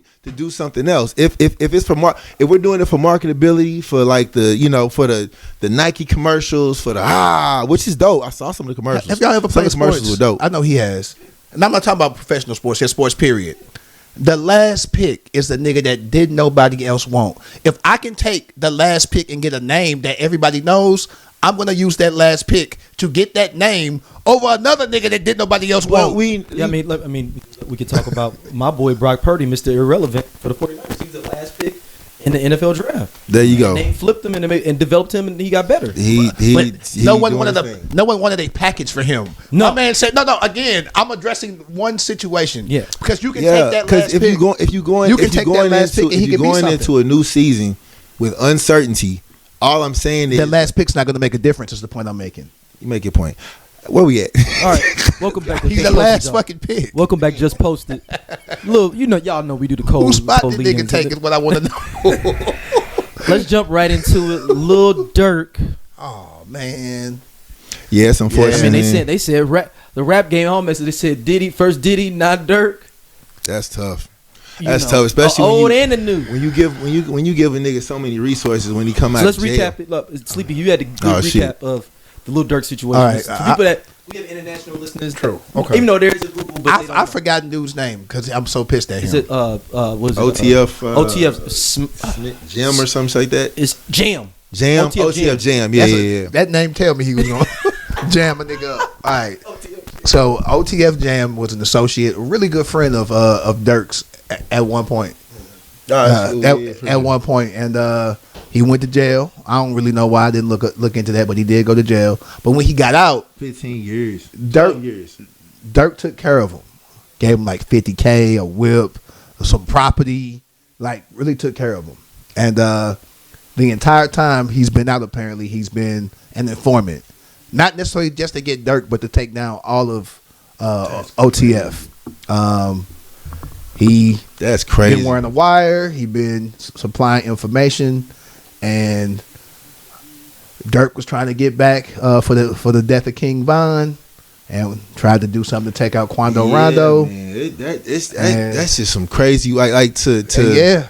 it to do something else. If it's for if we're doing it for marketability, for like the for the Nike commercials, for the which is dope. I saw some of the commercials. Have y'all ever played commercials sports? were dope. I know he has. And I'm not talking about professional sports, just sports period. The last pick is the nigga that did nobody else want. If I can take the last pick and get a name that everybody knows, I'm gonna use that last pick to get that name over another nigga that did nobody else want. I mean, we could talk about my boy Brock Purdy, Mr. Irrelevant for the 49ers. He's the last pick in the NFL draft. There you go. They flipped him and developed him, and he got better. No one wanted a package for him. No, my man said no. Again, I'm addressing one situation. Yeah, because you can take that last pick. If you're going into a new season with uncertainty, all I'm saying is that last pick's not going to make a difference. Is the point I'm making. You make your point. Where we at? All right, welcome back. He's the last fucking pick. Welcome back. Just posted. Look, y'all know we do the code. Whose spot did nigga take is what I want to know. Let's jump right into it. Lil Durk. Oh man. Yes, unfortunately. I mean, they said the rap game home message. They said Diddy, not Durk. That's tough. That's tough, especially old and the new. When you give a nigga so many resources when he come out. So let's of jail. recap it. Look, Sleepy, you had a good recap of the Lil Durk situation. All right, for people that we have international listeners. True. Okay. Even though there is a Google, but I forgot dude's name because I'm so pissed at him. Is it was OTF? OTF Jam or something like that. It's Jam. OTF Jam. Yeah. That name tell me he was going to jam a nigga up. All right. So OTF Jam was an associate, a really good friend of Durk's at one point. At one point, and he went to jail. I don't really know why I didn't look into that, but he did go to jail. But when he got out, 15 years. Durk took care of him, gave him like $50K, a whip, some property, like really took care of him. And the entire time he's been out, apparently he's been an informant, not necessarily just to get Durk, but to take down all of OTF. That's crazy. Been wearing a wire. He been supplying information, and Durk was trying to get back for the death of King Von, and tried to do something to take out Quando Rondo. Man. That's just some crazy like to yeah.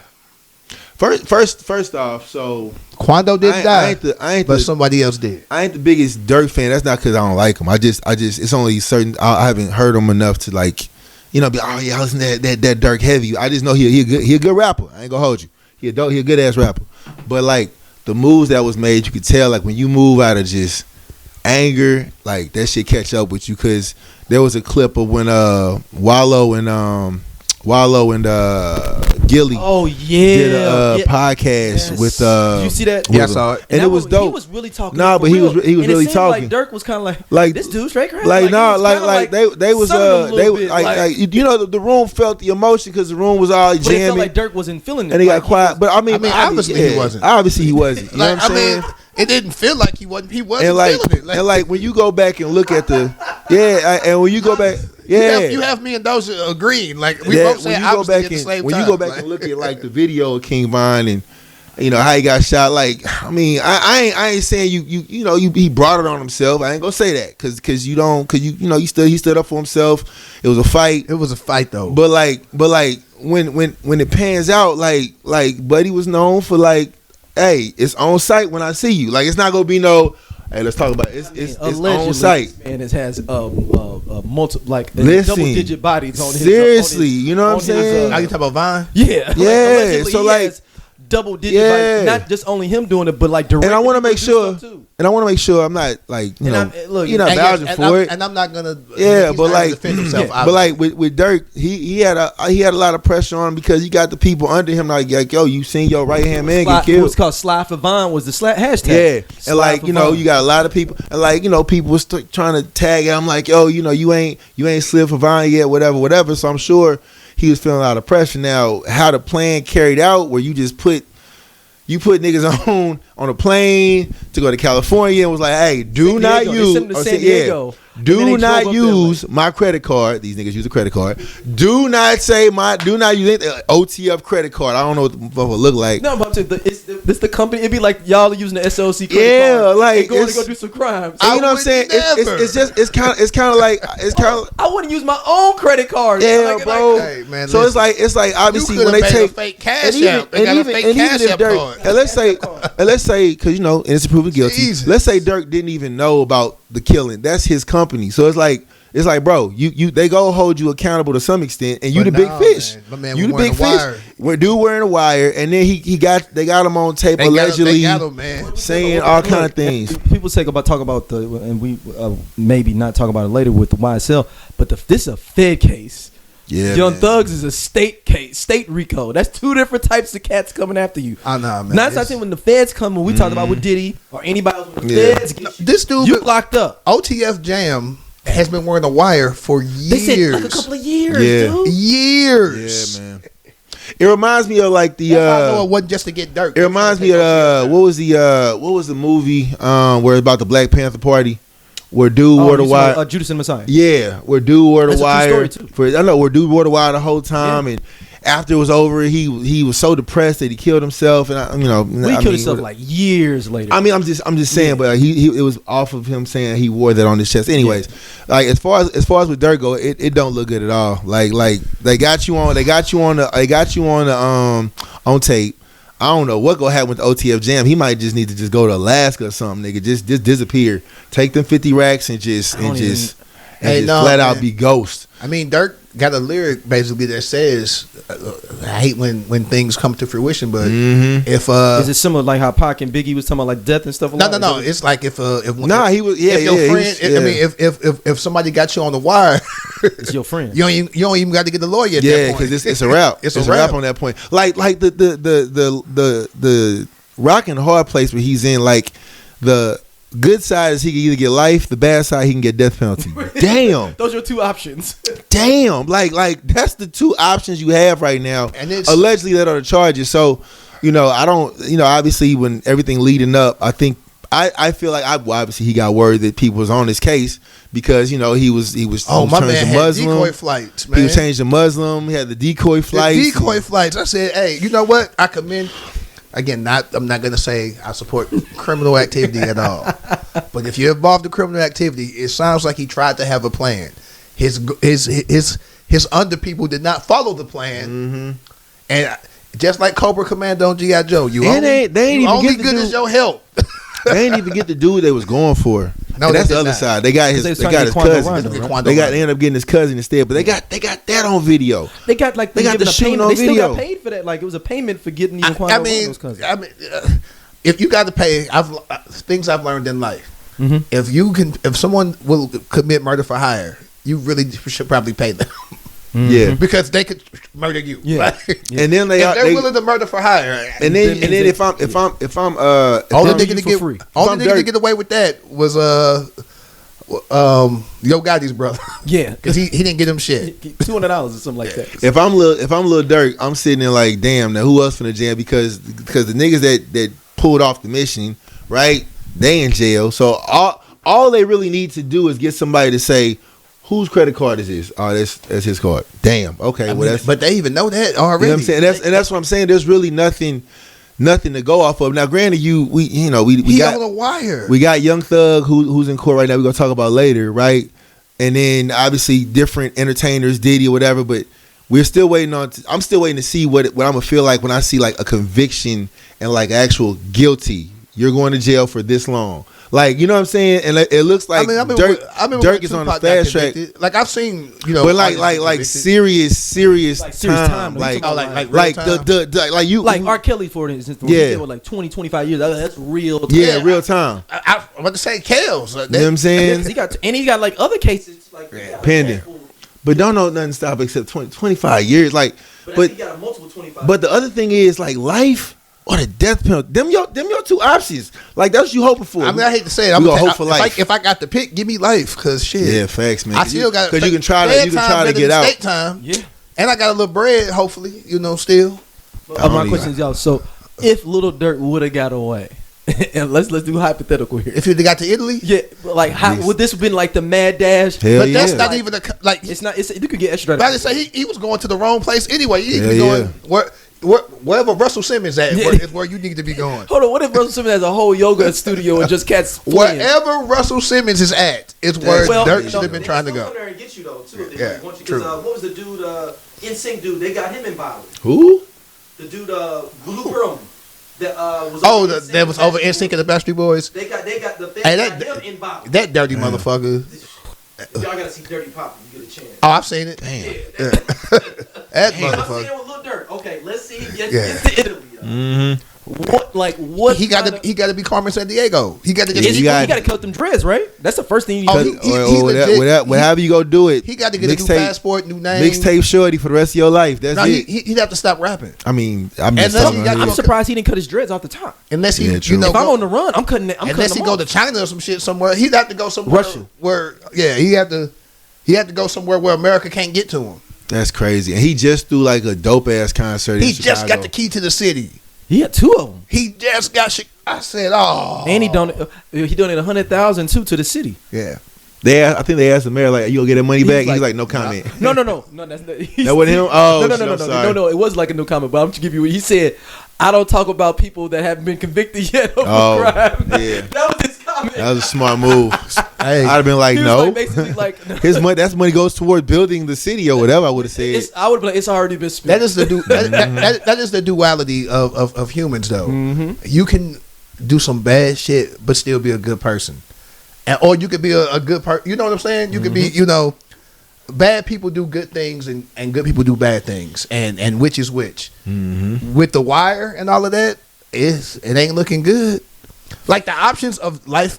First off, so Quando didn't die, but somebody else did. I ain't the biggest Durk fan. That's not because I don't like him. I just it's only certain. I haven't heard him enough to like. Be I was that Durk heavy. I just know he a good rapper. I ain't gonna hold you. He a good ass rapper. But like the moves that was made, you could tell like when you move out of just anger, like that shit catch up with you. Cause there was a clip of when Wallow and Gilly did a podcast with Did you see that? Yeah, I saw it. And it was dope. He was really talking. Nah, but he was really talking. Like Durk was kind of like this dude straight crazy. Like they was the room felt the emotion because the room was all jamming. But it felt like Durk wasn't feeling it. And he got quiet. But I mean obviously he wasn't. Obviously he wasn't. You know what I'm saying? It didn't feel like he wasn't. He wasn't feeling it. And like when you go back and look at and when you go back. Yeah, you have me and Dosia agreeing. Like we both say, obviously at the same time. When you go back and look at like the video of King Von and how he got shot. Like I mean, I ain't saying he brought it on himself. I ain't gonna say that because he stood up for himself. It was a fight. It was a fight though. But when it pans out, like Buddy was known for like, hey, it's on site when I see you. Like it's not gonna be no. Hey, let's talk about it. It's on site. And it has double-digit bodies on his. Seriously, you know what I'm saying? Are you talking about Vine? Yeah. Yeah. So like double-digit bodies. Not just only him doing it, but like directly. And I want to make sure I'm not like you're not vouching for it. And I'm not gonna. Yeah, but like with Durk, he had a lot of pressure on him because he got the people under him like yo, you seen your right hand man get killed. What's called Slide for Vine was the hashtag. Yeah, and like you got a lot of people, and like people was trying to tag him like yo, you ain't slid for Vine yet, whatever. So I'm sure he was feeling a lot of pressure. Now, how the plan carried out, where you just put niggas on a plane to go to California and was like, "Hey, do not use." They sent him to San Diego. Do not use my credit card. These niggas use a credit card. Do not use anything. OTF credit card. I don't know what the fuck it look like. No, but this the company. It'd be like y'all are using the SOLC credit card. Yeah, like and going to go do some crimes. You know what I'm saying? It's kind of like I wouldn't use my own credit card. Yeah, like, bro. Hey, man, so it's like obviously when they take a fake cash app, they got a fake cash app card. And let's say because innocent proven guilty. Jesus. Let's say Durk didn't even know about the killing. That's his company. So it's like, bro, they go hold you accountable to some extent, and you the big fish. Man, you the big fish. Dude wearing a wire, and then they got him on tape allegedly saying all kind of things. People talk about and we maybe not talk about it later with the YSL, but this is a Fed case. Yeah, Young Thugs is a state case, state RICO. That's two different types of cats coming after you. I know, man. Not saying when the feds come, when we talked about with Diddy or anybody else, when the feds get you, this dude, you locked up. OTF Jam has been wearing a wire for years. They said like a couple of years, dude. Years. Yeah, man. It reminds me of like the. I know it wasn't just to get Durk. It reminds me of what was the movie where it's about the Black Panther Party. Where dude wore the wire, Judas and Messiah. Yeah, where dude wore the wire. Too. Where dude wore the wire the whole time, and after it was over, he was so depressed that he killed himself, and he killed himself like years later. I mean, I'm just saying, but it was off of him saying he wore that on his chest. Anyways, like as far as with Durk go, it don't look good at all. Like they got you on tape. I don't know what gonna happen with the OTF Jam. He might just need to just go to Alaska or something, nigga. Just disappear. Take them 50 racks and just flat out be ghost. I mean, Durk got a lyric basically that says, "I hate when things come to fruition." But if is it similar like how Pac and Biggie was talking about like death and stuff? No. It's like if he was if somebody got you on the wire, it's your friend. You don't even got to get the lawyer. At that point. Because it's a wrap. It's a wrap on that point. Like the rock and hard place where he's in, like the good side is he can either get life, the bad side he can get death penalty. Damn. Those are your two options. Damn. Like that's the two options you have right now. And it's allegedly that are the charges. So, I don't, obviously when everything leading up, I think I feel like obviously he got word that people was on his case because he was my man had Muslim. Decoy flights, man. He was changed to Muslim. He had the decoy flights. Flights. I said, hey, you know what? I commend. Again, I'm not gonna say I support criminal activity at all, but if you're involved in criminal activity, it sounds like he tried to have a plan. His under people did not follow the plan, and just like Cobra Commando and G.I. Joe, they ain't even good as your help. They ain't even get the dude they was going for. No, that's the other side. They got his cousin. They ended up getting his cousin instead, but they got that on video. They got the shooting on video. They still got paid for that. Like it was a payment for getting even Rondo's cousin. If you got to pay, things I've learned in life. If someone will commit murder for hire, you really should probably pay them. Yeah, because they could murder you. Yeah, right? And then they're willing to murder for hire. And then if I'm only nigga to get away with that was Yo Gotti's brother. Yeah, because he didn't get him shit. $200 or something like that. If I'm Lil Durk, I'm sitting there like, damn. Now who else finna jam? Because the niggas that pulled off the mission, right? They in jail. So all they really need to do is get somebody to say, whose credit card is this? Oh, that's his card. Damn. Okay. But they even know that already. You know what I'm saying? That's what I'm saying. There's really nothing to go off of. Now, granted, we got on the wire. We got Young Thug who's in court right now. We're gonna talk about later, right? And then obviously different entertainers, Diddy or whatever. But we're still waiting I'm still waiting to see what I'm gonna feel like when I see like a conviction and like actual guilty. You're going to jail for this long. Like, you know what I'm saying? And it looks like Durk is on the fast track. Like I've seen, but like serious time. Like you like R. Kelly, for instance. He did with like 20, 25 years. That's real time. Yeah, real time. I'm about to say Kales. You know what I'm saying? He got like other cases like pending. But don't know nothing stop except 25 years. Like, but he got a multiple 25. But the other thing is like life or the death penalty. Them your two options. Like that's what you hoping for. I mean, I hate to say it. I'm gonna hope for life. If I got the pick, give me life, cause shit. Yeah, facts, man. I still got because you can try to get out. State time. Yeah, and I got a little bread. Hopefully, still. My question is, y'all. So, if Lil Durk would have got away, And let's do hypothetical here. If you got to Italy, Yeah, but like how would this have been like the mad dash? Hell but that's yeah. not even like. It's not. It's you could get extra. But I just say he was going to the wrong place anyway. You need to be Yeah, going wherever Russell Simmons at is where you need to be going. Hold on, what if Russell Simmons has a whole yoga studio and just cats fleeing? Wherever Russell Simmons is at is where Dirk should have been trying to go. And get you though too. If they Yeah, want you, true. what was the dude? NSYNC dude. They got him involved. Who? The dude, Blue Pearlman. That was. That was over NSYNC and the Backstreet Boys. They got the. They Hey, got him involved. That dirty motherfucker. Y'all gotta see Dirty Pop if you get a chance. Oh, I've seen it. Damn. That I'm saying motherfucker. with Lil Durk. Okay, let's see. Get Yeah. to Italy. What He got to be Carmen San Diego. He got to get. Yeah, You got- gotta cut them dreads, right? That's the first thing you Oh, do. he's legit. Whatever you go do it. He got to get a new passport, new name. Mixtape shorty for the rest of your life. That's No, it. he'd have to stop rapping I mean, I'm just Unless talking he got here. I'm surprised he didn't cut his dreads off the top. unless he, Yeah, you true. know, If I'm go- on the run, I'm cutting it. I'm unless cutting he them go off. to China or some shit somewhere. He'd have to go somewhere Russia. where, yeah, he had to go somewhere where America can't get to him. That's crazy. And he just threw like a dope ass concert. He in just Chicago. got the key to the city. He had two of them, He just got shit. I said, oh, and he donated 100,000 too to the city. yeah. I think they asked the mayor like, "You gonna get that money back?" He's like, "No comment." No, that's not. That wasn't him. Oh, no, shit, I'm sorry. no. It was like a no comment, but I'm to give you. He said, "I don't talk about people that haven't been convicted yet of Oh, a crime." yeah. That was his comment. That was a smart move. Hey, I'd have been like, He was "No." like, basically like, His money. That's money goes toward building the city or whatever. I would have said. I would be like, it's already been spent. that is the that is the duality of humans, though. Mm-hmm. You can do some bad shit, but still be a good person, or you could be a good person. You know what I'm saying? You could be, bad people do good things and good people do bad things, and which is which. Mm-hmm. With The Wire and all of that, it ain't looking good. Like the options of life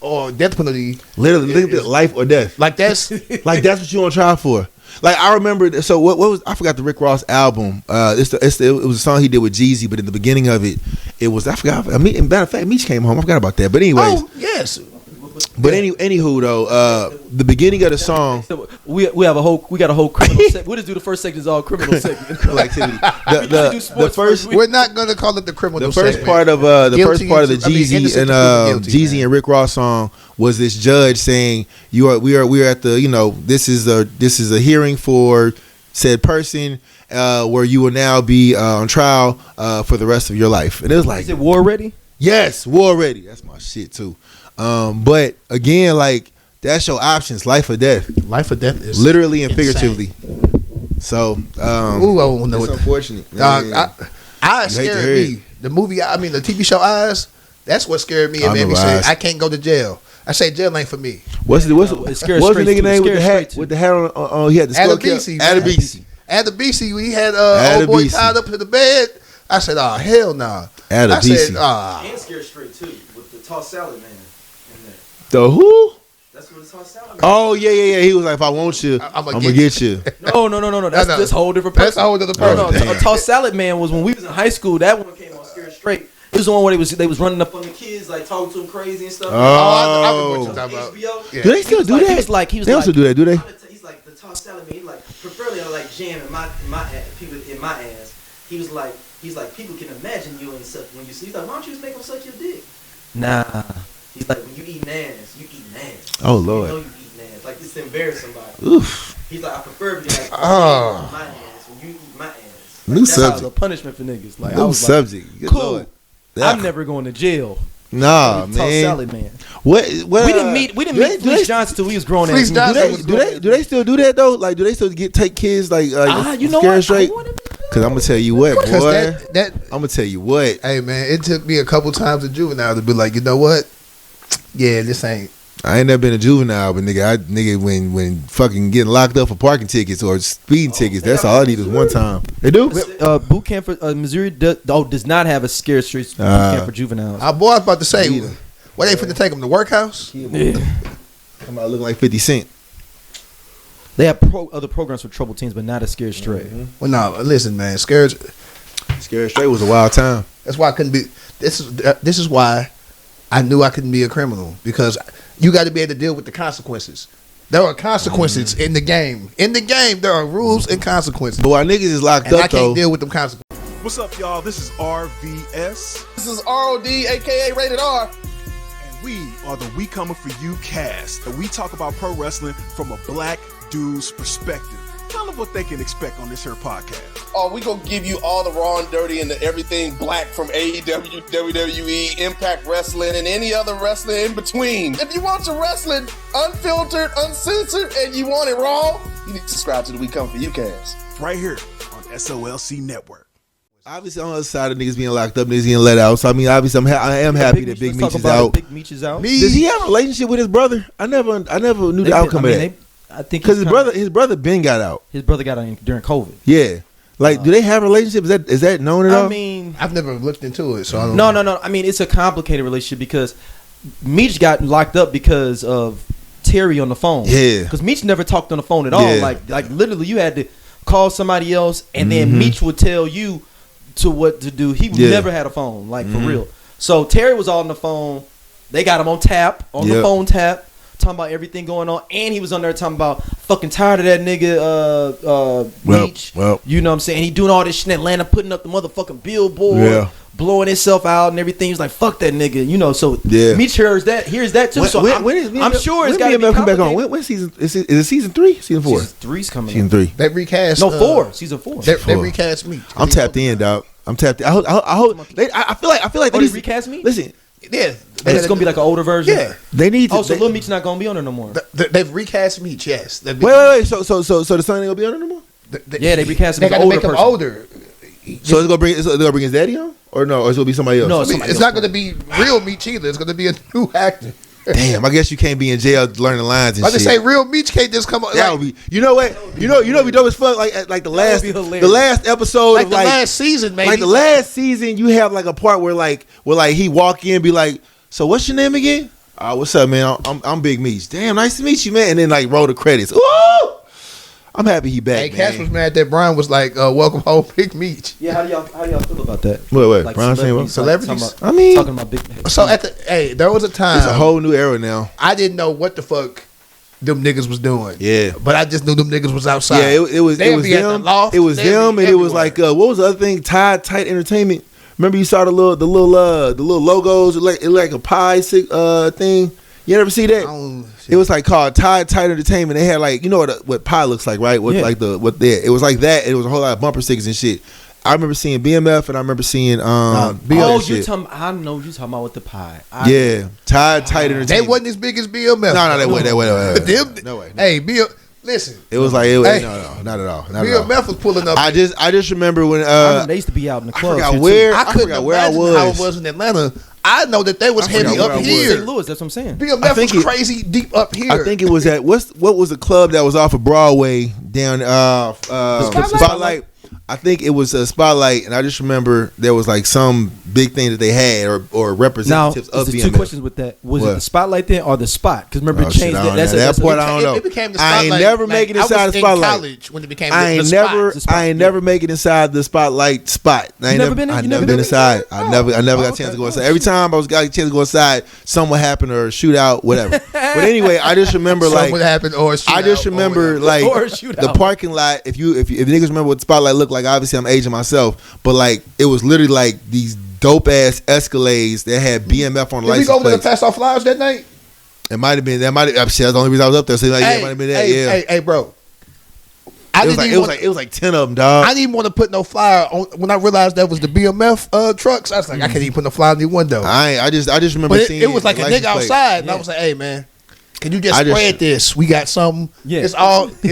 or death penalty, Literally, life or death. like that's Like that's what you on trial for. Like I remember. So what was I forgot the Rick Ross album? It was a song he did with Jeezy, but in the beginning of it, it was I forgot. Matter of fact, Meech came home. I forgot about that. But anyways, oh yes. but anywho though, the beginning of the song. So we got a whole criminal segment. We'll just do the first segment is all criminal segment. Activity. do The sports first first. We're not gonna call it the criminal. the first segment. part of the Guilty first part of the until- I mean, Jeezy innocent and until proven guilty, Jeezy man. and Rick Ross song was this judge saying we are at the this is a hearing for said person where you will now be on trial for the rest of your life, and it was like Is it war ready? yes, war ready. That's my shit too. But again, like that's your options, life or death, Life or death is literally and insane. figuratively. So Ooh, I won't know it's what. unfortunate. Dog, Yeah. Eyes You hate to scared hear me. The movie, the TV show Eyes. That's what scared me and I made me remember say Eyes. I can't go to jail. I say jail ain't for me. What's the It's Scared what's the Straight nigga too. name with the Scared hat Straight with the hat on? He had the skull cap. Adebisi, man. Adebisi. At the BC, we had old boy Adebisi. tied up to the bed. I said, "Oh hell nah." I Adebisi. said, And Scared Straight too with the tossed salad man in there. The who? That's what the tossed salad man. Oh yeah. He was like, if I want you, I'm I'ma gonna get you. No. That's No. this whole different That's person. a whole other No, person. a Toss Salad Man was when we was in high school. That one came on Scared Straight. It was the one where they was running up on the kids, like talking to them crazy and stuff. I remember what you're talking about. HBO. Yeah. Do they still do that? He was like, They don't still do that, do they? He's like the tossed salad man. He's like preferably I like jam in my ass, people in my ass. He's like people can imagine you and suck when you see. He's like, why don't you just make them suck your dick? Nah. He's like, when you eat ass, you eat ass. Oh, You Lord. know you eat ass. Like it's to embarrass somebody. Oof. He's like, I preferably like Oh. my ass when you eat my ass. New That's how it was subject. a punishment for niggas. Like I New was subject. Good cool. Lord. I'm never going to jail. Nah, Toss man. Salad Man. What? We didn't meet Fleece Johnson till we was grown Fleece ass. Johnson Do they still do that though? Like, do they still take kids like You know Scared what? Straight? I wanna know. Because I'm gonna tell you what, boy. Because that I'm gonna tell you what. hey man, it took me a couple times in juvenile to be like, you know what? Yeah, this ain't. I ain't never been a juvenile, but nigga, when fucking getting locked up for parking tickets or speeding tickets, that's all I need is one time. They do? Boot camp for Missouri does not have a Scared Straight boot camp for juveniles. Our boy was about to say, Neither. what they finna take him to workhouse? Yeah. I'm out looking like 50 Cent. They have other programs for troubled teens, but not a Scared Straight. Well, no, listen, man, Scared Straight was a wild time. That's why I couldn't be. This is why I knew I couldn't be a criminal, because you got to be able to deal with the consequences. There are consequences in the game. In the game, there are rules and consequences. But while niggas is locked And up I can't though, deal with them consequences. What's up, y'all? This is RVS. This is ROD, aka Rated R. And we are the We Coming For You cast. And we talk about pro wrestling from a black dude's perspective. Tell them what they can expect on this here podcast. Oh, we gonna give you all the raw and dirty and the everything black from AEW, WWE, Impact Wrestling, and any other wrestling in between. If you want your wrestling unfiltered, uncensored, and you want it raw, you need to subscribe to the We Come For You cast. Right here on SOLC Network. Obviously, on the other side of niggas being locked up, niggas getting let out. So I mean, obviously, I am happy that Big Meech is out. Big Meech is out. Does he have a relationship with his brother? I never knew the outcome of that. I think Because his brother Ben got out. His brother got out during COVID. Yeah, like do they have a relationship? Is that known at all? I mean, I've never looked into it, so I don't no. I mean, it's a complicated relationship because Meech got locked up because of Terry on the phone. Yeah, because Meech never talked on the phone at all. Yeah. Like literally, you had to call somebody else, and then Meech would tell you to what to do. He never had a phone, like for real. So Terry was all on the phone. They got him on tap, the phone tap, talking about everything going on, and he was on there talking about fucking tired of that nigga Meech. Well. You know what I'm saying? He doing all this shit in Atlanta, putting up the motherfucking billboard, blowing himself out and everything. He was like, fuck that nigga, you know. So Meech hears that too. I'm sure it's got to be come back on. When season is it season 3? Season 4? Season 3's coming. Season 3. They recast. No, 4. Season 4. They recast Meech. I'm tapped in, dog. I'm tapped in. I hope. I feel like they recast me. Listen, Yeah, it's gonna be like an older version. Yeah, they need to. So Lil Meech's not gonna be on there no more. They've recast Meech. Yes. Wait. So the son ain't gonna be on there no more. They recast him. They as got an to older make him person. older. So they're gonna bring his daddy on, or no? Or it's gonna be somebody else. No, It's not going to be real Meech either. It's going to be a new actor. Damn, I guess you can't be in jail learning lines and Like shit. they say, real Meech can't just come on. That would be. You know what? You know we dope as fuck. Like the last episode like of the last season, maybe. Like the last season, you have like a part where he walk in, and be like, "So what's your name again?" What's up, man? I'm Big Meech. Damn, nice to meet you, man. And then like roll the credits. Ooh! I'm happy he back. Hey, Cass was mad that Brian was like, "Welcome home, Big Meech." Yeah, how do y'all feel about that? What? Like Brian saying what? Celebrities? I mean, talking about big. So there was a time. It's a whole new era now. I didn't know what the fuck them niggas was doing. Yeah, but I just knew them niggas was outside. Yeah, it was them. It was them, and it was like what was the other thing? Tight Entertainment. Remember you saw the little logos, like a pie thing. You never see that? It was like called Tight Entertainment. They had like what pie looks like, right? It was like that. It was a whole lot of bumper stickers and shit. I remember seeing BMF and I rember seeing you're talking. I know you talking about with the pie. Tight Entertainment. They wasn't as big as BMF. No, they wasn't. No way. Hey, listen. It was like no, not at all. BMF was pulling up. I just remember when they used to be out in the club. I forgot where I was. How it was in Atlanta. I know that they was heavy up here. St. Louis, that's what I'm saying. BMF was crazy deep up here. I think it was at what was the club that was off of Broadway down Spotlight. I think it was a Spotlight, and I just remember there was like some big thing that they had or representatives of BMF. Two questions with that. Was it the Spotlight then or the Spot? Because remember, it changed. That part I don't know. It became the I ain't never make it inside the Spotlight. College when it became the Spot. I ain't never make it inside the Spotlight spot. I never been inside. I never got a chance to go inside. Every time I got a chance to go inside, something happened or a shootout, whatever. But anyway, I just remember something happened or a shootout. I just remember like the parking lot. If niggas remember what the Spotlight looked like, obviously I'm aging myself, but like it was literally like these dope ass Escalades that had BMF on the license plate. Did we go plates. to pass off flowers that night? It might have been. That's the only reason I was up there. So like, it might have been that. Hey, bro. It was like 10 of them, dog. I didn't even want to put no flyer on when I realized that was the BMF trucks. I was like, I can't even put no flyer in the window. I just remember seeing it was like a nigga outside, and I was like, hey man, can you just spread this? We got something. Yeah, it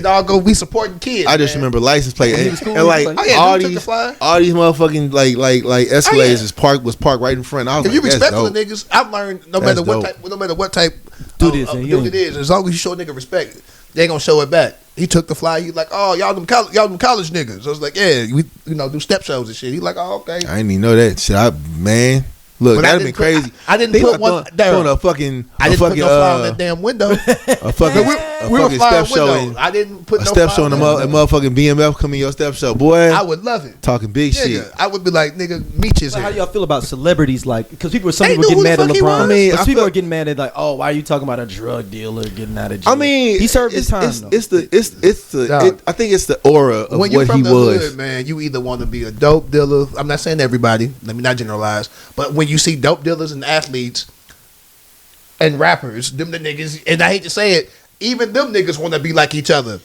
all go. We supporting kids. I just remember license plate and like all these motherfucking like Escalades was parked right in front. I was if you respectful to niggas, I've learned no matter what type dude it is, as long as you show a nigga respect, they gonna show it back. He took the flyer. He like, oh y'all them college niggas. I was like, yeah, we do step shows and shit. He like, oh okay. I didn't even know that shit. Man. Look, that'd been crazy. I didn't put one down. I didn't put no flyer on that damn window. We were fucking flying step show. windows. I didn't put A no step show and a flying windows. motherfucking BMF come in your step show, boy. I would love it. Talking big shit. Nigga, I would be like, nigga, Meech is How here. y'all feel about celebrities? Like, because some They people knew getting who the mad at fuck he LeBron. was. I mean, but I people feel- are getting mad at like, oh, why are you talking about a drug dealer getting out of jail? I mean, he served his time. though. I think it's the aura of When you're what from he the was. hood, man, you either want to be a dope dealer. I'm not saying everybody. Let me not generalize. But when you see dope dealers and athletes and rappers, them the niggas, and I hate to say it, even them niggas want to be like each other.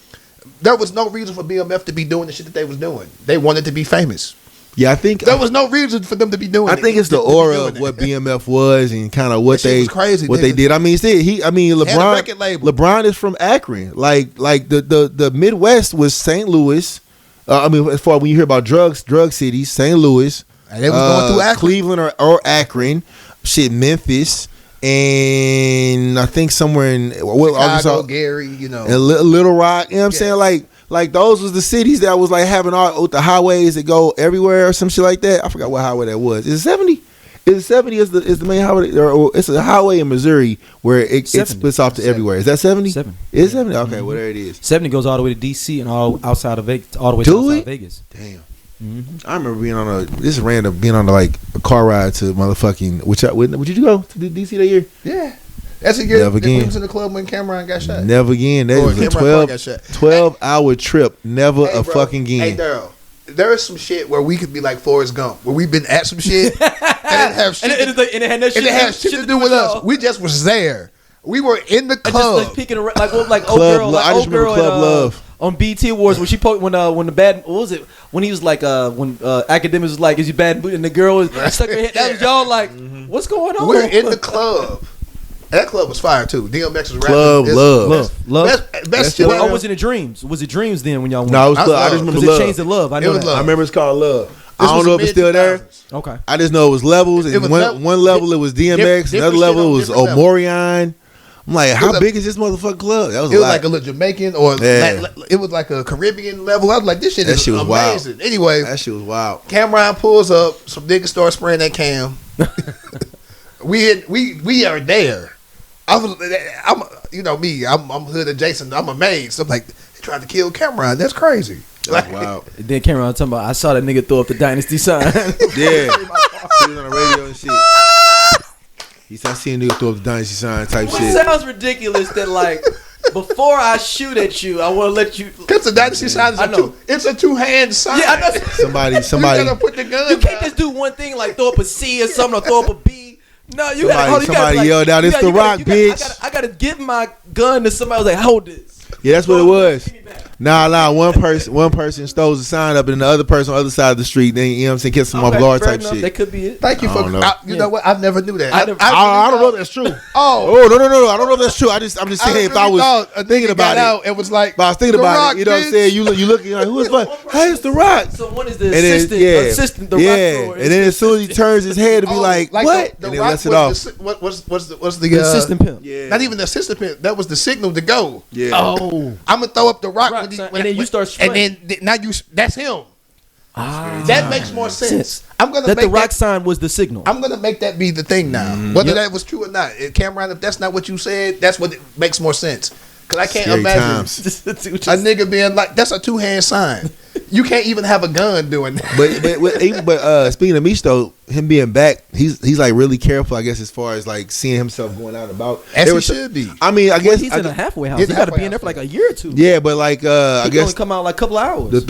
There was no reason for BMF to be doing the shit that they was doing. They wanted to be famous. Yeah, I think There was no reason for them to be doing I it. think it's the to be aura doing of it. what BMF was and kind of what That shit they was crazy, what they nigga. did. I mean, see, Had a LeBron. record label. LeBron is from Akron. Like the Midwest was St. Louis. As far when you hear about drug cities, St. Louis, And they was going through Akron. Cleveland or Akron, shit, Memphis, and I think somewhere in Arkansas, Chicago, Gary, you know. and Little Rock. You know what I'm Yeah. saying? Like those was the cities that was like having all the highways that go everywhere or some shit like that. I forgot what highway that was. Is it 70? Is it 70 is the main highway? Or it's a highway in Missouri where it 70. splits off to everywhere. Is that 70? 70. Is it 70? Okay, well there it is. 70 goes all the way to DC and all outside of Vegas, all the way Do to outside it? of Vegas. Damn. I remember being on this is random being on like a car ride to motherfucking would you go to DC that year? Yeah. That's a year Never that we again. was in the club when Cameron got shot. Never again. That Or was a Cameron got shot. 12-hour trip. Never Hey, a bro. fucking game. Hey, Daryl. There is some shit where we could be like Forrest Gump, where we've been at some shit and it have shit, And it had no shit, and it had shit to do with us. y'all. We just was there. We were in the And just club. like peeking around, like old Club girl, Love. I like just old girl remember Club Love. on BT Awards when she when the bad what was it when he was like when academics was like is you bad and the girl was stuck her head. That was y'all like what's going on? We're in the club. That club was fire too. DMX was rapping. Club It's- Love. Best shit shit. Or was it in Dreams? Was it Dreams then when y'all went? No, it was I Club. I love. just remember Because it Love. changed to Love. I It know was that. Love. I remember it's called Love. I This don't was know if it's still there. mid-2000s. Okay. I just know it was levels, It and was one level it was DMX, different another shit level on it was different levels. Omorion. I'm like, how was a- big is this motherfucking club? That was It a was lot. like a little Jamaican or Yeah. it was like a Caribbean level. I was like, this shit That is shit was wild. amazing. Anyway, That shit was wild. Cameron pulls up. Some niggas start spraying that cam. we are there. I'm you know me. I'm hood adjacent. I'm amazed. I'm like, they tried to kill Cameron. That's crazy. That was wild. And then Cameron talking about I saw that nigga throw up the dynasty sign. Yeah. He was on the radio and shit. He started seeing niggas throw up the dynasty sign type What shit. sounds ridiculous that like before I shoot at you, I want to let you. Because the dynasty sign is I know. it's a two-hand sign. Yeah, I know. Somebody You gotta put the gun You can't down. just do one thing like throw up a C or something or throw up a B. No, you gotta. Somebody yelled out, "It's The Rock, bitch." I gotta give my gun to somebody. I was like, hold this. Yeah, that's what it was. Nah, one person stole the sign up and the other person on the other side of the street, then you know what I'm saying, kiss them off Okay, guard fair type enough. shit. That could be it. Thank you I for. don't know. You know what? I never knew that. I never- I don't know if that's true. Oh, no. I don't know if that's true. I'm just saying if I was thinking about it. it was like. But I was thinking The about Rock, it. You know what I'm bitch. saying? You looking like who's like, hey, it's The Rock. So one is the And then, assistant, the rock thrower. and then as soon as he turns his head to be like, what? The And then Rock lets it off. was the the assistant pimp. Yeah. Not even the assistant pimp. That was the signal to go. Yeah. Oh, I'm gonna throw up the rock, Rock when he, sign, when and then you start and spraying. then now that's him. That makes more sense. I'm gonna that make the rock sign was the signal. I'm gonna make that be the thing now. Whether that was true or not, Cameron, if that's not what you said, that's what it makes more sense. Cause I can't Scary imagine times. a nigga being like, that's a two-hand sign. You can't even have a gun doing that. But speaking of Meech though, him being back, he's like really careful, I guess, as far as like seeing himself going out and about. As There he was- should be. I mean, I guess He's in a halfway house. He's He a got to halfway be in there house. for like a year or two. yeah, but like I He guess only come out like a couple hours. the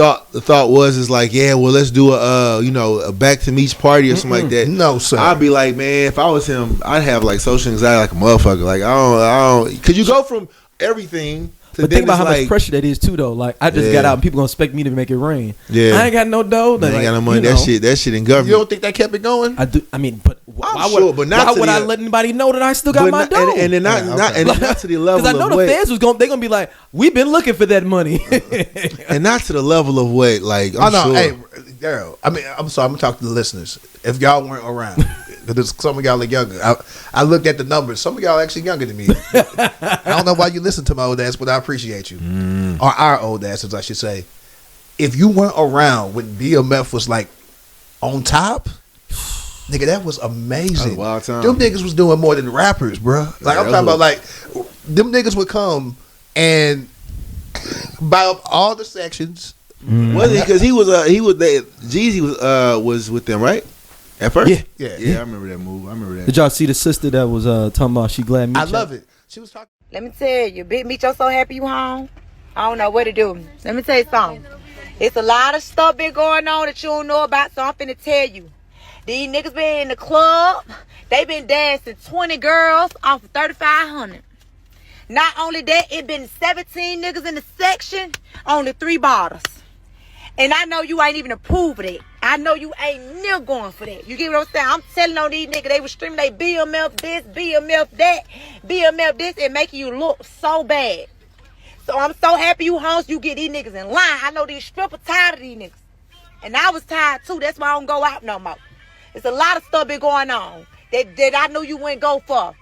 thought was like, yeah, well, let's do a back to Meech party or something like that. No, sir. I'd be like, man, if I was him, I'd have like social anxiety like a motherfucker. Like I don't, cause you go from everything to But then think about it's how like, much pressure that is too, though. Like I just Yeah. got out, and people gonna expect me to make it rain. Yeah. I ain't got no dough. I ain't Like, got no money. you know. That shit in You government. don't think that kept it going? I do. I mean, but why I'm would sure, but not why to would the- I let anybody know that I still got my not, dough? and then not, Yeah, not, okay. and then not to the level Because I know of the what, feds was going. They're gonna be like, we've been looking for that money. and not to the level of what, like, I'm Oh no, sure. hey, Daryl. I mean, I'm sorry. I'm gonna talk to the listeners. If y'all weren't around, because some of y'all are younger. I looked at the numbers. Some of y'all are actually younger than me. I don't know why you listen to my old ass, but I appreciate you, or our old asses, I should say. If you weren't around when BMF was like on top, nigga, that was amazing. That was a wild time. Them niggas was doing more than rappers, bro. Like Yeah, I'm that talking was- about, like them niggas would come and buy up all the sections. Was he? Because he was Jeezy was with them, right? At first, Yeah. I remember that move. I remember that. Did y'all see the sister that was talking about she glad Meech? I love it. She was talking. Let me tell you, Big Meech, I'm so happy you home. I don't know what to do. Let me tell you something. It's a lot of stuff been going on that you don't know about, so I'm finna tell you. These niggas been in the club. They been dancing 20 girls off of 3,500. Not only that, it been 17 niggas in the section, only 3 bottles. And I know you ain't even approved of that. I know you ain't near going for that. You get what I'm saying? I'm telling on these niggas, they was streaming they BMF this, BMF that, BMF this, and making you look so bad. So I'm so happy you home, so you get these niggas in line. I know these strippers tired of these niggas. And I was tired too. That's why I don't go out no more. There's a lot of stuff been going on that I knew you wouldn't go for.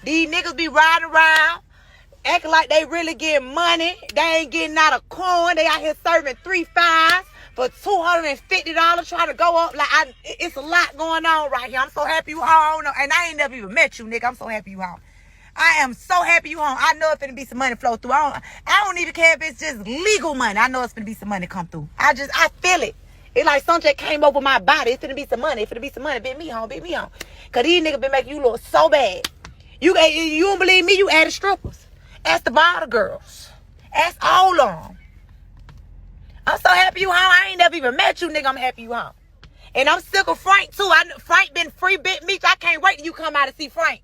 These niggas be riding around, acting like they really getting money. They ain't getting out of corn. They out here serving 3 5s for $250 trying to go up. It's a lot going on right here. I'm so happy you home. And I ain't never even met you, nigga. I'm so happy you home. I am so happy you home. I know it's finna be some money flow through. I don't even care if it's just legal money. I know it's finna be some money come through. I feel it. It's like something that came over my body. It's finna be some money. It's finna be some money. Big me home. Cause these niggas been making you look so bad. You don't believe me? You added strippers. Ask the bottle girls. Ask all of them. I'm so happy you home. I ain't never even met you, nigga. I'm happy you home. And I'm sick of Frank, too. Frank been free Big Meech. I can't wait till you come out and see Frank.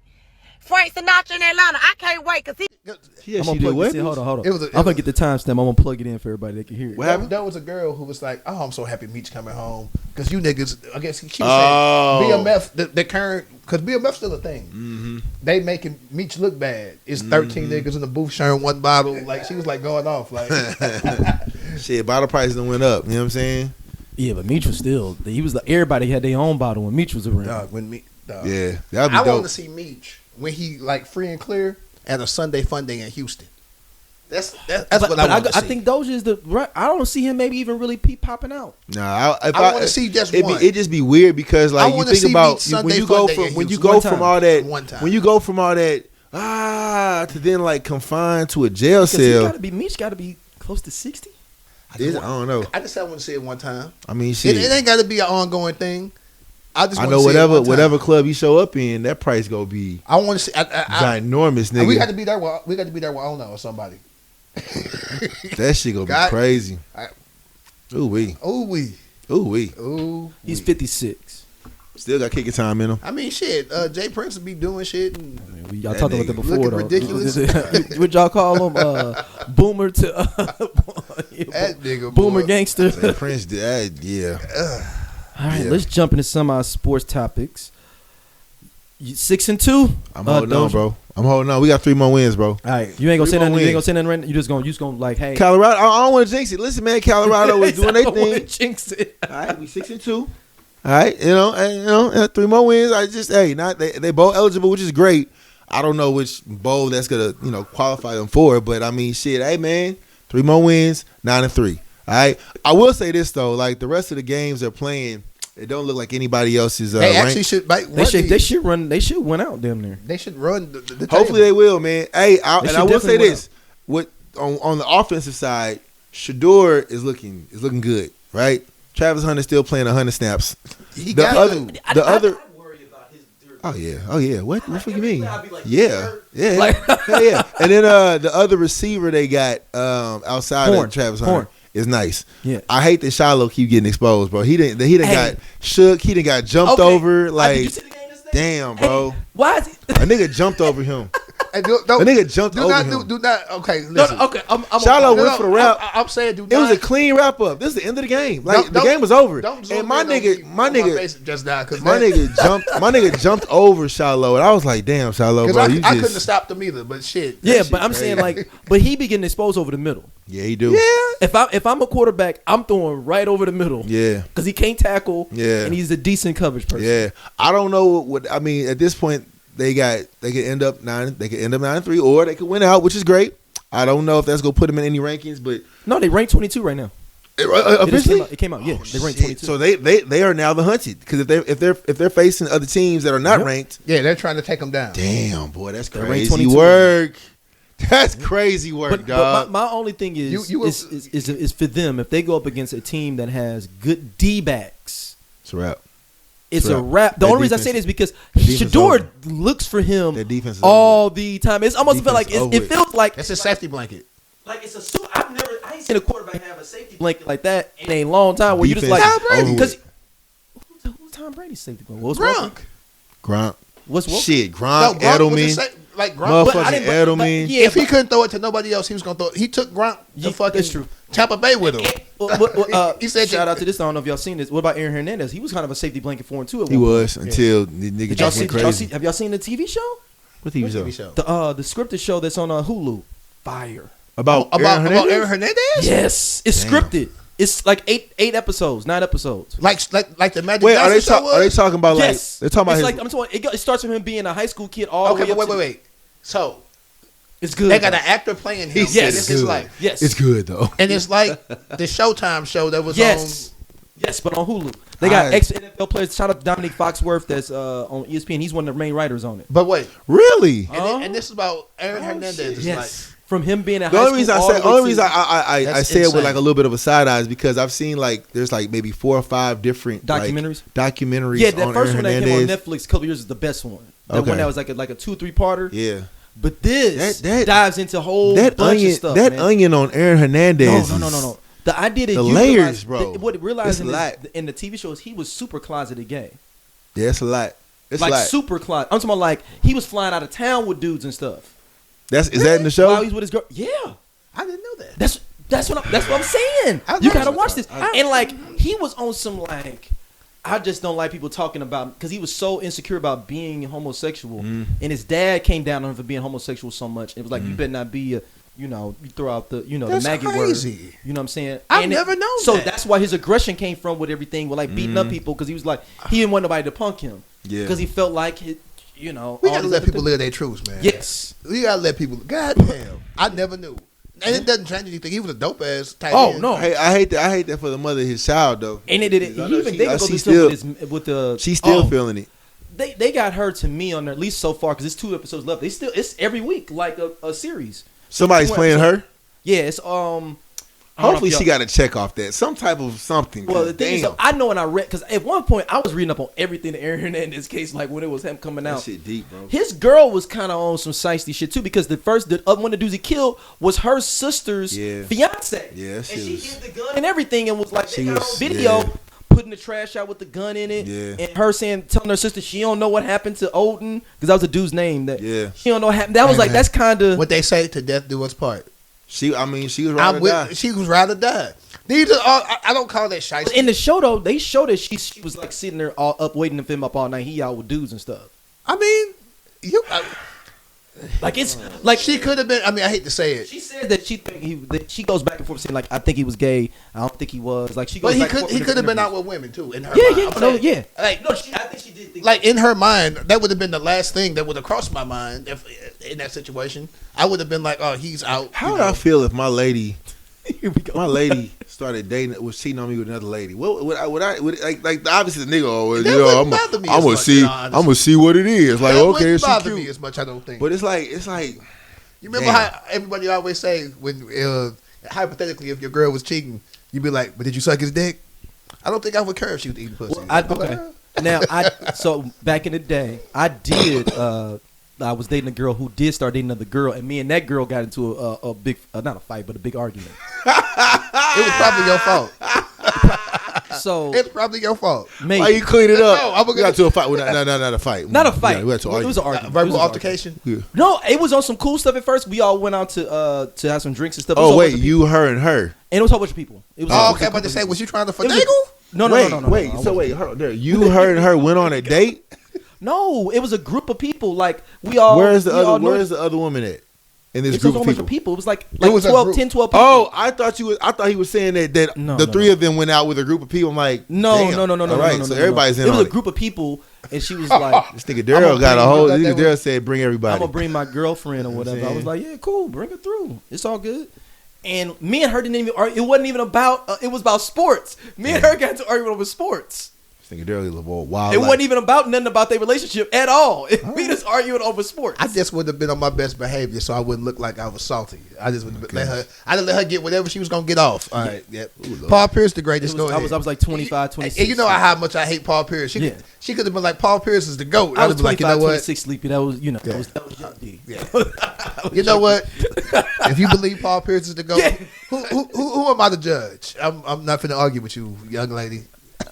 Frank Sinatra in Atlanta. I can't wait because I'm gonna plug it. Hold on. I'm gonna get the timestamp. I'm gonna plug it in for everybody that can hear it. There was a girl who was like, "Oh, I'm so happy Meech coming home because you niggas." I guess she was saying BMF, the current, because BMF's still a thing. Mm-hmm. They making Meech look bad. It's 13 niggas in the booth sharing 1 bottle. Like she was like going off. Like shit, bottle prices done went up. You know what I'm saying? Yeah, but Meech was still. Everybody had their own bottle when Meech was around. Yeah, that'd be dope. I want to see Meech when he like free and clear at a Sunday fun day in Houston. That's what I want to see. I think Dosia is the right. I don't see him maybe even really popping out. Nah, I want to see just one. It just be weird because like you think about when you go from all that to then like confined to a jail cell. Meech got to be close to 60. I don't know. I just want to see it one time. I mean, shit. It ain't got to be an ongoing thing. I know whatever club you show up in, that price gonna be. I want to see ginormous, nigga. We got to be there. We got to be there with Ona or somebody. That shit gonna be crazy. Ooh wee. He's 56. Still got kicking time in him. I mean, shit. Jay Prince will be doing shit. Y'all talked about that before, though. Ridiculous. What y'all call him? Boomer to that nigga. Boomer gangster. Jay Prince did that, yeah. All right, let's jump into some of our sports topics. 6-2. I'm holding on, bro. I'm holding on. We got 3 more wins, bro. All right, you ain't gonna say nothing. You ain't gonna say nothing. Right? You just gonna like, hey, Colorado. I don't want to jinx it. Listen, man, Colorado was doing their thing. Jinx it. All right, we 6-2. All right, you know, 3 more wins. They both eligible, which is great. I don't know which bowl that's gonna qualify them for it, but I mean, shit. Hey, man, 3 more wins, 9-3. All right. I will say this though, like the rest of the games they're playing, it don't look like anybody else's. They actually should. They should run. They should win out damn near. They should run. The Hopefully they will, man. Hey, I will say this: on the offensive side, Shador is looking good, right? Travis Hunter still playing 100 snaps. The other. I worry about his dirt. Oh yeah. What the fuck you mean? Like, Yeah. And then the other receiver they got outside of Travis Hunter is nice. Yeah. I hate that Shiloh keep getting exposed, bro. He done got shook. He done got jumped over. Like, did you see the game this day? damn, bro. Why is he? A nigga jumped over him. The nigga jumped over him. Do not. Okay, listen. No, okay. Shiloh went for the wrap. I'm saying, do not. It was a clean wrap up. This is the end of the game. Like the game was over. And my nigga just now because my nigga jumped over Shiloh, and I was like, damn, Shiloh, bro. I couldn't have stopped him either. But shit. Yeah, but I'm saying but he be getting exposed over the middle. Yeah, he do. Yeah. If I'm a quarterback, I'm throwing right over the middle. Yeah. Because he can't tackle. Yeah. And he's a decent coverage person. Yeah. I don't know what I mean at this point. They could end up 9-3, or they could win out, which is great. I don't know if that's gonna put them in any rankings, but no, they ranked 22 right now. It came out. Yeah, they ranked 22. So they are now the hunted because if they're facing other teams that are not ranked, yeah, they're trying to take them down. Damn, boy, that's They're ranked crazy 22. work. That's crazy work, But dog. my only thing is You- is for them if they go up against a team that has good D-backs. It's a wrap. It's Right. a wrap. The That only reason I say defense- this is because defense is Shador over. looks for him That defense is all the time. It's almost feel Defense like over it with. feels like That's a safety blanket. like it's a super. I ain't seen a quarterback have a safety blanket like that in a long time. Where you just Defense like is over with. because who's Tom Brady's safety blanket? What's Walker? Gronk. What's Walker? Shit, No, Gronk, Gronk was Edelman. the same- like Gronk. But I Motherfucking didn't- Edelman. yeah, If he couldn't throw it to nobody else, he was gonna throw it. He took Gronk Yeah, to fucking that's true. Tampa Bay with him. He He said shout out to this. I don't know if y'all seen this. What about Aaron Hernandez? He was kind of a safety blanket for him too. At He one point. was until the nigga Did y'all just see? went Did y'all see? crazy. Have y'all seen the TV show? What TV TV show? show. The scripted show that's on Hulu. Fire. About About Aaron Aaron Hernandez? Hernandez? Yes, it's Damn. scripted. It's like 9 episodes. Like the Magic Wait, Johnson show was? are they talking about like Yes, they're talking about it's his like I'm talking. It starts from him being a high school kid all the Okay, way up. but wait. So It's good. they got an actor playing him. Yes. and it's his good. life. Yes, It's good though. And it's like the Showtime show that was Yes, yes, but on Hulu they got I- ex NFL players. Shout out to Dominique Foxworth that's on ESPN. He's one of the main writers on it. on. But wait, Really? and this is about Aaron Hernandez. It's Yes, from him being a The high only school. reason I all say the way only to- reason I That's say it with insane. like a little bit of a side eye is because I've seen like there's like maybe 4 or 5 different like, Documentaries? documentaries. Yeah, that on first Aaron one that came on Hernandez. Netflix a couple years is the best one. That Okay. one that was like a 2-3 parter. Yeah, But this That- dives into a whole that bunch onion, of stuff. that man. onion on Aaron Hernandez. No. The idea that The you layers, realize, bro. What it realized It's a lot. in the TV shows, he was super closeted gay. Yeah, it's a lot. It's Like a lot. super closet. I'm talking about like he was flying out of town with dudes and stuff. Is that in the show? While he's with his girl. Yeah. I didn't know that. That's what I'm saying. I You love gotta it. watch this. And like he was on some like I just don't like people talking about because he was so insecure about being homosexual, and his dad came down on him for being homosexual so much. It was like you better not be a, you throw out the That's the maggot crazy. word. You know what I'm saying? I've And never known So that. that's why his aggression came from with everything with like beating up people because he was like he didn't want nobody to punk him. Yeah. Because he felt like We all gotta these let other people things. live their truths, man. Yes. We gotta let people. God damn, I never knew. And it doesn't change anything. He was a dope ass type. Oh, no. Hey, I hate that for the mother of his child though. And it I he know even she- they go she through still- stuff with the She's still oh, feeling it. They got her to me on there at least so far because it's 2 episodes left. It's every week like a series. Somebody's Two playing episodes. her. Yeah, it's I don't know Hopefully if she y'all- got to check off that some type of something. Well, the thing is, Damn. I know when I read because at one point I was reading up on everything the Aaron Hernandez case, like when it was him coming that out. shit deep, bro. His girl was kind of on some shiesty shit too because the other one the dudes he killed was her sister's Yeah. fiance. Yeah, and she she was- hid the gun and everything and was like She they got was- on video yeah. putting the trash out with the gun in it. Yeah. And her telling her sister she don't know what happened to Odin because that was a dude's name that Yeah. she don't know what happened. That was Hey, like man. that's kind of What they say, to death do us part. She was right I'm to with. die. She was rather die. These are all. I don't call that shiesty. in the show though. They showed that she was like sitting there all up waiting for him up all night. He out with dudes and stuff. I mean, Like it's like she could have been. I mean, I hate to say it, She said that she goes back and forth saying like I think he was gay. I don't think he was. Like she goes but he back and could. forth He with could have been different out with women too. In her interviews. mind. Yeah, I'm no, saying, yeah. Like, No, I think she did think like in her mind, that would have been the last thing that would have crossed my mind if in that situation. I would have been like, "Oh, he's out." How would I feel if my lady Here we go. my lady started dating, was cheating on me with another lady? What would I like obviously the nigga always, That wouldn't bother me as much, you know, honestly. I'm gonna see what it is. Like, That okay, wouldn't she bother cute. me as much. I don't think. But it's like You remember Damn. how everybody always say when hypothetically if your girl was cheating, you'd be like, "But did you suck his dick?" I don't think I would care if she was eating pussy. Well, okay. Now so back in the day, I was dating a girl who did start dating another girl, and me and that girl got into a big not a fight, but a big argument. It was probably your fault. So It's probably your fault. maybe why you clean it up? No, I'm we got to a fight. Well, not a fight. not a fight. Yeah, we got to It was an argument. It was Verbal an altercation. Yeah. argument. No, it was on some cool stuff at first. We all went out to have some drinks and stuff. It was a Oh whole wait, bunch of you, her, and her. people. And it was a whole bunch of people. It was a Oh, whole okay. I'm bunch about to of say, people. was you trying to It was a- finagle? No, wait, no. wait. I So wasn't. wait, you, her, and her went on a date. No, it was a group of people. Like we all. Where's the we all other? knew- Where's the other woman at? In this It's a group whole of bunch people. of people. It was like was a 12, group. 10, 12 people. Oh, I thought he was saying that No, the no, three no. of them went out with a group of people. I'm like, No. damn. All right, no, so no, everybody's no. in It was on a it. group of people, and she was like, This nigga Daryl got a bring- whole. you Nigga thought that Daryl was- said, bring everybody. I'm gonna bring my girlfriend or whatever. I was like, yeah, cool, bring her through. It's all good. And me and her didn't even argue. It wasn't even about. It was about sports. Me and her got to argument over sports. Thinking they're a wild. It wasn't even nothing about their relationship at all. We just arguing over sports. I just would have been on my best behavior, so I wouldn't look like I was salty. I just would let her. I didn't let her get whatever she was gonna get off. All right, yep. Paul Pierce, the greatest. I was like 25, 26. And you know how much I hate Paul Pierce. She could have been like, Paul Pierce is the GOAT. I was 25, like, you know what? 26 sleepy. That was that was young D. Yeah. You know what? If you believe Paul Pierce is the GOAT, who am I to judge? I'm not finna argue with you, young lady.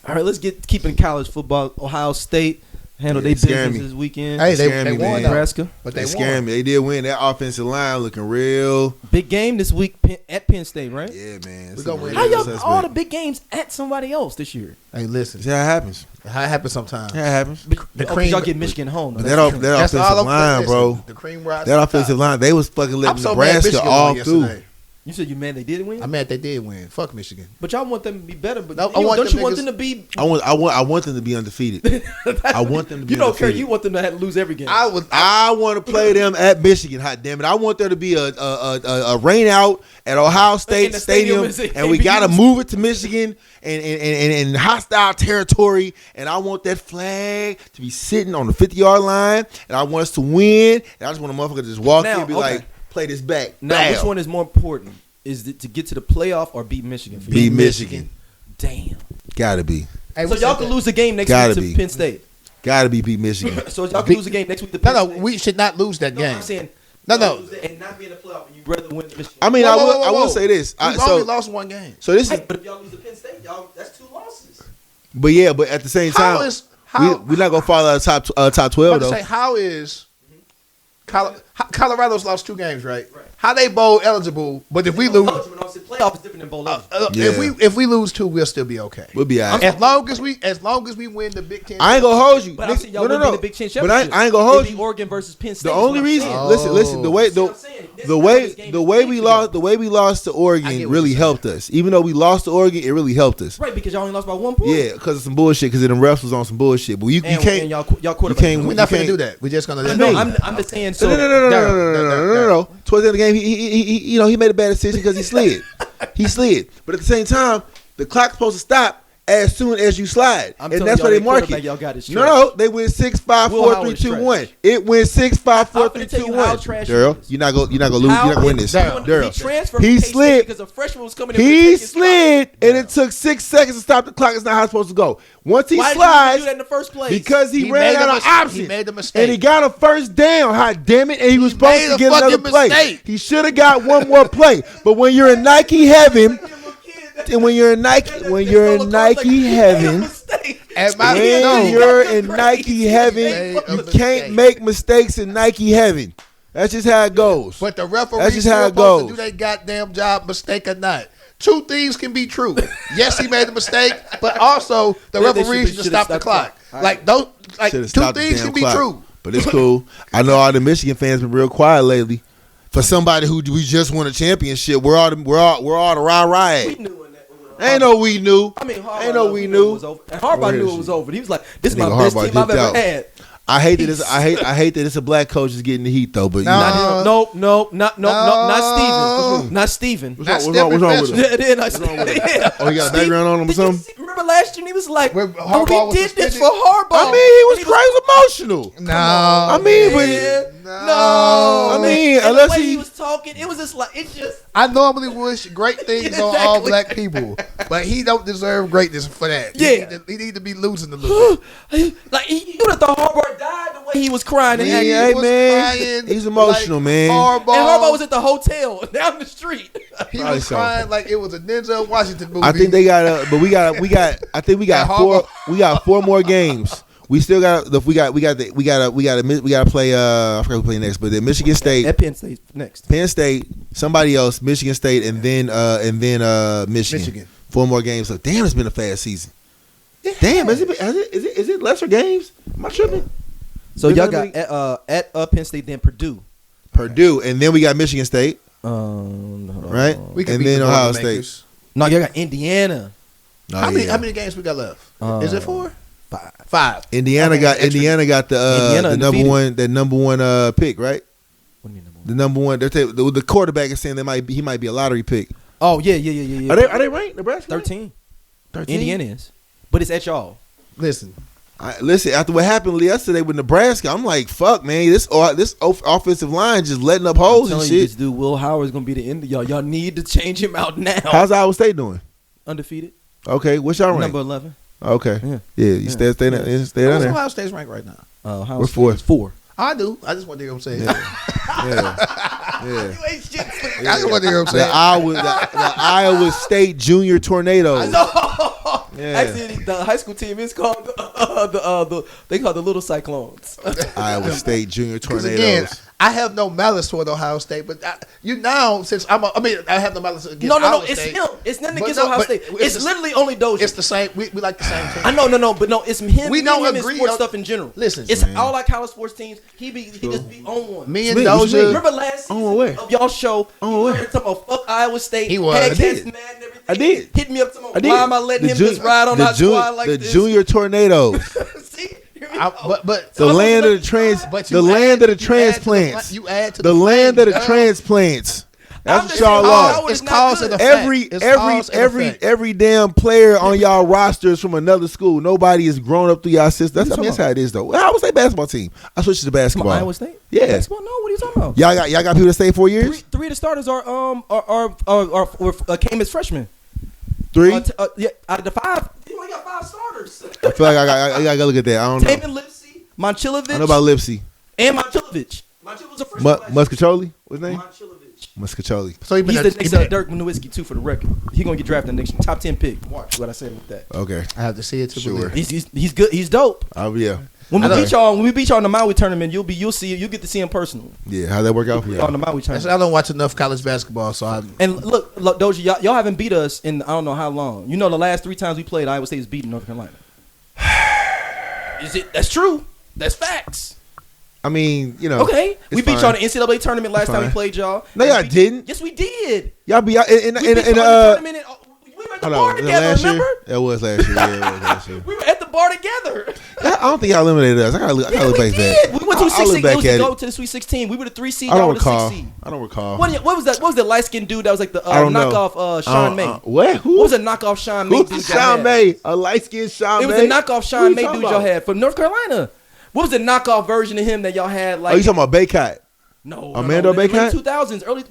All right, let's keep in college football. Ohio State handled their business this weekend. Hey, they won, Nebraska, but they scared me. They did win. That offensive line looking real. Big game this week at Penn State, right? Yeah, man. We gonna win. How y'all all the big games at somebody else this year? Hey, listen. See how it happens. How it happens sometimes. That happens. The cream, y'all get Michigan home. But that offensive line, bro. The cream rides. That offensive line, they was fucking letting so mad Nebraska Michigan all won through. yesterday. You said you mad they did win? I'm mad they did win. Fuck Michigan. But y'all want them to be better. But No, don't you want niggas- them to be? I want them to be undefeated. I want them to be. You don't care. undefeated. You want them to lose every game. I want to play them at Michigan. Hot damn it! I want there to be a rain out at Ohio State And the stadium Stadium, is- and we got to move it to Michigan and hostile territory. And I want that flag to be sitting on the 50-yard line, and I want us to win. And I just want a motherfucker to just walk in and be like, play this back. Now, Bam. which one is more important? Is it to get to the playoff or beat Michigan? For you? Beat Michigan. Damn. Gotta be. Hey, So y'all can lose the game next Gotta week to be. Penn State. Gotta be beat Michigan. So y'all can lose the game next week to Penn No, State. we should not lose that game. I'm saying No. Lose it and not be in the playoff, and you rather win Michigan. I mean, Whoa, I whoa, will. whoa, I will whoa. say this. We've only lost one game. So this is. But if y'all lose to Penn State, that's 2 losses. But yeah, but at the same time, we're not gonna fall out of top 12 I'm though. say, how is Colorado's lost 2 games, right? How they bowl eligible? But if we lose, Playoff is different than bowl eligible. if we lose 2, we'll still be okay. We'll be alright. As long as we win the Big Ten. I ain't gonna hold you. But I'm saying y'all wouldn't be the Big Ten But championship. I ain't gonna hold It'd be you. Oregon versus Penn State. The only reason, listen, the way we lost to Oregon really helped us. Even though we lost to Oregon, it really helped us. Right, because y'all only lost by 1 point. Yeah, because of some bullshit. Because the refs was on some bullshit. But you And can't. y'all quarterback. We're not gonna do that. We're just gonna let No, it be. I'm just saying. So No. Towards the end of the game, he made a bad decision because he slid. But at the same time, the clock's supposed to stop as soon as you slide, I'm and telling that's y'all why they that mark quarterback it. y'all got is No, they went 6-5, Will 4, 3, Howard 2, is 1. trash. It went 6-5, 4, I'm 3, finna tell 2, you how 1. trash Daryl, he is. you're not gonna lose. You're not gonna win this. He transferred He from K-State slid. because a freshman was coming in. He slid, and it took 6 seconds to stop the clock. It's not how it's supposed to go. Once he Why did you slides, do that in the first place? because he ran made a out of mistake. options. He made a mistake. And he got a first down. Hot damn it! And he was supposed made to a get another fucking play. mistake. He should have got one more play. But when you're in Nike heaven, and when you're in Nike heaven, when you're in Nike heaven, you can't make mistakes in Nike heaven. That's just how it goes. But the referees That's just how it supposed to goes. do their goddamn job, mistake or not. 2 things can be true. Yes, he made a mistake, but also the Yeah, they referees should stop the clock. Like those, like 2 Should've stopped the things damn can be clock. true. But it's cool. I know all the Michigan fans been real quiet lately. For somebody who we just won a championship, we're all the rah-rah. Ain't no we knew. I mean, Harvey Ain't no we knew. it was over. And Harvey knew it was over. He was like, "This is That my nigga best Harbaugh team I've dipped ever out. had." I hate that it's a black coach is getting the heat though. But No, not Steven. What's wrong with him? Yeah, not Steven. Yeah. Oh, he got a background on him or something? Remember last year he was like, When "Oh, Harbaugh was we did this suspended? for Harbaugh." I mean, he was crazy emotional. No, I mean, No, I mean, and unless the way he- he was talking, it was just like it just. I normally wish great things on all Exactly. black people, but he don't deserve greatness for that. Yeah. he need to be losing a little bit. Like you would have thought Harbaugh died the way he was crying and He acting. Hey, was man. crying He's emotional, like man. And Harbaugh was at the hotel down the street. He Probably was so. crying like it was a Denzel Washington movie. I think they got but we got I think we got Harbaugh. 4 more games. We still got we got to play I forgot who play next, but then Michigan State, At Penn State next. Penn State, somebody else, Michigan State, and then Michigan. 4 more games. So damn, it's been a fast season. Damn, is it lesser games? Am I tripping? So y'all got at Penn State, then Purdue. Purdue, and then we got Michigan State, right? We can and beat then the Ohio Boilermakers. State. No, y'all got Indiana. Oh, How yeah. many games we got left? Is it 4? 5. 5. Indiana Okay, got extra. Indiana got Indiana the number one pick, right? What do you mean number one? The number one. The quarterback is saying he might be a lottery pick. Oh yeah. Are they ranked? Nebraska 13. 13? Indiana is, but it's at y'all. Listen. Listen, after what happened yesterday with Nebraska, I'm like, fuck, man. This offensive line just letting up holes and You, shit. this dude Will Howard's gonna be the end of y'all. Y'all need to change him out now. How's Iowa State doing? Undefeated. Okay, what's y'all rank? Number 11. Okay, Yeah. You stay down What's there. Ohio State's rank right now? Ohio We're State fourth. is 4. I do. I just want to hear him say it. Yeah. You ain't shit. I just want to heir him say The it. Iowa State Junior Tornadoes. Yeah. Actually, the high school team is called they call the Little Cyclones. Iowa State Junior 'Cause Tornadoes. again, I have no malice toward Ohio State, but I have no malice against No, Iowa it's State. him. It's nothing But against no, Ohio but State. it's It's the- literally only Dosia. It's the same. We like the same team. I know, but no, it's him. We me don't and him agree in sports on- stuff in general. Listen, it's man. all our college sports teams. He just be on one. Me and Smith, what you mean? Doja. Remember last season where? of y'all show? On he where? was talking about fuck Iowa State. He was. Had I Cats did. mad and everything. I did. Hit me up tomorrow. I did. Why am I letting him just ride on our squad like the this? Junior Tornadoes. See, hear me out. But The land of the But the you land add- of the you add to the transplants. you add to The the land of the flames, transplants. I'm That's what just y'all saying, lost. Iowa It's is not cause good. of the fact. Every It's cause and effect. every damn player on y'all roster is from another school. Nobody is grown up through y'all system. That's how it is though. How was that basketball team? I switched to Come basketball. on, Iowa State. Yeah. Basketball? No, what are you talking about? Y'all got people that stay 4 years. Three of the starters are came as freshmen. Three. Yeah, out of the 5, you only got 5 starters. I feel like I gotta look at that. I don't know. Taven Lipsy, Monchilovich, I know about Lipsy. and Monchilovich. Monchilovich was a freshman. last year. Muscacholi. What's his name? Monchilovich. Muscacholi. So he been He's a- the next he been a- Dirk Nowitzki too, for the record. He gonna get drafted next year. Top 10 pick. Watch what I said with that. Okay. I have to see it to Sure. believe. He's good. He's dope. Yeah. When I we know. beat y'all in the Maui tournament, you'll get to see him personally. Yeah. How'd that work out for On y'all? the Maui That's- tournament. I don't watch enough college basketball, so I. And look, Doja, y'all haven't beat us in I don't know how long. You know, the last 3 times we played, Iowa State was beating North Carolina. That's true. That's facts. I mean, you know. Okay, we it's beat fine. y'all in the NCAA tournament last It's time we fine. played y'all. No, y'all didn't. Yes, we did. Y'all be out in We beat y'all in the tournament. We were at the Hold bar on. together. Last Remember? year? That was last year. Yeah, it was last year. We were at the bar together. I don't think y'all eliminated us. I gotta look Yeah, back we at did. that. We went to I'll the 6 look seed. back It was to at go it. to the Sweet 16. We were the 3 seed. I Y'all don't were the 6 recall. seed. I don't recall. What was that? What was the light skinned dude that was like the I don't know. knockoff Sean May? What? Who? What was the knockoff Sean May Who's dude? the y'all Sean had? May? A light skinned Sean It May? was a knockoff Who Sean you May talking dude y'all about? had from North Carolina. What was the knockoff version of him that y'all had? Like Oh, you talking about Baycott? no, Amanda in the Baycott? late 2000s, early.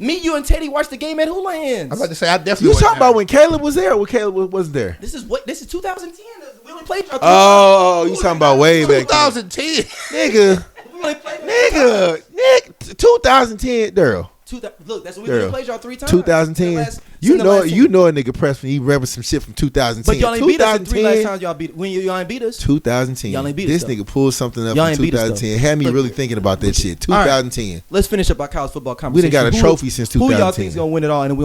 Me, you, and Teddy watched the game at Houlihan's. I'm about to say I definitely. You wasn't talking there. about when Caleb was there or when Caleb wasn't there? This is 2010. We only played y'all. Oh, you talking about way back then. 2010. Nigga. We only played Nick, 2010, Daryl. Look, that's what we Girl. only played y'all 3 times. 2010. You know a nigga pressed when he remember some shit from 2010. But y'all ain't beat us in 3 last times y'all beat. When y'all ain't beat us. 2010. Y'all ain't beat this us, nigga pulled something up Y'all in ain't beat us, 2010. though. Had me Look. really thinking about that shit. All right. 2010. Let's finish up our college football We conversation. done got a trophy since Who y'all 2010. think is gonna win it all, and we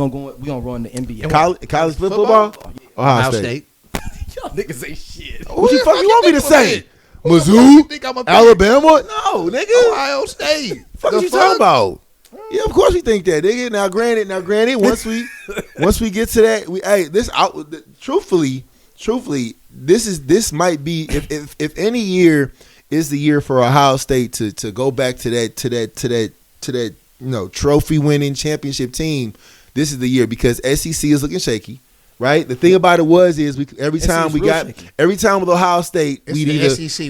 gonna run the NBA. College football? Ohio Ohio State. State. Y'all niggas ain't shit. What the fuck you want me to say? Who the fuck Mizzou? you think I'm a pick? Alabama? No, nigga. Ohio State. Fuck The you talking about? Yeah, of course we think that, nigga. Now, granted, once we get to that, truthfully, this might be if any year is the year for Ohio State to go back to that trophy winning championship team. This is the year because SEC is looking shaky. Right. The thing about it every time with Ohio State, It's we'd the either SEC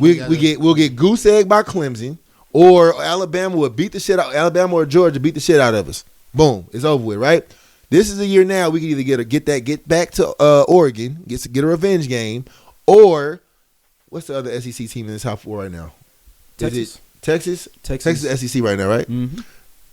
we'll get goose egg by Clemson, or Alabama will beat the shit out. Alabama or Georgia beat the shit out of us. Boom, it's over with. Right. This is the year now we can either get back to Oregon, get a revenge game, or what's the other SEC team in the top 4 right now? Texas. Is it Texas? Texas. Texas SEC right now, right? Mm-hmm.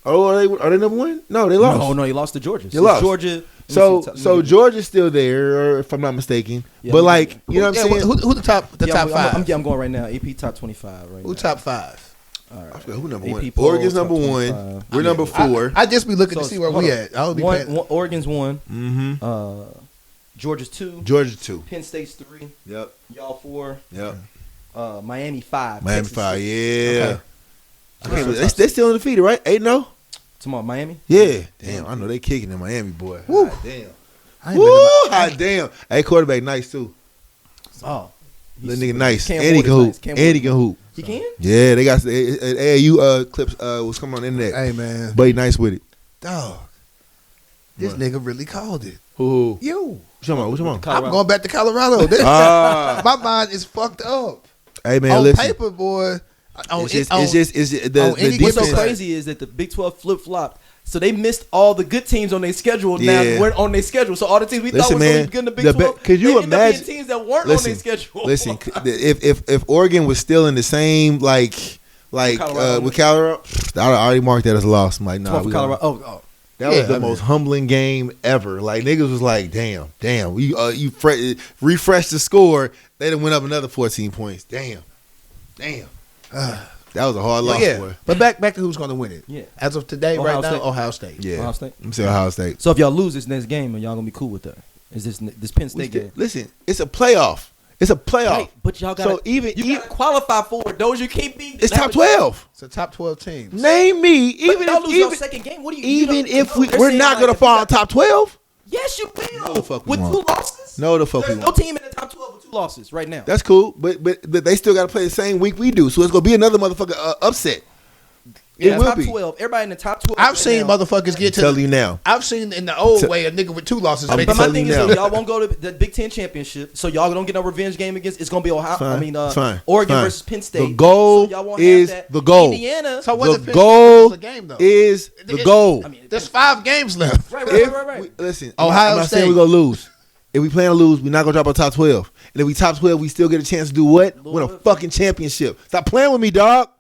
Oh, are they number 1? No, they lost. No, you lost to Georgia. You lost. Georgia. So Georgia's still there, or if I'm not mistaken. Yeah, but I'm like, getting you know what I'm saying? Who the top? The top 5. I'm going right now. AP top 25 right now. Who top 5? All right. I forgot who number AP 1. poll, Oregon's top number 1. 25. We're number 4. I just be looking to So, see where hold we on. at. I would be Oregon's 1. Mm-hmm. Georgia's 2. Georgia 2. Penn State's 3. Yep. Y'all 4. Yep. Miami 5. Miami Texas 5. 6. Yeah. Okay. They still undefeated, right? 8-0. Tomorrow, Miami. Yeah. Damn. I know they kicking in Miami, boy. Woo. God damn. I ain't Woo. been to my- Hot damn. Hey, quarterback nice too. Oh, Little nigga nice. Cam And he Ward can is hoop. nice. Cam And he Ward. can hoop. He can. Yeah, they got AAU clips was coming on the internet. Hey man, But he nice with it. dog. This What? nigga really called it. Who? You. What you talking about? I'm going back to Colorado. My mind is fucked up. Hey man, on listen. paper, boy. It's just the What's so defense. crazy is that the Big 12 flip flopped. So they missed all the good teams on their schedule. Now weren't on their schedule. So all the teams we thought was going to be good in the Big 12, could you they ended up being imagine teams that weren't on their schedule? Listen, if Oregon was still in the same with Colorado, I already marked that as a loss. I'm like, nah, Colorado. That was the most humbling game ever. Like niggas was like, damn, you refresh the score, they done went up another 14 points. Damn. That was a hard loss, boy. But back to who's going to win it. Yeah. As of today, Ohio right State. now, Ohio State. Yeah. Ohio State. I'm saying Ohio State. So if y'all lose this next game, are y'all gonna be cool with that? Is this Penn State game? Listen, it's a playoff. It's a playoff. Right, but y'all got you gotta qualify for it. Those you can't be. It's top 12. It's a top 12 teams. Name me. Even if y'all lose your second game, what do you? Even if we're saying not gonna fall in top 12. Yes, you will. No, the fuck we with won't. 2 losses. No, the fuck we There's no won't. team in the top 12 with 2 losses right now. That's cool, but they still got to play the same week we do, so it's gonna be another motherfucker upset. It will top be. 12. Everybody in the top 12. I've seen motherfuckers get to. Tell you now. I've seen in the old way a nigga with 2 losses. I'm make But it my telling thing you is, now. that y'all won't go to the Big Ten championship, so y'all don't get no revenge game against. It's gonna be Ohio. Fine. Oregon Fine. versus Penn State. The goal so y'all won't is have that. the goal. Indiana. So what's The goal a game though? is the goal. I mean, There's 5 games left. right. Listen, Ohio I'm not State. saying we're gonna lose. If we plan to lose, we're not gonna drop our top 12. And if we top 12, we still get a chance to do what? Win a fucking championship. Stop playing with me, dog.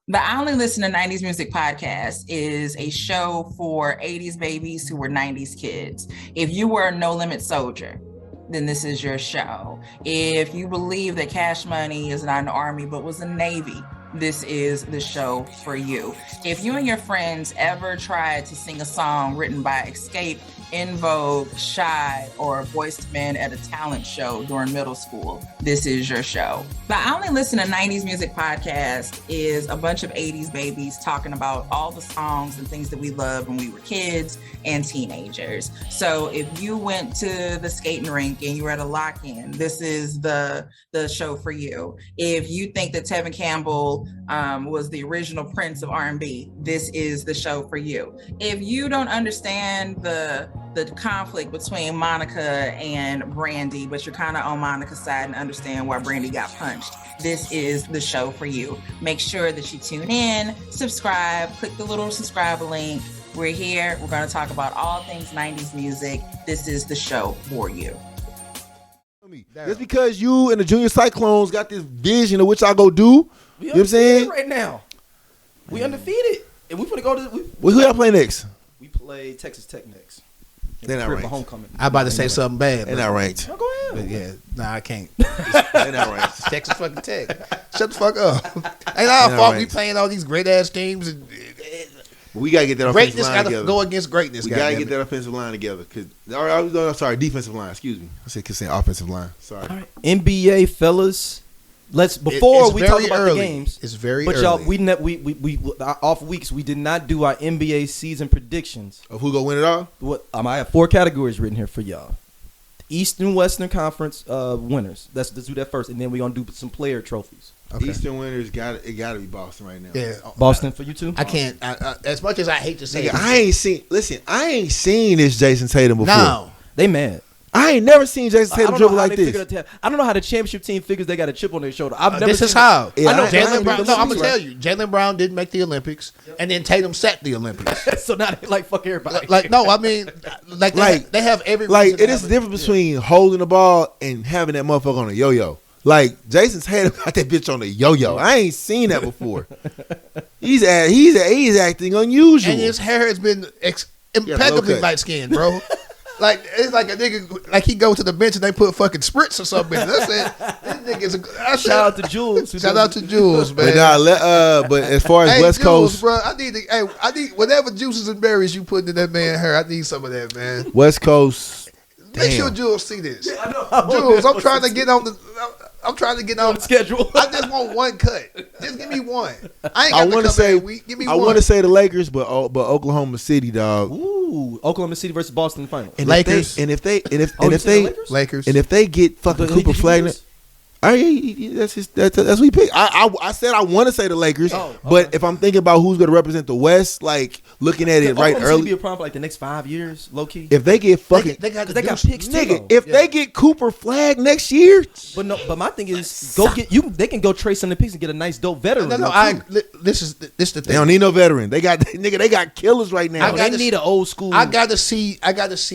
The I Only Listen to 90s Music podcast is a show for 80s babies who were 90s kids. If you were a No Limit soldier, then this is your show. If you believe that Cash Money is not an army but was a Navy, this is the show for you. If you and your friends ever tried to sing a song written by Escape, In Vogue, Shy, or Boyz II Men at a talent show during middle school, this is your show. The I Only Listen to 90s Music podcast is a bunch of 80s babies talking about all the songs and things that we loved when we were kids and teenagers. So if you went to the skating rink and you were at a lock-in, this is the show for you. If you think that Tevin Campbell was the original Prince of R&B, this is the show for you. If you don't understand the conflict between Monica and Brandy, but you're kind of on Monica's side and understand why Brandy got punched, this is the show for you. Make sure that you tune in, subscribe, click the little subscribe link. We're here. We're going to talk about all things 90s music. This is the show for you. Just because you and the Junior Cyclones got this vision of what y'all go do, you know what I'm saying? Right now, we undefeated, and we finna go to. Well, who y'all play next? We play Texas Tech next. They're not ranked. Homecoming. I'm about to say something bad. They're not ranked. No, go ahead. But yeah, nah, I can't. They're not ranked. Texas fucking Tech. Shut the fuck up. Ain't our fault we playing all these great ass teams. And We gotta get that offensive greatness line gotta together. go against greatness. We gotta get that offensive line together. Sorry, defensive line. Excuse me. I said offensive line. Sorry. All right. NBA fellas, before we talk about the games. It's very but early. y'all, we off weeks. We did not do our NBA season predictions. Of who gonna win it all? I have 4 categories written here for y'all. Eastern Western Conference winners. Let's do that first, and then we're gonna do some player trophies. Okay. Eastern winners gotta be Boston right now. Yeah, Boston for you too. I can't. As much as I hate to say, Nigga, it, I ain't seen this Jason Tatum before. no. They mad. I ain't never seen Jason Tatum dribble like this. I don't know how the championship team figures they got a chip on their shoulder. I've never. This is seen how. Yeah, I know I Jaylen ain't Brown. been No, to I'm the gonna tell Olympics. you, Jaylen Brown didn't make the Olympics, and then Tatum set the Olympics. so now they like fuck everybody. Like no, I mean, they have every Like reason to it is have the difference between holding the ball and having that motherfucker on a yo-yo. Like Jason Tatum got that bitch on a yo-yo. I ain't seen that before. He's acting unusual. And his hair has been impeccably cut. light skinned, bro. Like it's like a nigga, like he go to the bench and they put fucking spritz or something. That's it. This nigga's Shout out to Jules. Shout out to Jules, man. But as far as Hey, West Jules, Coast, bro, I need whatever juices and berries you put in that man hair. I need some of that, man. West Coast. Make sure Damn. Jules see this. I know. Jules, I'm trying to get on the. I'm trying to get on the schedule. I just want one cut. Just give me one. I ain't got I to want come to say every week. Give me I one. want to say the Lakers, but Oklahoma City, dog. Ooh, Oklahoma City versus Boston final. And Lakers. If they Lakers? Lakers. and if they get fucking Who Cooper did you Flagler, use? That's what he picked. I said I want to say the Lakers, but if I'm thinking about who's going to represent the West, like looking at it right early, be a problem for like the next 5 years, low key. if they get fucking, they got picks, nigga. If they get Cooper Flag next year, but my thing is, they can go trade some of the picks and get a nice dope veteran. This is the thing. they don't need no veteran. They got they got killers right now. They need an old school. I got to see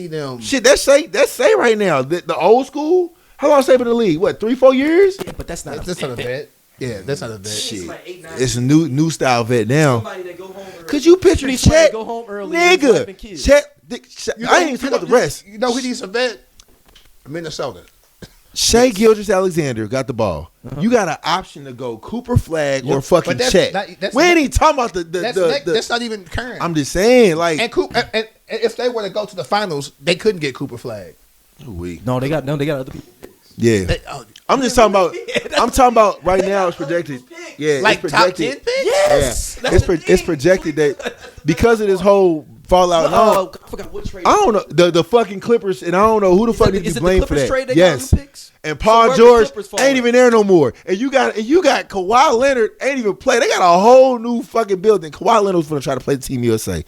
them. Shit, that's say right now the old school. How long Say been in the league? What, 3-4 years? Yeah, but that's not a vet. Yeah, that's not a vet. Shit, like 8, 9 it's a new style vet now. Somebody that go home early. Could you picture Chet? Go home early, nigga. Chet, I ain't even talking about the rest. You know who needs a vet? Minnesota. Shai Gilgeous-Alexander got the ball. You got an option to go Cooper Flag or fucking Chet. We ain't even talking about that's not even current. I'm just saying, like, and if they were to go to the finals, they couldn't get Cooper Flag. No, they got other people. Yeah, I'm just talking about. I'm talking about right now. It's projected. Yeah, like it's top projected. 10 picks. Yes, Yeah, it's projected that because of this whole fallout. I forgot what trade. I don't know the fucking Clippers, and I don't know who the fuck need to be blamed for that. Trade they yes, got picks? And Paul So George Clippers ain't even there no more. And you got Kawhi Leonard ain't even play. They got a whole new fucking building. Kawhi Leonard was gonna try to play the Team USA.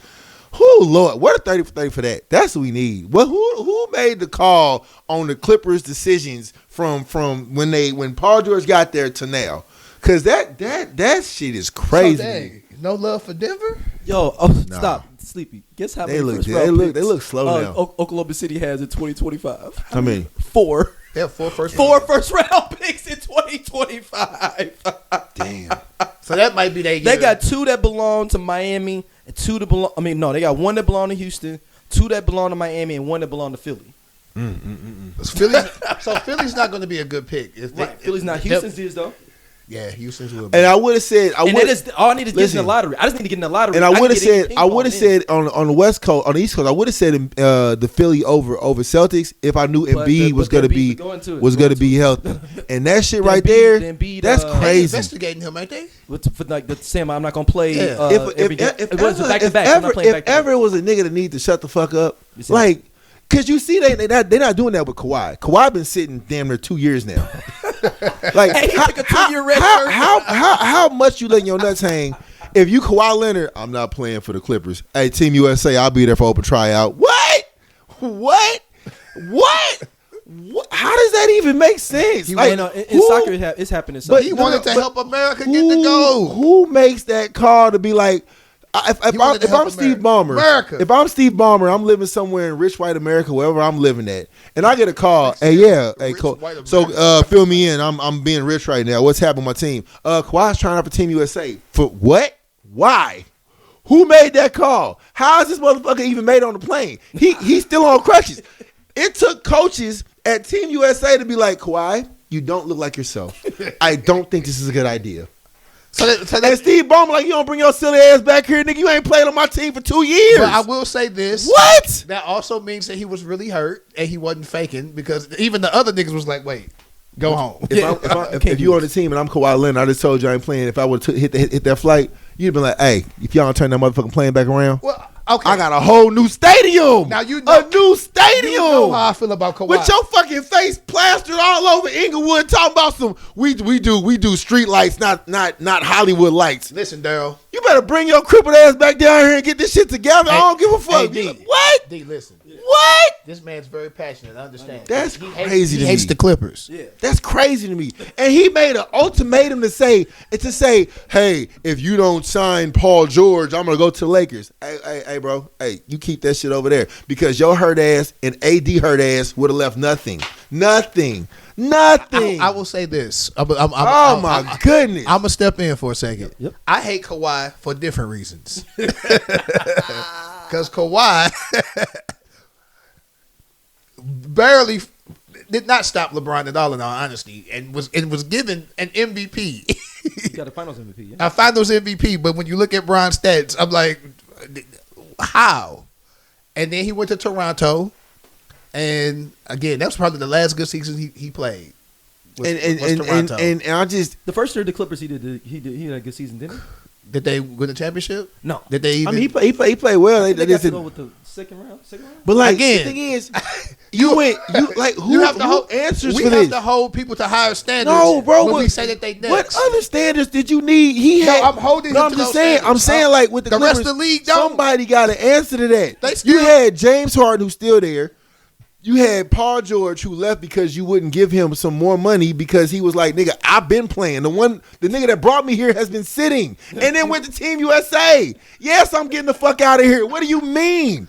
Oh Lord, what a 30 for 30 for that. That's what we need. Well, who made the call on the Clippers' decisions from when Paul George got there to now? Because that shit is crazy. No love for Denver? Yo, stop, Sleepy. Guess how many first round picks they look slow now. Oklahoma City has in 2025. I mean, 4. They have 4 first round picks in 2025. damn. So that might be their year. They got 2 that belong to Miami and 2 that belong. I mean, no, they got 1 that belong to Houston, 2 that belong to Miami, and 1 that belong to Philly. So Philly's not going to be a good pick. Philly's not. Houston's is though. Yeah, Houston's will be. And I would have said, all I need is get in the lottery. I just need to get in the lottery. And I would have said on the West Coast, on the East Coast, I would have said the Philly over Celtics if I knew Embiid was going to be healthy. And that shit right there, that's crazy. Investigating him, ain't they? For like the Sam, I'm not going to play. Yeah. If ever it was a nigga that need to shut the fuck up, like. Cause you see they're not doing that with Kawhi. Kawhi been sitting damn near 2 years now. Like he took a 2-year red shirt. How much you letting your nuts hang? If you Kawhi Leonard, I'm not playing for the Clippers. Hey, Team USA, I'll be there for open tryout. What? How does that even make sense? Like, in soccer, it's happening. But he wanted to help America get the goal. Who makes that call to be like? If I'm Steve Ballmer, I'm living somewhere in rich white America, wherever I'm living at, and I get a call, hey, coach, so fill me in. I'm being rich right now. What's happening with my team? Kawhi's trying out for Team USA. For what? Why? Who made that call? How is this motherfucker even made on the plane? He's still on crutches. It took coaches at Team USA to be like, Kawhi, you don't look like yourself. I don't think this is a good idea. So that Steve Ballmer, like, you don't bring your silly ass back here, nigga. You ain't played on my team for 2 years. But I will say this. What? That also means that he was really hurt and he wasn't faking because even the other niggas was like, wait, go home. If you on the team and I'm Kawhi Leonard, I just told you I ain't playing. If I would hit that flight, you'd been like, hey, if y'all don't turn that motherfucking plane back around, well, okay. I got a whole new stadium. Now you know, a new stadium. You know how I feel about Kawhi. With your fucking face plastered all over Inglewood, talking about some we do street lights, not Hollywood lights. Listen, Daryl, you better bring your crippled ass back down here and get this shit together. I don't give a fuck. What? D, listen. What? This man's very passionate. I understand. That's crazy to me. He hates the Clippers. Yeah. That's crazy to me. And he made an ultimatum to say, hey, if you don't sign Paul George, I'm gonna go to the Lakers. Hey, bro. Hey, you keep that shit over there because your hurt ass and AD hurt ass would have left nothing. I will say this. Oh my goodness. I'm gonna step in for a second. Yep. I hate Kawhi for different reasons. Because Kawhi barely did not stop LeBron at all, in all honesty, and was given an MVP. He got a Finals MVP. Yeah. A Finals MVP, but when you look at Bron's stats, I'm like, how? And then he went to Toronto, and again, that was probably the last good season he played. And I just the first year of the Clippers he had a good season, didn't he? Did they win the championship? No. Did they even? I mean, he played well. They got to go with the second round. But like, again, the thing is, You like who? You have to hold answers we for have this? to hold people to higher standards. No, bro. When we say that they next. What other standards did you need? He had. I'm holding. No, him I'm to just those saying. standards. I'm saying like with the rest Clippers, of the league, don't. somebody got to answer to that. They You still- had James Harden who's still there. You had Paul George who left because you wouldn't give him some more money because he was like, nigga, I've been playing. The nigga that brought me here has been sitting. And then went to Team USA. Yes, I'm getting the fuck out of here. What do you mean?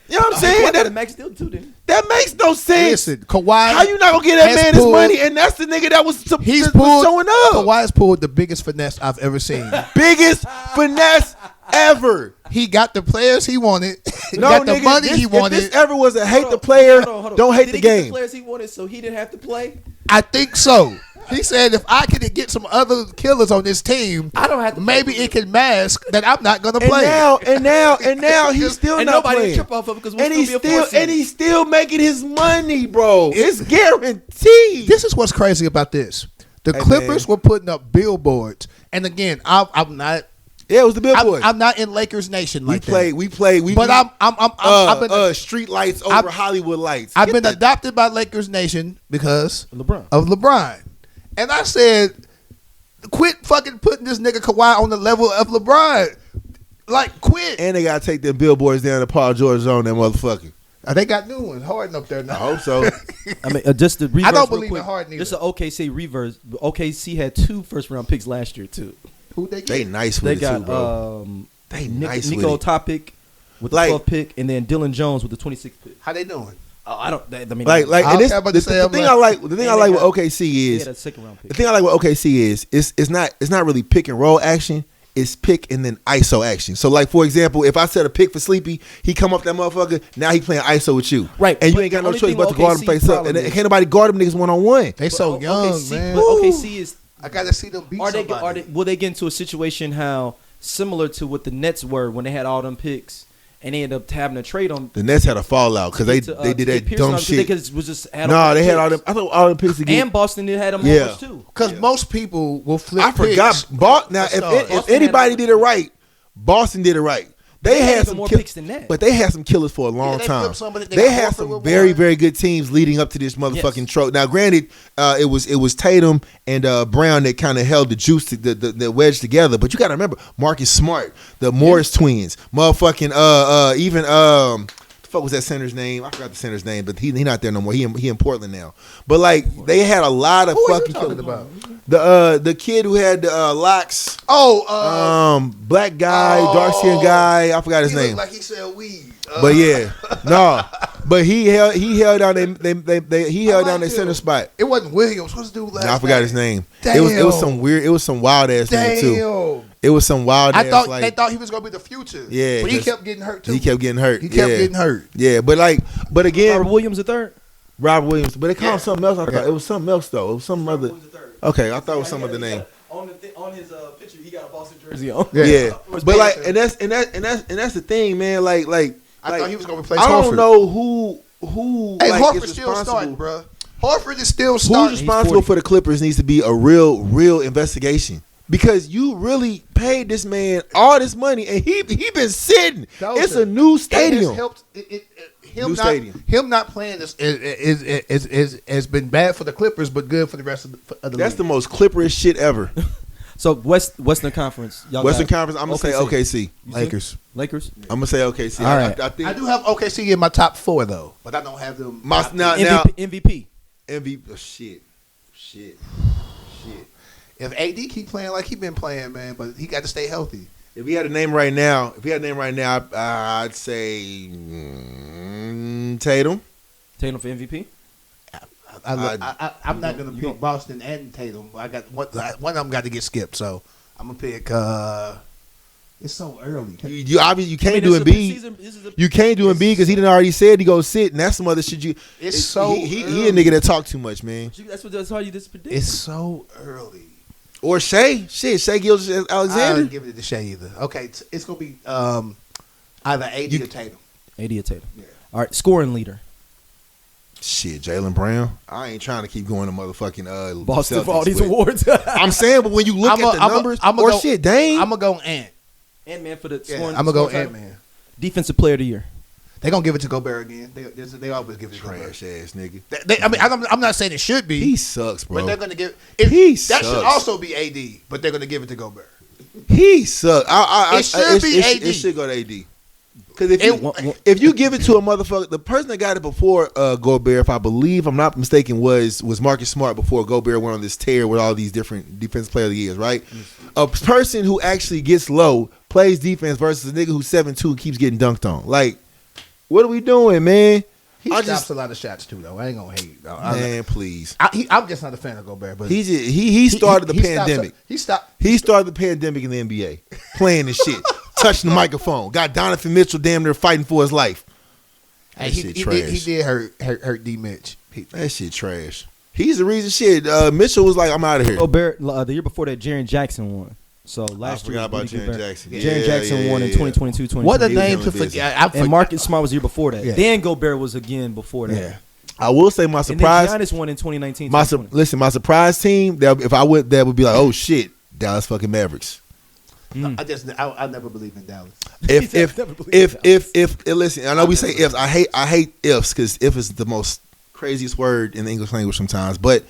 You know what I'm saying? That Max Steel too, didn't he? That makes no sense. Listen, Kawhi. How you not gonna get that has man his pulled- money? And that's the nigga that was He's was pulled. showing up. Kawhi has pulled the biggest finesse I've ever seen. Biggest finesse ever. He got the players he wanted. He No, got the nigga, money this, he wanted. if this ever was a hate Hold the on, player, hold on. don't hate Did the he get game. the players he wanted, so he didn't have to play. I think so. He said if I could get some other killers on this team, I don't have to. maybe it can mask that I'm not gonna And play. now he's still And not nobody playing. trip off of it because we'll And still he's be a still fourth seed. and he's still making his money, bro. It's guaranteed. This is what's crazy about this. The Hey, Clippers man. were putting up billboards, and again, I'm not. Yeah, it was the Billboard. I'm not in Lakers Nation like that. we play. But I've been street lights over I've- Hollywood lights. I've Get been that- adopted by Lakers Nation because LeBron. of LeBron, and I said, quit fucking putting this nigga Kawhi on the level of LeBron. Like, quit. And they gotta take them billboards down to Paul George on that motherfucker. They got new ones. Harden up there I now. hope so. I mean, just the reverse. I don't real believe quick. in Harden either. Just an OKC reverse. OKC had 2 first-round picks last year too. Who they get? They nice They with it got too, bro. They nice Nico with it. Topic with the Like- 12th pick, and then Dylan Jones with the 26th pick. How they doing? Oh, I don't. I mean, Like, I and this, was about the, to say, the I'm thing like- I like, the thing And I they like with got- OKC he is had a second-round pick. the thing I like with OKC is it's not really pick and roll action. It's pick and then ISO action. So like for example, if I set a pick for Sleepy, he come up that motherfucker. Now he playing ISO with you, Right, And you but ain't got the no only choice thing but to guard him OKC face up. problem And is- can't nobody guard them niggas 1-on-1. They so But young, OKC, man. But OKC is. I gotta see them beat somebody. Will they get into a situation how similar to what the Nets were when they had all them picks and they ended up having to trade them? The Nets had a fallout because they did that dumb shit. They was just had No, they had all picks. them. I thought all them picks again. And Boston did had them Yeah. almost too. Because most people will flip. I forgot. picks. Now, for stars. if anybody did it right, Boston did it right. They had had even some more picks than that. but they had some killers for a long they time. flipped somebody, they They got had Horford some with very, one. very good teams leading up to this motherfucking Yes. trophy. Now, granted, it was Tatum and Brown that kind of held the juice, the wedge together. But you got to remember, Marcus Smart, the Morris twins, motherfucking even the fuck was that center's name? I forgot the center's name, but he not there no more. He in Portland now. But like they had a lot of Who are you fucking talking killers. about? The kid who had the locks. Oh, Black guy, Oh. dark skinned guy. I forgot his he name. looked like he sell weed. But yeah, no. But he held down he held down their center spot. It wasn't Williams. What's the dude last No, I forgot his name. Damn. It was some weird. It was some wild ass name too. Damn. It was some wild I ass thought like they thought he was gonna be the future. Yeah, but he 'cause kept getting hurt too. he kept getting hurt. He kept Yeah. getting hurt. Yeah, but again, Robert Williams the third. Rob Williams. But they called him something else. I thought Yeah. it was something else though. It was some other. Okay, I thought it was some other name. On his picture, he got a Boston jersey. Jersey on. Yeah, Was but like, Panther. and that's the thing, man. Like I thought he was gonna replace I don't Horford. know who. Hey, like, Horford's is still responsible. starting, bro. Horford is still Who's starting. responsible for the Clippers needs to be a real investigation because you really paid this man all this money and he been sitting. Dosia. It's a new It stadium. has helped. Him New not stadium. him not playing is has been bad for the Clippers, but good for the rest of the That's league. the most Clipperish shit ever. So Western Conference. Y'all Western got Conference. I'm gonna say OKC. Lakers. Lakers. I'm gonna say OKC. All right. I think I do have OKC in my top 4 though, but I don't have them. my now MVP. MVP. Oh, shit. If AD keep playing like he been playing, man, but he got to stay healthy. If we had a name right now, I'd say Tatum. Tatum for MVP. I'm not gonna pick Boston and Tatum. I got one of them got to get skipped, so I'm gonna pick. It's so early. You obviously you can't I mean, do this is a Embiid. preseason- this is a- You can't do Embiid because he done already said he go sit, and that's some other shit. It's so he early. a nigga that talk too much, man. That's how you just predict. It's so early. Or Shea Gilgeous I don't Alexander. give it to Shea either. Okay, it's gonna be either AD or Tatum. AD or Tatum. Yeah. All right, scoring leader. Shit, Jaylen Brown. I ain't trying to keep going to motherfucking Boston Celtics for all these with- awards. I'm saying, but when you look at the numbers, or shit, Dame. I'm gonna go Ant. Ant-Man for the Yeah, scoring. I'm gonna go scoring title. Ant-Man. Defensive player of the year. They gonna give it to Gobert again. They always give it to Gobert. Trash ass nigga. I mean, I'm not saying it should be. He sucks, bro. But they're gonna give. He that sucks. should also be AD, but they're gonna give it to Gobert. He sucks. It should be AD. It should go to AD. Because if you give it to a motherfucker, the person that got it before Gobert, if I'm not mistaken, was Marcus Smart before Gobert went on this tear with all these different defensive player of the years, right? A person who actually gets low, plays defense versus a nigga who's 7'2" and keeps getting dunked on. Like, what are we doing, man? He stops a lot of shots too, though. I ain't gonna hate. Man, please. I'm just not a fan of Gobert, but he started the pandemic. He started the pandemic in the NBA, playing this shit, touching the microphone. Got Donovan Mitchell damn near fighting for his life. Hey, he did hurt D Mitch. That shit trash. He's the reason shit. Mitchell was like, I'm out of here. Gobert, the year before that, Jaren Jackson won. So last year, I forgot about Jaren Jackson. Jaren Jackson won in 2022, 2023. What a name to forget. And Marcus Smart was the year before that. Yeah. Then Gobert was again before that. Yeah. I will say my surprise. And then Giannis won in 2019. My surprise team. That would be like, oh shit, Dallas fucking Mavericks. I never believed in Dallas. If listen, I know we say ifs. I hate ifs because if is the most craziest word in the English language sometimes. But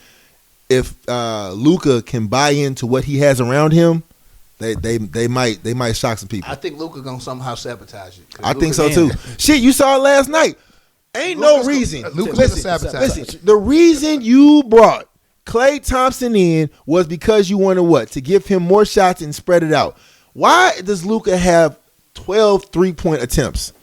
if Luka can buy into what he has around him, they might shock some people. I think Luka gonna somehow sabotage it. I think so too. Shit, you saw it last night. Ain't no reason. Listen, the reason you brought Klay Thompson in was because you wanted what? To give him more shots and spread it out. Why does Luka have 12 3-point attempts?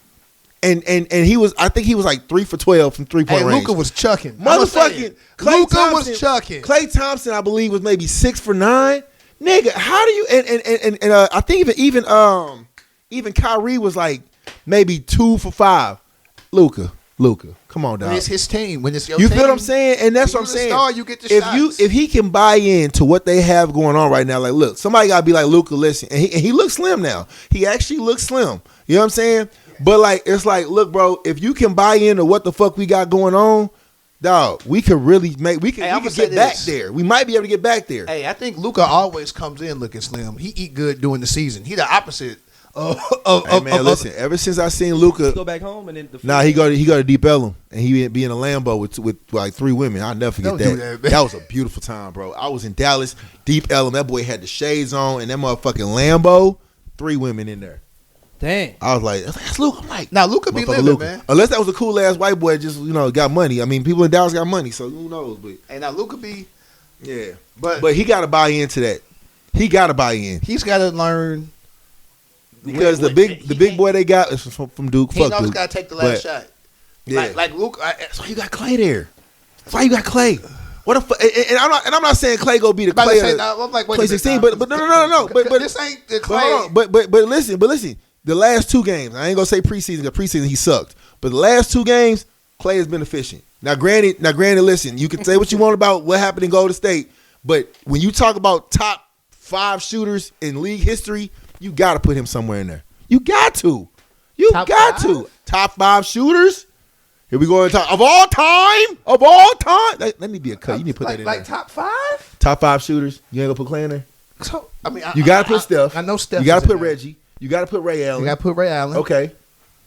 And I think he was like 3 for 12 from 3-point range. Luka was chucking. Motherfucking Luka was chucking. Klay Thompson, I believe, was maybe 6 for 9. Nigga, how do you and I think even Kyrie was like maybe 2 for 5. Luka, come on, dog. When it's his team, when it's your team. team. You feel what I'm saying? And that's what I'm saying. Star, you get the shots. If he can buy into what they have going on right now, like, look, somebody gotta be like, Luka, listen, and he looks slim now. He actually looks slim. You know what I'm saying? But like, it's like, look, bro, if you can buy into what the fuck we got going on, dog, we could really we can get back there. We might be able to get back there. Hey, I think Luka always comes in looking slim. He eat good during the season. He the opposite listen, ever since I seen Luka go back home and then he go to Deep Ellum and he be in a Lambo with like 3 women. I'll never forget that. That was a beautiful time, bro. I was in Dallas, Deep Ellum. That boy had the shades on and that motherfucking Lambo, 3 women in there. Dang. I was like, that's Luka. I'm like, now Luka be living, man. Unless that was a cool ass white boy, just got money. I mean, people in Dallas got money, so who knows? But and now Luka be, yeah, but he got to buy into that. He got to buy in. He's got to learn because the big boy they got is from Duke. He knows got to take the last shot. Yeah, like Luka. That's why you got Klay there. That's why you got Klay. What the fuck? And I'm not saying Klay go be the Klay. I'm like, Klay 16, but no. But this ain't the Klay. But listen. The last 2 games, I ain't gonna say preseason because preseason he sucked. But the last 2 games, Klay has been efficient. Now, granted, listen, you can say what you want about what happened in Golden State, but when you talk about top 5 shooters in league history, you got to put him somewhere in there. You got to. Top 5 shooters. Here we go. Of all time. Let me be a cut. You need to put that in there. Like top 5? Top 5 shooters. You ain't gonna put Klay in there. So I mean, you got to put Steph. I know Steph. You got to put Reggie. You got to put Ray Allen. You got to put Ray Allen. Okay.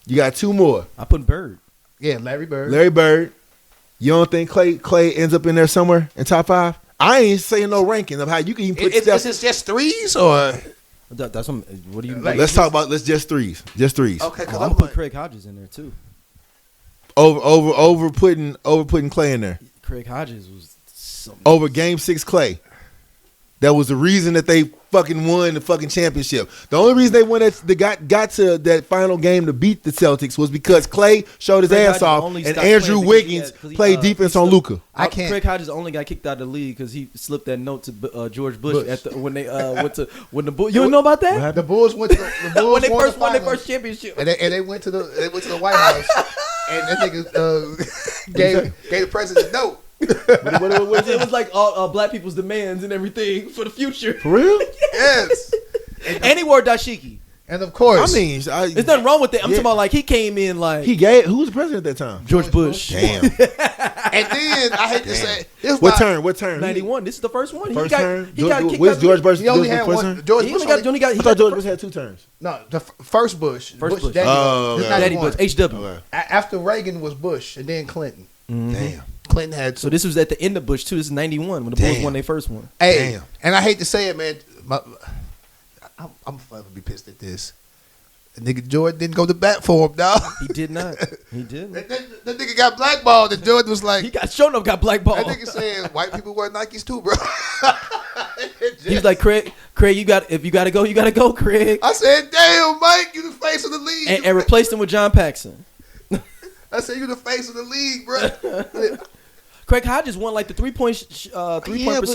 You got 2 more. I put Bird. Yeah, Larry Bird. You don't think Klay ends up in there somewhere in top 5? I ain't saying no ranking of how you can even put Steph. Is it just threes or? That's what do you like? Let's talk about just threes. Okay, I'm gonna put Craig Hodges in there too. Over putting Klay in there. Craig Hodges was over Game 6 Klay. That was the reason that they fucking won the fucking championship. The only reason they got to that final game to beat the Celtics was because Klay showed his ass off and Andrew Wiggins played defense on Luka. Craig Hodges only got kicked out of the league because he slipped that note to George Bush when they went to when the Bulls. You don't know about that? The Bulls went to the Bulls when they first won their first championship, and they went to the White House, and that nigga gave the president a note. It was like all black people's demands and everything for the future. For real? Yes. And he wore dashiki. And of course, I mean, There's nothing wrong with that. I'm talking about like he came in like who was the president at that time? George Bush. Damn. and then I hate to say, this What term? 91. This is the first one. First term. He got kicked Where's out. George Bush? He only had first one. term? George He Bush only got. I thought George Bush had 2 terms. No, the first Bush. First Bush. Daddy, Oh, this okay. Daddy 91. Bush. HW. Okay. After Reagan was Bush, and then Clinton. Damn. Clinton had So this was at the end of Bush too. This is 91 when the Bulls won their first one. Hey, Damn. and I hate to say it, man. I'm forever be pissed at this. The nigga Jordan didn't go to bat for him, dog. He did not. He did. That nigga got blackballed, and Jordan was like, He got shown up. Got blackballed. that nigga said white people wear Nikes too, bro. He's like Craig. If you gotta go, you gotta go, Craig. I said, damn, Mike, you the face of the league. And replaced him with John Paxson. I said, you the face of the league, bro. Craig Hodges won like the 3-point percentage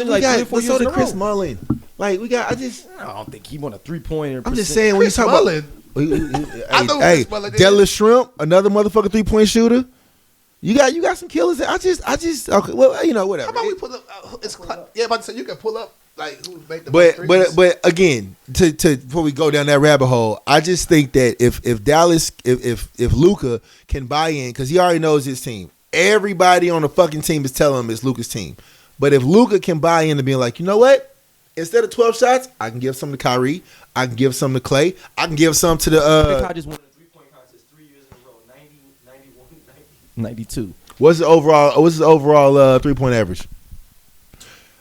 like 3 or 4 years so in did a Chris row. Mullen. Like we got, I don't think he won a 3-pointer. I'm just saying when you Chris talk Mullen. about, I know hey, Chris Mullen is. Della Shrimp, another motherfucker 3-point shooter. You got some killers. I just okay. Well, you know, whatever. How about we pull up? About to say you can pull up like who made the most threes. But again, to before we go down that rabbit hole, I just think that if Dallas, if Luka can buy in, because he already knows his team. Everybody on the fucking team is telling him it's Luka's team. But if Luka can buy into being like, you know what? Instead of 12 shots, I can give some to Kyrie. I can give some to Clay. I can give some to the. Craig Hodges won the 3-point contest 3 years in a row. 90, 91, 92. What's his overall 3-point average?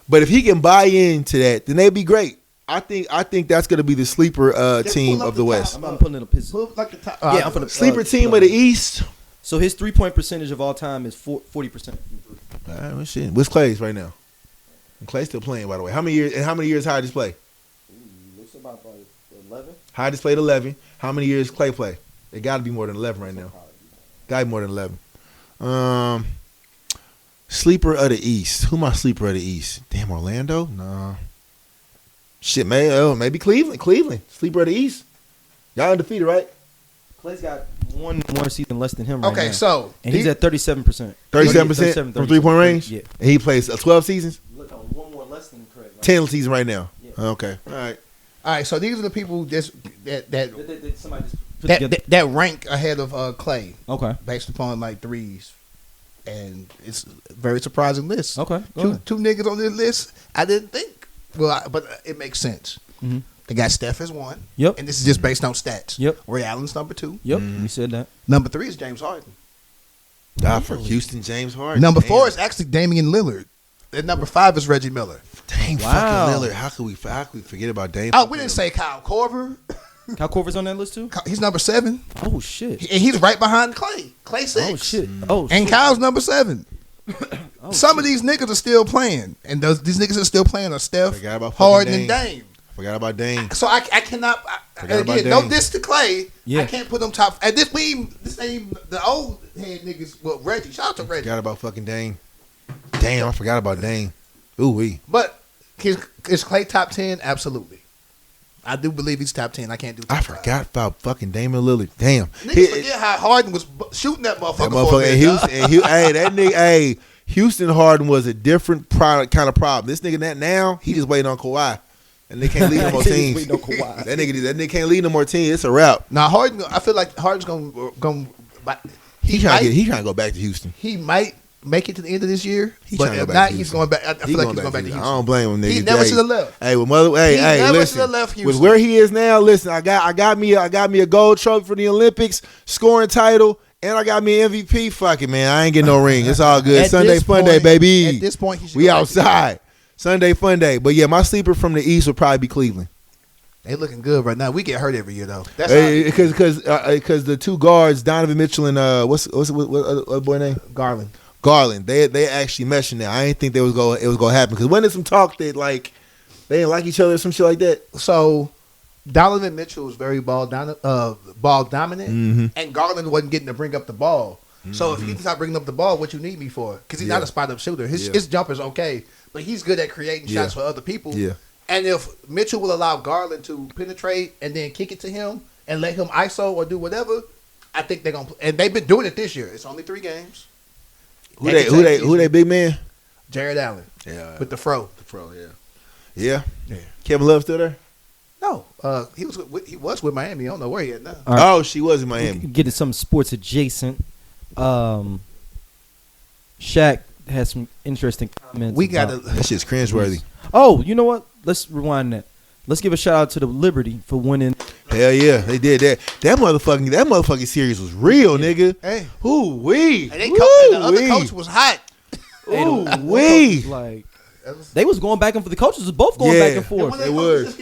But if he can buy into that, then they'd be great. I think that's going to be the sleeper team of the West. I'm putting it up his. Pull up like the top. Yeah, I'm putting Sleeper team of the East. So his 3-point percentage of all time is 40%. All right, well, shit. What's Clay's right now? And Clay's still playing, by the way. How many years Hodges play? Looks about 11. Hodges played 11. How many years Clay play? It got to be more than 11 right now. Got to be more than 11. Sleeper of the East. Who my sleeper of the East? Damn, Orlando? Nah. Shit, maybe Cleveland. Cleveland. Sleeper of the East. Y'all undefeated, right? Clay's got one more season less than him right now. Okay, so and he's at 37%. 37% from 3-point range? Yeah. And he plays 12 seasons? Look, on one more less than Craig. Right? 10 seasons right now. Yeah. Okay. All right. all right. So these are the people that Somebody just put together. that rank ahead of Clay Okay. based upon like threes, and it's a very surprising list. Okay. Go Two ahead. niggas on this list I didn't think. Well, but it makes sense. Mhm. They got Steph as one. Yep. And this is just based on stats. Yep. Ray Allen's number 2. Yep. You said that. Number 3 is James Harden. For Houston, James Harden. Number Damn. 4 is actually Damian Lillard. And number 5 is Reggie Miller. Dang, Wow. fucking Lillard. How could we forget about Dame? Oh, we didn't say Kyle Korver. Kyle Korver's on that list too? He's number 7. Oh shit. And he's right behind Clay. Clay 6. Oh shit. Oh And shit. Kyle's number 7. Oh, Some of these niggas are still playing. And these niggas are still playing are Steph, Forgot about fucking Harden, and Dame. Dame. Forgot about Dame. So I cannot. Forgot about Again, no Dame. diss to Clay. Yeah. I can't put them top. And this ain't the old head niggas. Well, Reggie. Shout out to Reggie. Forgot about fucking Dame. Damn, I forgot about Dame. Ooh wee. But is Clay top 10? Absolutely. I do believe he's top 10. I can't do top I 5. forgot about fucking Damian Lillard. Damn. Niggas forget how Harden was shooting that motherfucker. That for a motherfucker in minute, Houston. Hey, that nigga. Hey, Houston Harden was a different kind of problem. This nigga now, he just waiting on Kawhi, and they can't lead no more teams. Waiting on Kawhi. That nigga can't lead no more teams. It's a wrap. Now Harden, I feel like Harden's going. He trying to go back to Houston. He might make it to the end of this year, He but trying to if go back not, to he's Houston. going back. I feel like he's going back to Houston. Houston. I don't blame him, nigga. He never Hey, should have left. Hey, hey, never listen. should have left With Houston. where he is now, listen. I got me a gold trophy for the Olympics, scoring title, and I got me an MVP. Fuck it, man. I ain't getting no ring. It's all good. At Sunday this fun day, point- baby. At this point, he should We go back to outside. Sunday fun day. But yeah, my sleeper from the East would probably be Cleveland. They looking good right now. We get hurt every year though. That's Because the two guards, Donovan Mitchell and what boy name? Garland. They actually meshing now. I didn't think it was gonna happen because when there's some talk that like they didn't like each other or some shit like that. So Donovan Mitchell was very ball dominant, and Garland wasn't getting to bring up the ball. So if he's not bringing up the ball, what you need me for? Because he's not a spot up shooter. His jumper's okay, but he's good at creating shots for other people. Yeah. And if Mitchell will allow Garland to penetrate and then kick it to him and let him ISO or do whatever, I think they're gonna. And they've been doing it this year. It's only 3 games. Who they big man? Jared Allen. Yeah, With the fro. The fro. Yeah. Kevin Love still there? No. He was with Miami. I don't know where he at now. All right. Oh, she was in Miami. Get to some sports adjacent. Shaq had some interesting comments. We got about- That shit's cringeworthy. Oh, you know what? Let's rewind that. Let's give a shout out to the Liberty for winning. Hell yeah, they did that. That motherfucking series was real, nigga. Hey. Ooh wee. And the other coach was hot. Hey, Ooh the wee. coaches, like they was going back and forth. The coaches was both going back and forth. It was.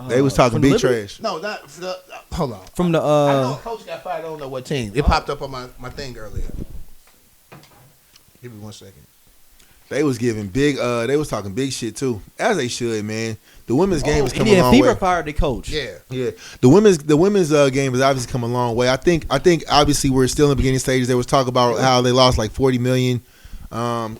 They was talking from the big Liberty? trash. No, not for the. Hold on. From the I know a coach got fired. I don't know what team. It popped up on my thing earlier. Give me 1 second. They was giving big. They was talking big shit too, as they should, man. The women's game is coming a Indiana long Fever way. fired their coach. Yeah. Yeah, the women's game has obviously come a long way. I think obviously we're still in the beginning stages. There was talk about how they lost like 40 million,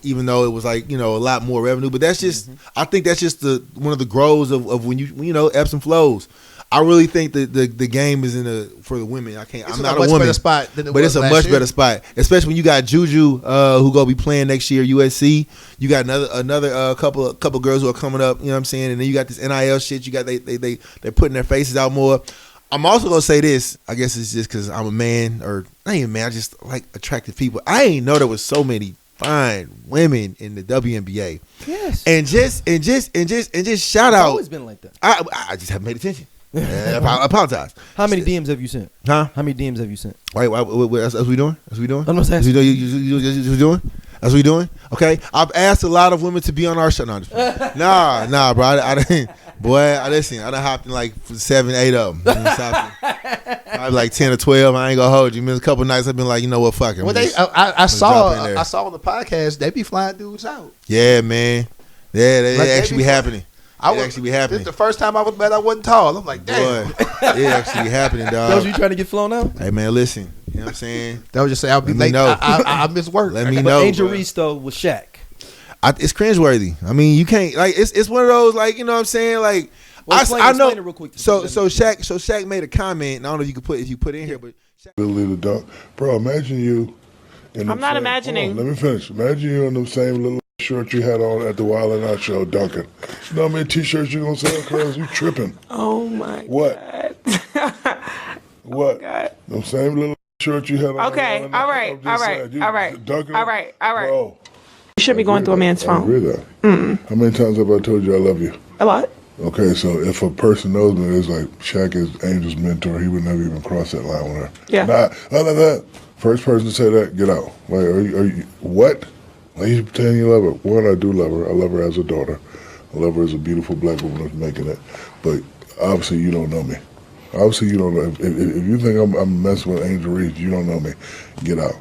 even though it was like a lot more revenue. But that's just I think that's just one of the grows of when you ebbs and flows. I really think that the game is for the women. I'm not a woman, better spot than but it's a much better spot, especially when you got Juju who gonna be playing next year USC. You got another couple girls who are coming up. You know what I'm saying? And then you got this NIL shit. You got they're putting their faces out more. I'm also gonna say this. I guess it's just because I'm a man, or I ain't a man. I just like attractive people. I ain't know there was so many fine women in the WNBA. Yes. And just shout It's out. always been like that. I just haven't paid attention. I apologize. How many DMs have you sent? Huh? How many DMs have you sent? Wait, as we doing? I'm not asking. You doing? As we doing? Okay. I've asked a lot of women to be on our show. No, nah, bro. I didn't. Boy, listen. I done hopped in like 7, 8 of them. I like 10 or 12. I ain't gonna hold you. A couple nights I've been like, you know what? Fuck it. Well, I saw on the podcast they be flying dudes out. Yeah, man. Yeah, they actually be happening. It actually be happening. This is the first time I was mad I wasn't tall. I'm like, damn. Boy, it actually be happening, dog. That was you trying to get flown out? Hey, man, listen. You know what I'm saying? That was just say I'll be Let me late. know. I miss work. Let me But know. Angel bro. Reese though was Shaq. It's cringeworthy. I mean, you can't like it's one of those like you know what I'm saying like Well, I know. explain it real quick. So Shaq made a comment. And I don't know if you could put in here, but Lil Durk, bro. Imagine you. I'm not imagining. Hold on, let me finish. Imagine you in the same little shirt you had on at the Wild 'N Out show, Duncan. You know how many T-shirts you gonna sell, cuz? You tripping? Oh my What? God. What? God. The same little shirt you had on. Okay, Wild 'N all Out. right, I'm just all right, saying, you all right, Duncan, all right, all right. Bro, You shouldn't be going through a man's I agree phone. that. How many times have I told you I love you? A lot. Okay, so if a person knows me, it's like Shaq is Angel's mentor. He would never even cross that line with her. Yeah. Nah, other than that, first person to say that, get out. Like, are you what? Like, you pretend you love her. One, I do love her. I love her as a daughter. I love her as a beautiful black woman that's making it. But obviously, you don't know me. Obviously, you don't know. If you think I'm messing with Angel Reese, you don't know me. Get out.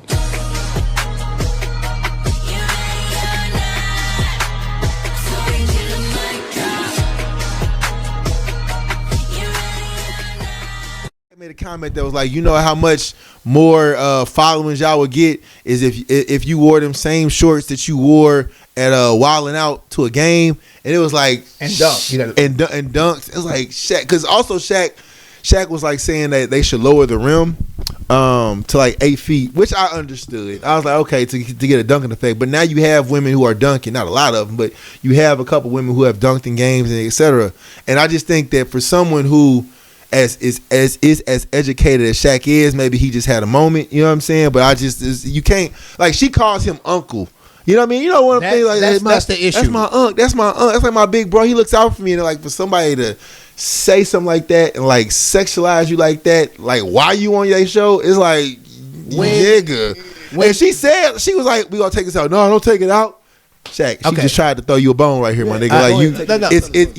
made a comment that was like, you know how much more followings y'all would get is if you wore them same shorts that you wore at Wildin' Out to a game, and it was like and dunks, and dunks. It was like Shaq, because also Shaq was like saying that they should lower the rim to like 8 feet, which I understood. I was like, okay, to get a dunking effect. But now you have women who are dunking, not a lot of them, but you have a couple women who have dunked in games and etc. And I just think that for someone who as educated as Shaq is, maybe he just had a moment, you know what I'm saying? But you can't, like, she calls him uncle. You know what I mean? You know what I'm saying? Like, that's the issue. That's my uncle. That's like my big bro. He looks out for me, and like for somebody to say something like that and like sexualize you like that, like why you on your show? It's like, nigga. When she said, she was like, "We gonna take this out." No, don't take it out. Shaq, she just tried to throw you a bone right here, my nigga. Like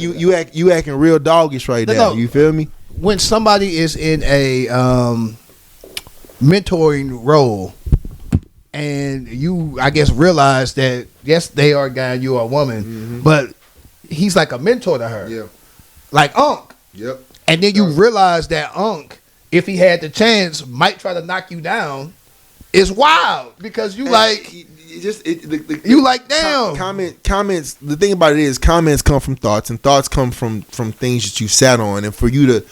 you acting real doggish right now. You feel me? When somebody is in a mentoring role, and you, I guess, realize that yes, they are a guy and you are a woman, but he's like a mentor to her. Yeah. Like Unc. Yep. And then you realize that Unc, if he had the chance, might try to knock you down. It's wild because you you like damn. Comments. The thing about it is, comments come from thoughts, and thoughts come from things that you sat on, and for you to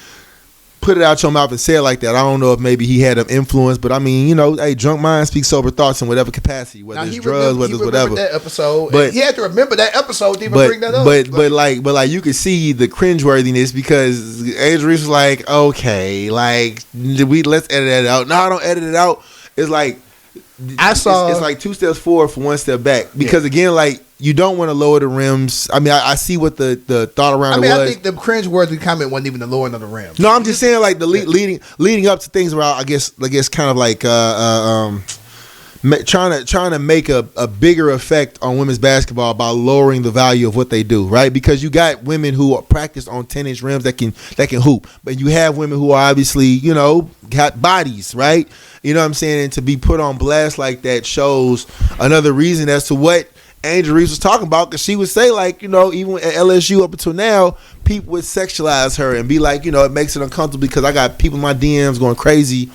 put it out your mouth and say it like that. I don't know if maybe he had an influence, but I mean, you know, hey, drunk minds speak sober thoughts in whatever capacity, whether it's drugs, whether it's whatever. That episode, but he had to remember that episode to even bring that up. But like you could see the cringeworthiness because Angel Reese was like, okay, like let's edit that out. No, I don't edit it out. It's like it's like 2 steps forward for 1 step back because again, like. You don't want to lower the rims. I mean, I see what the thought around it was. I think the cringe-worthy comment wasn't even the lowering of the rims. No, I'm just saying like the leading up to things where I guess kind of like trying to make a bigger effect on women's basketball by lowering the value of what they do, right? Because you got women who practice on 10-inch rims that can hoop, but you have women who are obviously, you know, got bodies, right? You know what I'm saying? And to be put on blast like that shows another reason as to what Angel Reese was talking about, because she would say, like, you know, even at LSU up until now, people would sexualize her and be like, you know, it makes it uncomfortable because I got people in my DMs going crazy,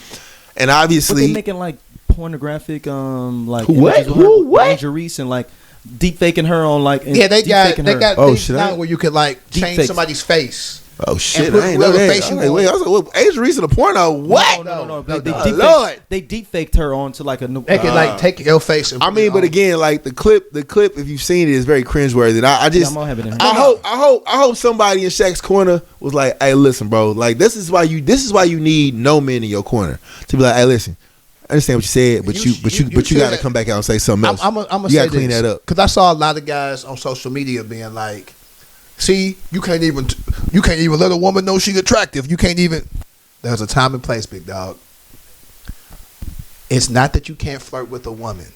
and obviously they making like pornographic, like what? Angel Reese and like deep faking her on like they got things now where you can like change somebody's face. Oh shit! I ain't know that. Wait, I was like, what, Angel Reese in a porno? What? No. They deep faked her onto like a new. They can like take your face. I mean, but again, like the clip, if you've seen it, is very cringeworthy. I hope somebody in Shaq's corner was like, "Hey, listen, bro. Like this is why you need no men in your corner to be like, hey, listen. I understand what you said, but you got to come back out and say something else. I'm gonna you got to clean that up because I saw a lot of guys on social media being like, "See, you can't even let a woman know she's attractive. You can't even." There's a time and place, big dog. It's not that you can't flirt with a woman,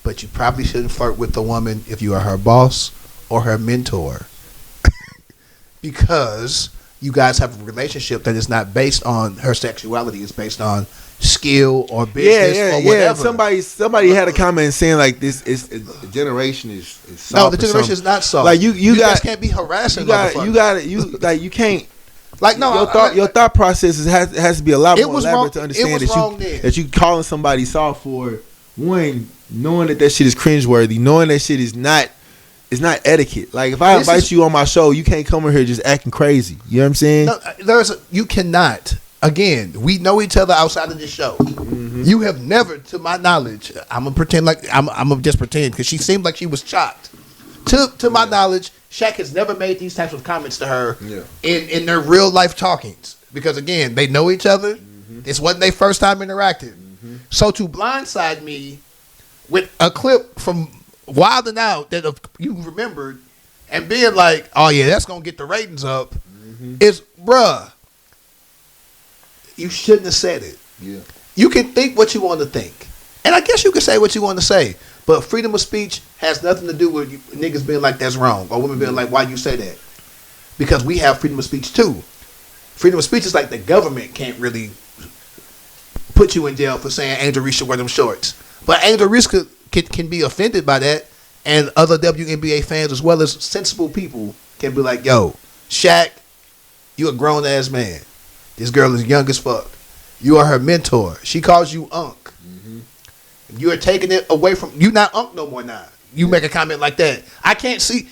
but you probably shouldn't flirt with a woman if you are her boss or her mentor, because you guys have a relationship that is not based on her sexuality. It's based on skill or business or whatever. Somebody had a comment saying like this is the generation is soft. No, the generation is not soft. Like you guys can't be harassing. You can't. Like no, your thought process has to be a lot more elaborate to understand that you calling somebody soft for one, knowing that shit is cringeworthy, knowing that shit is not. It's not etiquette. Like if I invite you on my show, you can't come in here just acting crazy. You know what I'm saying? No, you cannot. Again, we know each other outside of this show. Mm-hmm. You have never, to my knowledge, I'm gonna pretend like I'm gonna just pretend because she seemed like she was shocked. To my knowledge, Shaq has never made these types of comments to her in their real life talkings because again, they know each other. Mm-hmm. This wasn't their first time interacting. Mm-hmm. So to blindside me with a clip from Wild and Out that you remembered and being like, oh yeah, that's gonna get the ratings up, is bruh. You shouldn't have said it. Yeah. You can think what you want to think. And I guess you can say what you want to say. But freedom of speech has nothing to do with niggas being like that's wrong. Or women being like, why you say that? Because we have freedom of speech too. Freedom of speech is like the government can't really put you in jail for saying Angel Reese should wear them shorts. But Angel Reese can be offended by that. And other WNBA fans as well as sensible people can be like, yo, Shaq, you a grown ass man. This girl is young as fuck. You are her mentor. She calls you Unc. Mm-hmm. You are taking it away from you. Not Unc no more now. You make a comment like that. I can't see.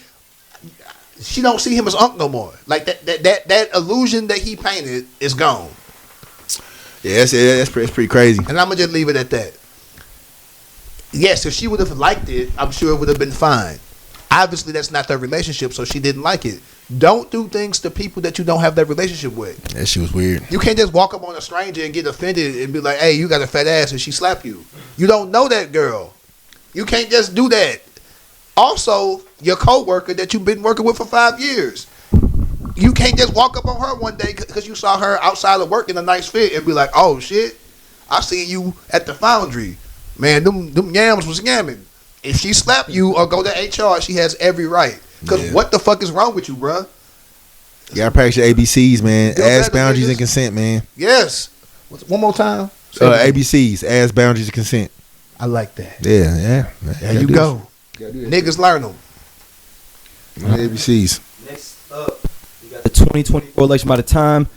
She don't see him as Unc no more. Like that illusion that he painted is gone. Yeah, that's pretty crazy. And I'm gonna just leave it at that. Yes, if she would have liked it, I'm sure it would have been fine. Obviously, that's not their relationship, so she didn't like it. Don't do things to people that you don't have that relationship with. That shit was weird. You can't just walk up on a stranger and get offended and be like, hey, you got a fat ass, and she slap you. You don't know that girl. You can't just do that. Also, your coworker that you've been working with for 5 years. You can't just walk up on her one day because you saw her outside of work in a nice fit and be like, oh, shit, I seen you at the foundry. Man, them yams was yamming. If she slap you or go to HR, she has every right. Because what the fuck is wrong with you, bruh? You gotta practice your ABCs, man. Ass, boundaries, and consent, man. Yes. One more time. ABCs, ass, boundaries, and consent. I like that. Yeah. There you go. Niggas learn them. ABCs. Next up, we got the 2024 election. By the time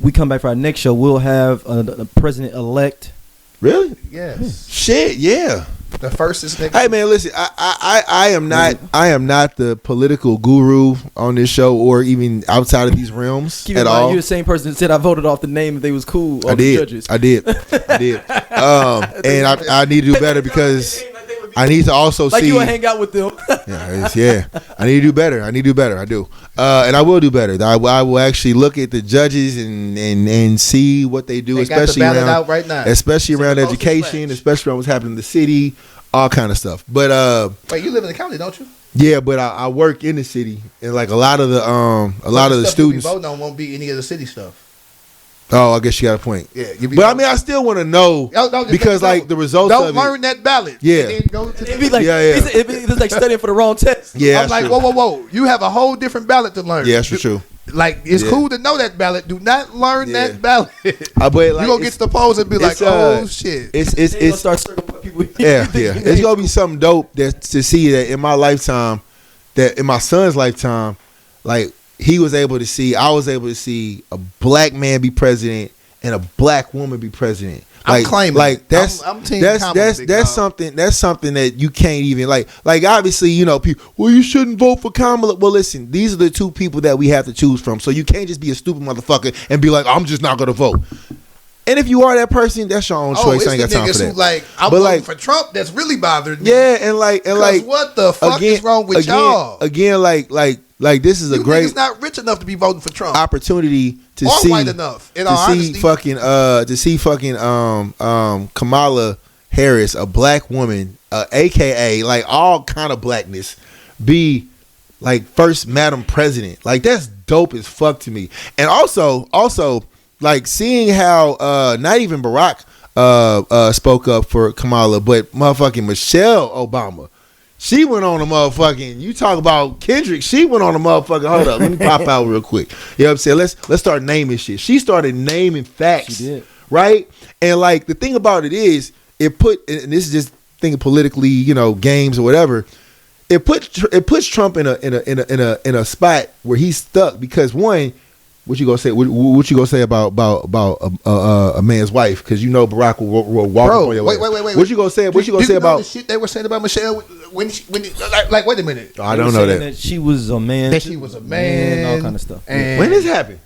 we come back for our next show, we'll have a president-elect. Really? Yes. Shit, yeah. The first is nigga. Hey man, listen, I am not the political guru on this show or even outside of these realms Keep at in mind, all. you're the same person that said I voted off the name if they was cool. I did. I did. And I need to do better because I need to also like see. you would hang out with them. Yeah. I need to do better. I do. And I will do better. I will actually look at the judges and see what they do, They got the especially ballot around out right now. especially So around the votes education, is especially around what's happening in the city, all kind of stuff. But Wait, you live in the county, don't you? yeah, but I work in the city, and like a lot of the Stuff students. you be voting on won't be any of the city stuff. Oh, I guess you got a point. Yeah, but I mean, I still want to know because like the results don't of learn that ballot. Yeah. And then go to It'd be like it'd be like studying for the wrong test. Yeah, I'm like, whoa. You have a whole different ballot to learn. Yeah, that's for true. Like, it's cool to know that ballot. Do not learn that ballot. But like, you gonna get to the polls and be like, oh shit. It's start circling people. Yeah. It's gonna be something dope that to see that in my lifetime, that in my son's lifetime, like he was able to see, I was able to see a black man be president and a black woman be president. I'm claiming. Like that's I'm team that's Kamala, big dog. something that you can't even like obviously, you know, people, well, you shouldn't vote for Kamala. Well, listen, these are the two people that we have to choose from. So you can't just be a stupid motherfucker and be like, I'm just not gonna vote. And if you are that person, that's your own choice. I ain't got time for that. Who like, I'm voting for Trump. That's really bothering me. Yeah, and like what the fuck is wrong with y'all? Again, like this is a great. Niggas not rich enough to be voting for Trump. Opportunity to or see white enough. In all honesty, to see fucking Kamala Harris, a black woman, AKA like all kind of blackness, be like first Madam President. Like that's dope as fuck to me. And also like seeing how not even Barack spoke up for Kamala, but motherfucking Michelle Obama. She went on a motherfucking, you talk about Kendrick, she went on a motherfucking, hold up, let me pop out real quick. You know what I'm saying? Let's start naming shit. She started naming facts. She did. Right? And like the thing about it is, it put, and this is just thinking politically, you know, games or whatever, it puts Trump in a spot where he's stuck because one, what you gonna say? What you gonna say about a man's wife? Because you know Barack will walk up on your wife. Wait. What you gonna say? What you gonna say about the shit they were saying about Michelle when like wait a minute? Oh, I don't know that. She was a man. That she was a man. All kind of stuff. And when this happened?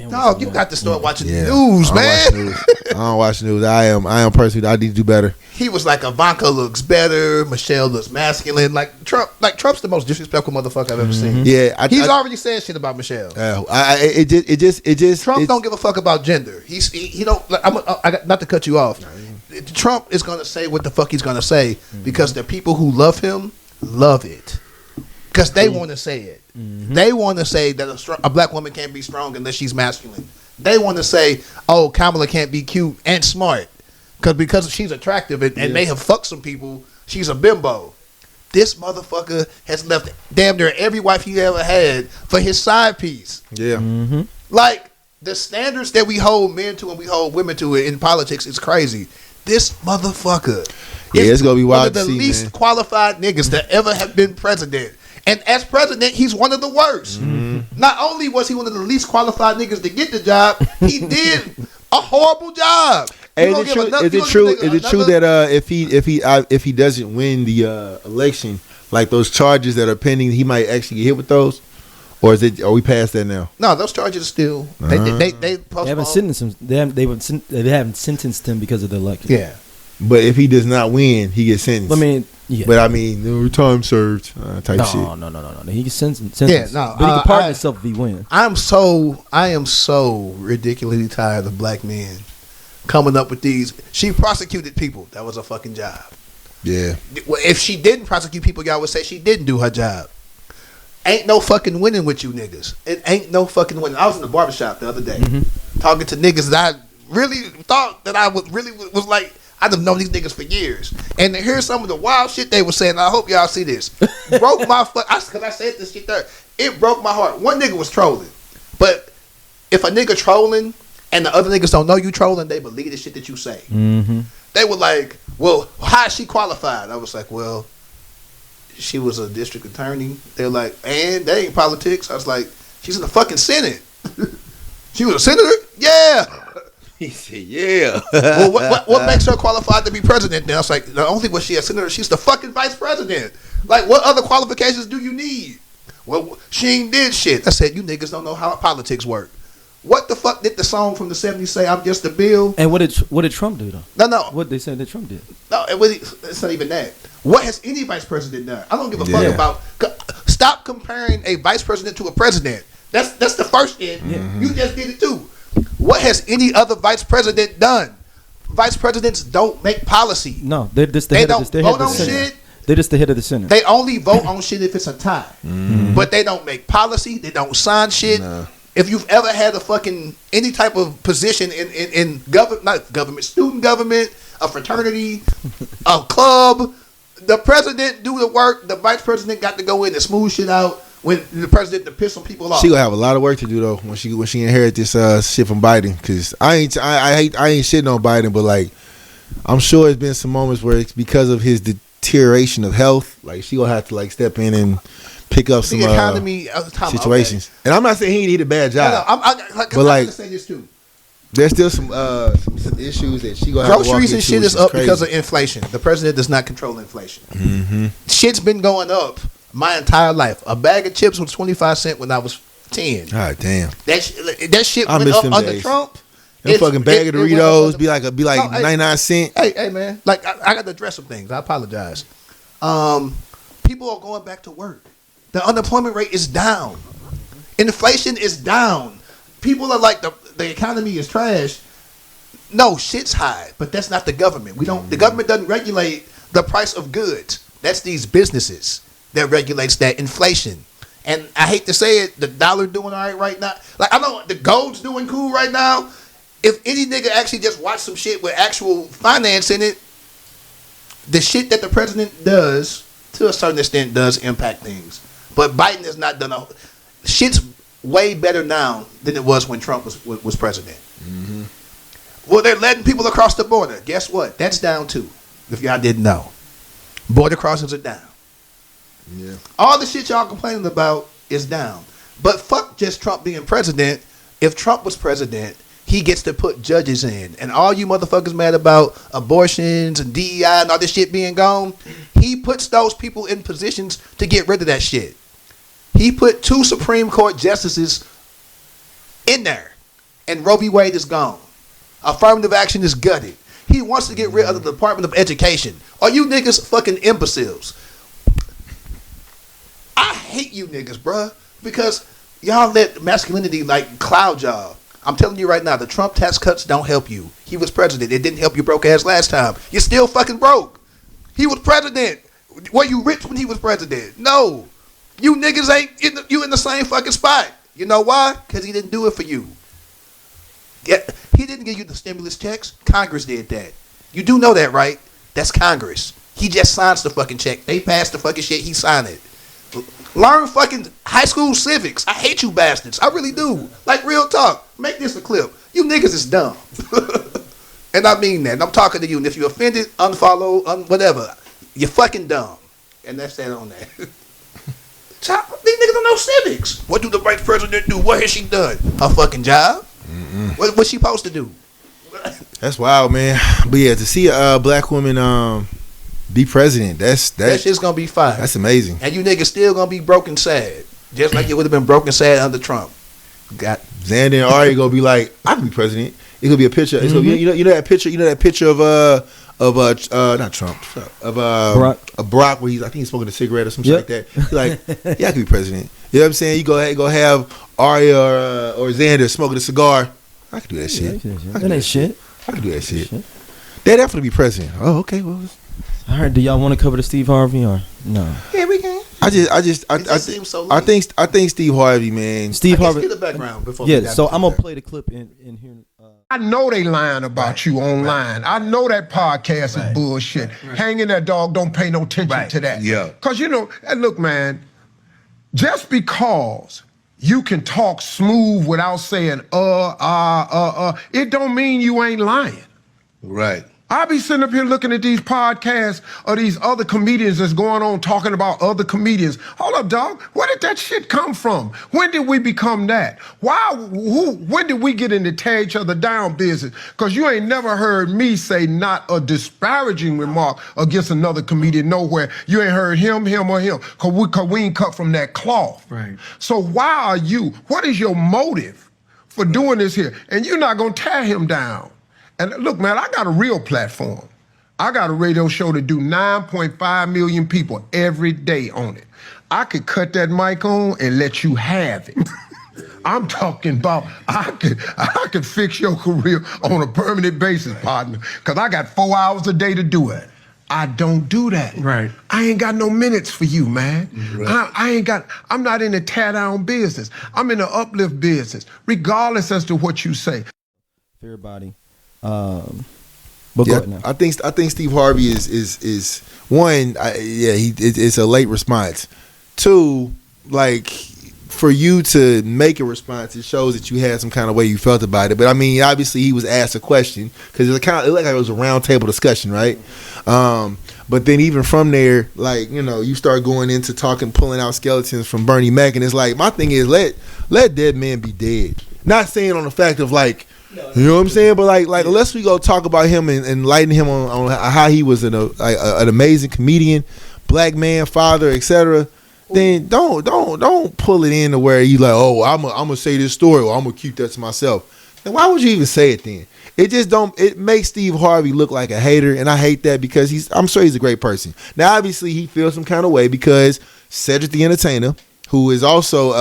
Dog, you got to start watching the news, man. I don't watch news. I am personally. I need to do better. He was like, Ivanka looks better. Michelle looks masculine. Like Trump's the most disrespectful motherfucker I've ever seen. Yeah, he's already said shit about Michelle. It just Trump don't give a fuck about gender. He don't. Like, I got not to cut you off. Trump is gonna say what the fuck he's gonna say because the people who love him love it because they want to say it. They want to say that a black woman can't be strong unless she's masculine. They want to say, oh, Kamala can't be cute and smart because she's attractive and may have fucked some people. She's a bimbo. This motherfucker has left damn near every wife he ever had for his side piece. Yeah. Like the standards that we hold men to and we hold women to in politics is crazy. This motherfucker it's gonna be wild one of the to see, least man. qualified niggas that ever have been president. And as president, he's one of the worst. Not only was he one of the least qualified niggas to get the job, he did a horrible job. Hey, is it true that if he doesn't win the election, like those charges that are pending, he might actually get hit with those, or are we past that now? No, those charges are still they haven't sentenced him. They haven't sentenced him because of the election. Yeah, but if he does not win, he gets sentenced. I mean. Yeah. But I mean, no time served type shit. No. He gets sentenced. Yeah, no. But he can pardon himself if he wins. I am so ridiculously tired of black men coming up with these. She prosecuted people. That was a fucking job. Yeah. If she didn't prosecute people, y'all would say she didn't do her job. Ain't no fucking winning with you niggas. It ain't no fucking winning. I was in the barbershop the other day talking to niggas that I really thought that I was like, I've known these niggas for years. And to hear some of the wild shit they were saying, I hope y'all see this. Broke my fuck. Because I said this shit there. It broke my heart. One nigga was trolling. But if a nigga trolling and the other niggas don't know you trolling, they believe the shit that you say. They were like, well, how is she qualified? I was like, well, she was a district attorney. They're like, and they ain't politics. I was like, she's in the fucking Senate. She was a senator? Yeah. He said, "Yeah." Well, what makes her qualified to be president? Then I was like, the only was she a senator. She's the fucking vice president. Like, what other qualifications do you need? Well, she ain't did shit. I said, you niggas don't know how politics work. What the fuck did the song from the 70s say? I'm just a bill. And what did Trump do though? No. What they said that Trump did? No, it's not even that. What has any vice president done? I don't give a fuck about. Stop comparing a vice president to a president. That's the first end. Mm-hmm. You just did it too. What has any other vice president done? Vice presidents don't make policy. No, they're just the head of the vote on shit. They're just the head of the Senate. They only vote on shit if it's a tie. Mm-hmm. But they don't make policy. They don't sign shit. No. If you've ever had a fucking any type of position in government, not government, student government, a fraternity, a club, the president do the work. The vice president got to go in and smooth shit out. When the president to piss some people off, she gonna have a lot of work to do though when she inherit this shit from Biden. Cause I ain't shitting on Biden, but like I'm sure it's been some moments where it's because of his deterioration of health. Like she gonna have to like step in and pick up some economy situations. Okay. And I'm not saying he did a bad job. But like, say this too. There's still some issues that she gonna have to walk groceries and into, shit is up crazy. Because of inflation. The president does not control inflation. Mm-hmm. Shit's been going up my entire life. A bag of chips was 25 cents when I was 10. God damn. That shit went up under days. Trump. That fucking bag of Doritos be like 99 cents. Hey man, like I got to address some things. I apologize. People are going back to work. The unemployment rate is down. Inflation is down. People are like the economy is trash. No, shit's high, but that's not the government. The government doesn't regulate the price of goods. That's these businesses that regulates that inflation. And I hate to say it, the dollar doing all right now. Like I know the gold's doing cool right now. If any nigga actually just watch some shit with actual finance in it, the shit that the president does to a certain extent does impact things. But Biden has not done shit's way better now than it was when Trump was president. Mm-hmm. Well, they're letting people across the border. Guess what? That's down too. If y'all didn't know, border crossings are down. Yeah. All the shit y'all complaining about is down. But fuck just Trump being president. If Trump was president, he gets to put judges in. And all you motherfuckers mad about abortions and DEI and all this shit being gone, he puts those people in positions to get rid of that shit. He put 2 Supreme Court justices in there. And Roe v. Wade is gone. Affirmative action is gutted. He wants to get rid of the Department of Education. Are you niggas fucking imbeciles? I hate you niggas, bruh, because y'all let masculinity like cloud y'all. I'm telling you right now, the Trump tax cuts don't help you. He was president. It didn't help you broke ass last time. You're still fucking broke. He was president. Were you rich when he was president? No. You niggas ain't in the same fucking spot. You know why? Because he didn't do it for you. Yeah, he didn't give you the stimulus checks. Congress did that. You do know that, right? That's Congress. He just signs the fucking check. They pass the fucking shit. He signed it. Learn fucking high school civics. I hate you bastards. I really do. Like real talk. Make this a clip. You niggas is dumb. And I mean that. And I'm talking to you. And if you're offended, unfollow, whatever. You're fucking dumb. And that's that on that. These niggas don't know civics. What do the vice president do? What has she done? Her fucking job? What's she supposed to do? That's wild, man. But yeah, to see a black woman be president, that shit's gonna be fine. That's amazing. And you niggas still gonna be broken sad, just like you would have been broken sad under Trump. Got Xander and Ari gonna be like, I can be president. It's gonna be a picture. It's gonna be, you know that picture. You know that picture of not Trump of Barack where I think he's smoking a cigarette or something like that. He's like, yeah, I can be president. You know what I'm saying? You go have Ari or Xander smoking a cigar. I can do that shit. That ain't shit. I can do that shit. They're definitely be president. Oh, okay. Well, all right. Do y'all want to cover the Steve Harvey or no? Yeah, we can. I think Steve Harvey, man. Steve Harvey. Get the background before. Yeah. So I'm gonna play the clip in here. I know they lying about you online. I know that podcast is bullshit. Hang in there, dog. Don't pay no attention to that. Yeah. Because, you know, and look, man, just because you can talk smooth without saying, it don't mean you ain't lying. Right. I be sitting up here looking at these podcasts of these other comedians that's going on talking about other comedians. Hold up, dog. Where did that shit come from? When did we become that? When did we get into tear each other down business? Because you ain't never heard me say not a disparaging remark against another comedian nowhere. You ain't heard him or him. Because we ain't cut from that cloth. Right. So what is your motive for doing this here? And you're not going to tear him down. And look, man, I got a real platform. I got a radio show that do 9.5 million people every day on it. I could cut that mic on and let you have it. I'm talking about I could fix your career on a permanent basis, partner, because I got 4 hours a day to do it. I don't do that. Right. I ain't got no minutes for you, man. Right. I'm not in the tear down business. I'm in the uplift business, regardless as to what you say. For everybody. But go ahead now. I think Steve Harvey is one. It's a late response. Two, like for you to make a response, it shows that you had some kind of way you felt about it. But I mean, obviously he was asked a question because it looked like it was a round table discussion, right? But then even from there, like you start going into pulling out skeletons from Bernie Mac, and it's like my thing is let dead men be dead. Not saying on the fact of like. You know what I'm saying? But like unless we go talk about him and enlighten him on how he was an amazing comedian, black man, father, etc., then don't pull it in to where you like, oh, I'm gonna say this story or I'm gonna keep that to myself. Then why would you even say it then? It just it makes Steve Harvey look like a hater, and I hate that because I'm sure he's a great person. Now obviously he feels some kind of way because Cedric the Entertainer, who is also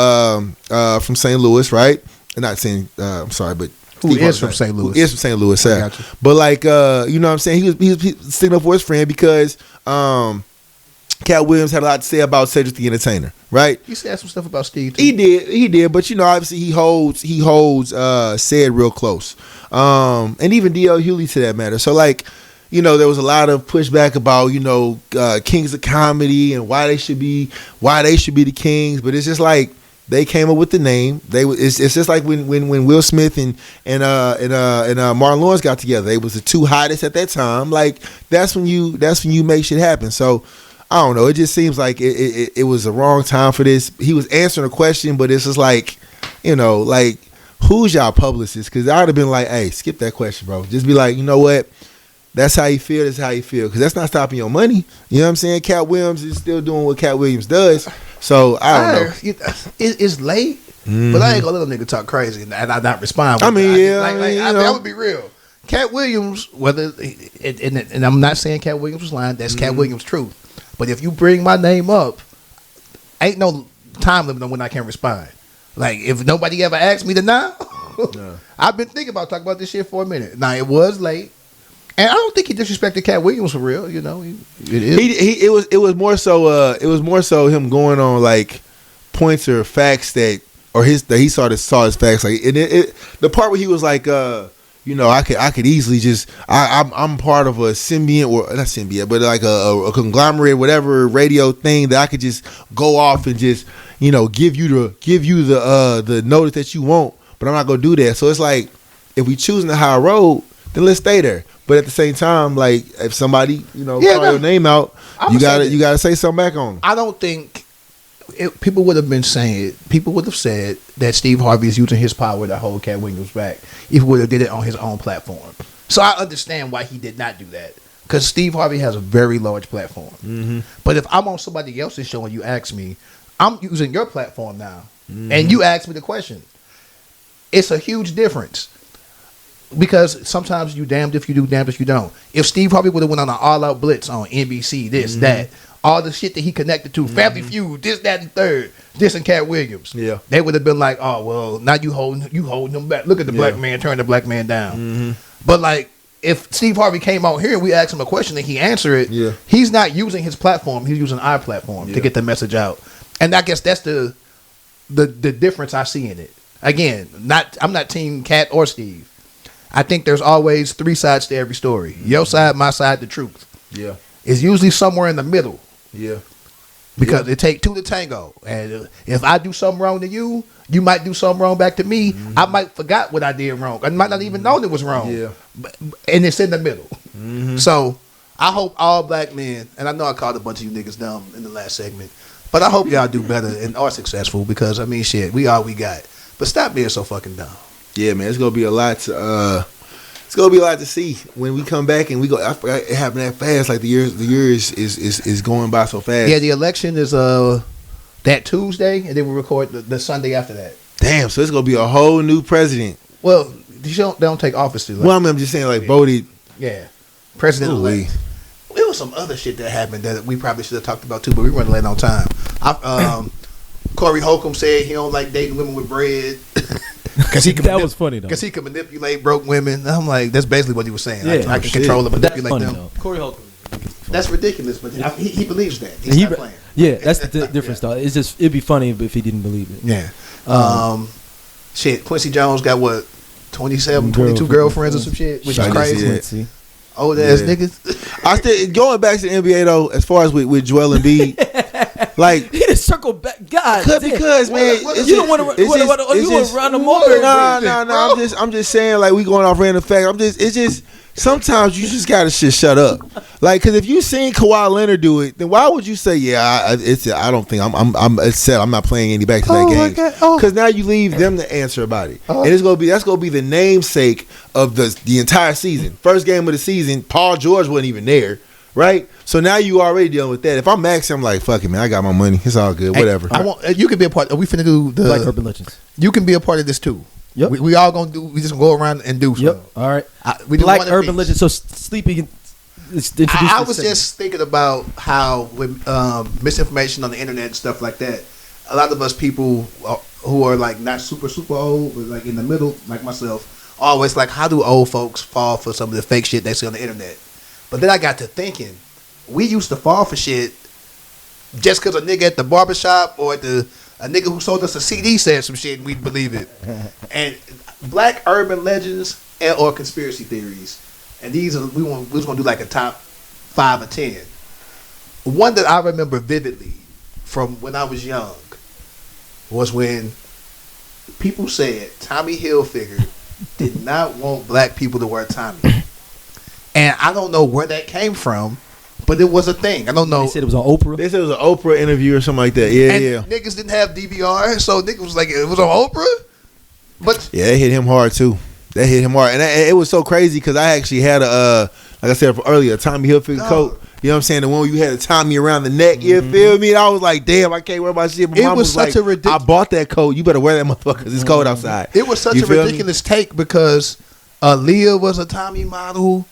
from St. Louis, right? Not saying I'm sorry, but Who is from St. Louis. Who is from St. Louis, yeah. But like, you know what I'm saying? He was sticking up for his friend because Katt Williams had a lot to say about Cedric the Entertainer, right? He said some stuff about Steve too. He did, but obviously he holds Ced real close. And even D.L. Hewley to that matter. So like, there was a lot of pushback about, kings of comedy and why they should be the kings, but it's just like they came up with the name. It's just like when Will Smith and Martin Lawrence got together. They was the two hottest at that time. Like that's when you make shit happen. So I don't know. It just seems like it was the wrong time for this. He was answering a question, but it's just like, like who's y'all publicist? Because I would have been like, hey, skip that question, bro. Just be like, you know what? That's how you feel. That's how you feel. Because that's not stopping your money. You know what I'm saying? Katt Williams is still doing what Katt Williams does. So I don't know. It's late, but I ain't gonna let a nigga talk crazy and I not respond. I mean, I would be real. Katt Williams, and I'm not saying Katt Williams was lying. That's Katt Williams' truth. But if you bring my name up, ain't no time limit on when I can respond. Like if nobody ever asked me to now, I've been thinking about talking about this shit for a minute. Now it was late. And I don't think he disrespected Katt Williams for real, It was more so him going on like points or facts that he saw his facts like the part where he was like I could easily just I'm part of a symbiont or not symbiont but like a conglomerate whatever radio thing that I could just go off and just give you the notice that you want, but I'm not gonna do that. So it's like if we choosing the high road, then let's stay there. But at the same time, like if somebody, call your name out, you gotta say something back on them. I don't think people would have said that Steve Harvey is using his power to hold Katt Williams back if he would have did it on his own platform. So I understand why he did not do that. Because Steve Harvey has a very large platform. Mm-hmm. But if I'm on somebody else's show and you ask me, I'm using your platform now. Mm-hmm. And you ask me the question. It's a huge difference. Because sometimes you damned if you do, damned if you don't. If Steve Harvey would have went on an all-out blitz on NBC, this, that, all the shit that he connected to, Family Feud, this, that, and third, this and Katt Williams, they would have been like, oh, well, now you holding them back. Look at the black man, turn the black man down. Mm-hmm. But like, if Steve Harvey came out here and we asked him a question and he answered it, he's not using his platform, he's using our platform to get the message out. And I guess that's the difference I see in it. Again, I'm not team Katt or Steve. I think there's always three sides to every story. Your side, my side, the truth. Yeah. It's usually somewhere in the middle. Yeah. Because it take two to tango. And if I do something wrong to you, you might do something wrong back to me. I might forgot what I did wrong. I might not even know it was wrong. Yeah. And it's in the middle. So I hope all black men, and I know I called a bunch of you niggas dumb in the last segment, but I hope y'all do better and are successful because, I mean, shit, we all we got. But stop being so fucking dumb. Yeah, man, it's gonna be a lot to it's gonna be a lot to see when we come back and we go. I forgot it happened that fast. Like the year is going by so fast. Yeah, the election is that Tuesday, and then we record the Sunday after that. Damn, so it's gonna be a whole new president. Well, they don't take office till. Well, I'm just saying, like voted. Yeah, president elect. It was some other shit that happened that we probably should have talked about too, but we running late on time. Corey Holcomb said he don't like dating women with bread. That was funny though. Because he can manipulate broke women. I'm like, that's basically what he was saying. Yeah, I can control and manipulate funny, them. though. Corey Holcomb. That's ridiculous, but he believes that. He's not playing. Yeah, that's the difference though. It's just it'd be funny if he didn't believe it. Yeah. Shit, Quincy Jones got what? 27, 22 girlfriends or some shit, which is crazy. Old ass niggas. I still going back to the NBA though, as far as with Joel Embiid, like he just circled back. God, because man, you don't want to run them over. No. I'm just saying, like we going off random facts. It's just sometimes you just gotta shut up. Like, cause if you seen Kawhi Leonard do it, then why would you say, I don't think I'm upset. I'm not playing any back to back games. Cause now you leave them to answer about it, and that's gonna be the namesake of the entire season. First game of the season, Paul George wasn't even there, right? So now you already dealing with that. If I'm Max, I'm like, fuck it, man. I got my money. It's all good. Whatever. You can be a part. Are we finna do the Black Urban Legends? You can be a part of this too. Yep. We all gonna do. We just gonna go around and do. Yep. All right. We do Black one Urban each. Legends. So Sleepy. I was just thinking about how with misinformation on the internet and stuff like that, a lot of us people who are like not super old, but like in the middle, like myself, always like, how do old folks fall for some of the fake shit they see on the internet? But then I got to thinking, we used to fall for shit just because a nigga at the barbershop or a nigga who sold us a CD said some shit and we'd believe it. And black urban legends or conspiracy theories. And these are we was gonna do like a top 5 or 10. One that I remember vividly from when I was young was when people said Tommy Hilfiger did not want black people to wear Tommy. And I don't know where that came from, but it was a thing. I don't know. They said it was on Oprah. They said it was an Oprah interview or something like that. Yeah. Niggas didn't have DVR, so niggas was like, it was on Oprah. But yeah, they hit him hard too. They hit him hard, and it was so crazy because I actually had like I said earlier, a Tommy Hilfiger coat. You know what I'm saying? The one where you had a Tommy around the neck. You feel me? And I was like, damn, I can't wear my shit. But mom was such like, a ridiculous. I bought that coat. You better wear that motherfucker because it's cold outside. It was such a ridiculous take because Leah was a Tommy model.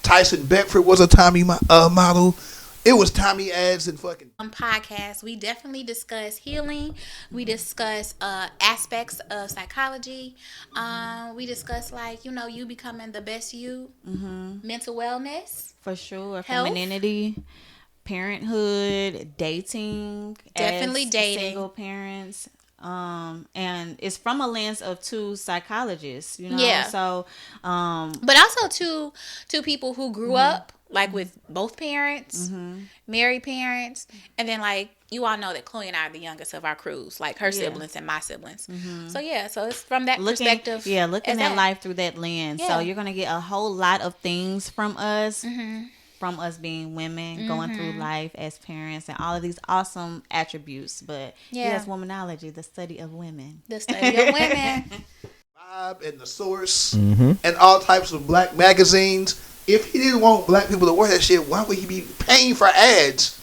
Tyson Beckford was a Tommy model. It was Tommy ads and fucking podcast. We definitely discuss healing. We discuss aspects of psychology. We discuss you becoming the best you, mental wellness, for sure, health. Femininity, parenthood, dating, definitely dating, single parents. And it's from a lens of two psychologists, Yeah. So, but also two people who grew up with both parents, married parents, and then you all know that Chloe and I are the youngest of our crews, her siblings and my siblings. So so it's from that perspective. Yeah, looking at life through that lens. Yeah. So you're gonna get a whole lot of things from us. From us being women, going through life as parents, and all of these awesome attributes. But yes, womanology, the study of women. The study of women. Vibe and The Source and all types of black magazines. If he didn't want black people to wear that shit, why would he be paying for ads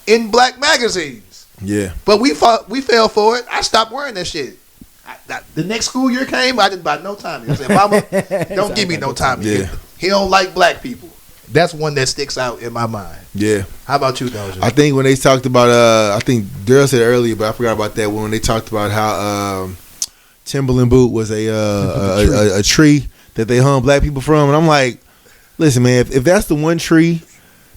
in black magazines? Yeah. But we fell for it. I stopped wearing that shit. The next school year came, I didn't buy no Tommy. I said, Mama, don't give me no Tommy. Yeah. He don't like black people. That's one that sticks out in my mind. Yeah. How about you, Dosia? I think when they talked about, I think Daryl said earlier, but I forgot about that when they talked about how Timberland boot was a tree that they hung black people from, and I'm like, listen, man, if that's the one tree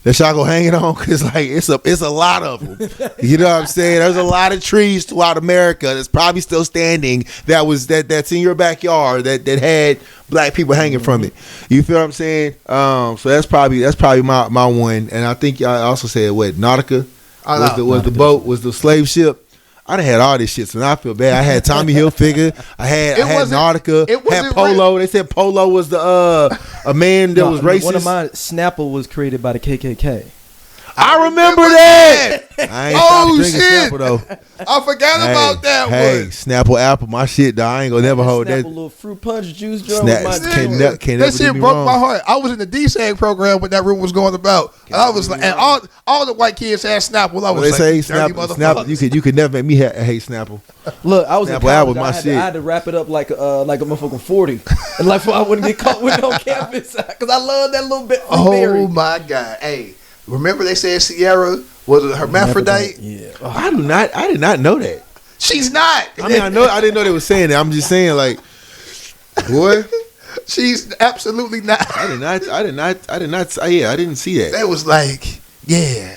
that y'all go hang it on, because it's a lot of them. You know what I'm saying? There's a lot of trees throughout America that's probably still standing that's in your backyard that had black people hanging from it. You feel what I'm saying? So that's probably my one. And I think y'all also said what Nautica was the boat, was the slave ship. I done had all this shit, so now I feel bad. I had Tommy Hilfiger. I had Nautica. Had Polo. They said Polo was the a man that was racist. One of mine, Snapple, was created by the KKK. I remember that. I ain't Oh stopped drinking shit! Snapple though. I forgot about that Hey, one. Snapple Apple, my shit. Dog. I ain't gonna never hold Snapple that. little fruit punch juice jar. Snap- with my can't joint. can't That never do shit me broke wrong. my heart. I was in the DSAG program when that room was going about. And I was like, and all the white kids had Snapple. I was They like, say dirty Snapple. motherfuckers. You could never make me hate Snapple. Look, I was in Snapple Apple, college. my I shit. had to wrap it up like a motherfucking 40, and like so I wouldn't get caught with no campus because I love that little bit. Oh my God! Hey, remember they said Sierra was a hermaphrodite? Yeah. I did not know that. She's not. I mean, I didn't know they were saying that. I'm just saying, like, boy, She's absolutely not. I did not. Yeah, I didn't see that. That was like, yeah.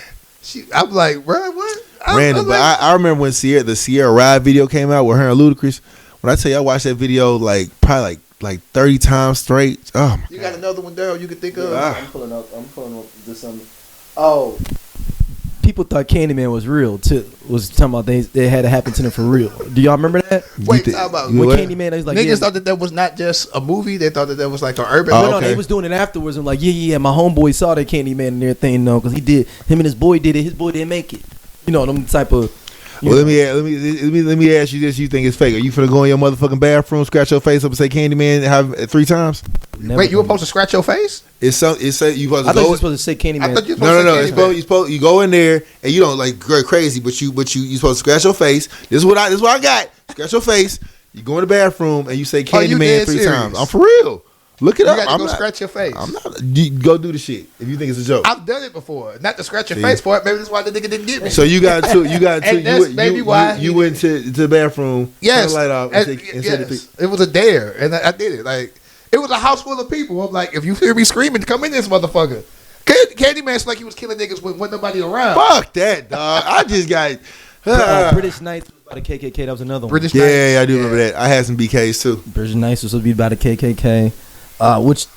I'm like, bro, what? Random, but I remember when the Sierra Ride video came out with her and Ludacris. When I tell you, I watched that video probably 30 times straight. Oh my You got another one, Daryl? You can think of? I'm pulling up this. Oh, people thought Candyman was real too. Was talking about they had to happen to them for real. Do y'all remember that? Wait, talk about when Candyman? They was like, niggas thought that was not just a movie. They thought that was like an urban. No, they was doing it afterwards. And like, yeah. My homeboy saw that Candyman and everything, though, because him and his boy did it. His boy didn't make it. You know, them type of. Well, let me ask you this: you think it's fake? Are you finna go in your motherfucking bathroom, scratch your face up, and say Candyman 3 times? Wait, you were supposed to scratch your face? You supposed to I thought you were supposed to say Candyman. No. You go in there and you don't like go crazy, but you supposed to scratch your face. This is what I got. Scratch your face. You go in the bathroom and you say Candyman 3 times. I'm for real. Look it up. You got to go scratch your face. I'm not. You go do the shit if you think it's a joke. I've done it before. Not to scratch your face for it. Maybe that's why the nigga didn't get me. So you got to. And that's maybe why you went to the bathroom. Yes. Turn the light off. Yes. It was a dare, and I did it. Like it was a house full of people. I'm like, if you hear me screaming, come in this motherfucker. Candyman's like he was killing niggas when wasn't nobody around. Fuck that, dog. I just got. British Knights was by the KKK. That was another one. British Yeah, I do remember that. I had some BKs too. British Knights was supposed to be by the KKK, which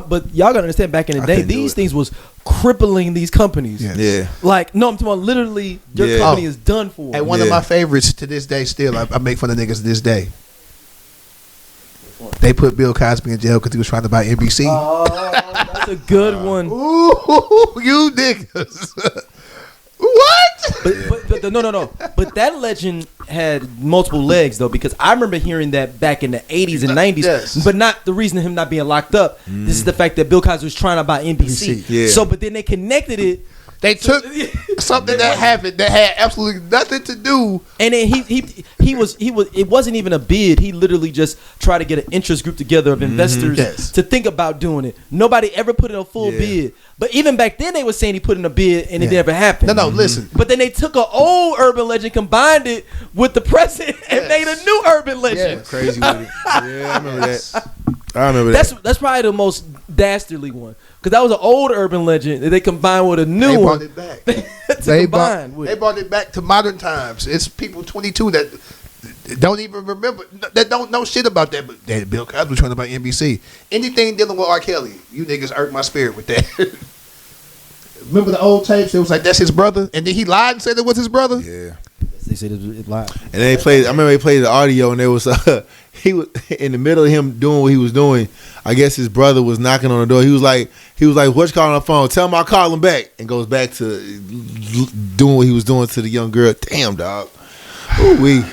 but y'all gotta understand. Back in the day, these things was crippling these companies. Yeah. Like no, I'm talking about literally your company is done for. And one of my favorites to this day, still I make fun of niggas to this day. They put Bill Cosby in jail because he was trying to buy NBC. Oh, that's a good one. Ooh, you niggas. What? But no. But that legend had multiple legs though, because I remember hearing that back in the 80s and 90s. Yes. But not the reason of him not being locked up. This is the fact that Bill Cosby was trying to buy NBC. Yeah. So, but then they connected it. They took something that happened that had absolutely nothing to do. And then he was it wasn't even a bid. He literally just tried to get an interest group together of investors to think about doing it. Nobody ever put in a full bid. But even back then they were saying he put in a bid and it never happened. No, listen. But then they took an old urban legend, combined it with the present, and made a new urban legend. Crazy with it. Yeah, I remember that. I remember that. That's probably the most dastardly one, because that was an old urban legend that they combined with a new They one. brought it back. They brought it back to modern times. It's people 22 that don't even remember, that don't know shit about that. But that Bill Cosby was trying to buy NBC. Anything dealing with R. Kelly, you niggas irk my spirit with that. Remember the old tapes? It was like, that's his brother, and then he lied and said it was his brother. Yeah. They said it lied. And they played. I remember they played the audio, and there was he was in the middle of him doing what he was doing. I guess his brother was knocking on the door. He was like, "What's calling on the phone? Tell him I'll call him back." And goes back to doing what he was doing to the young girl. Damn, dog. We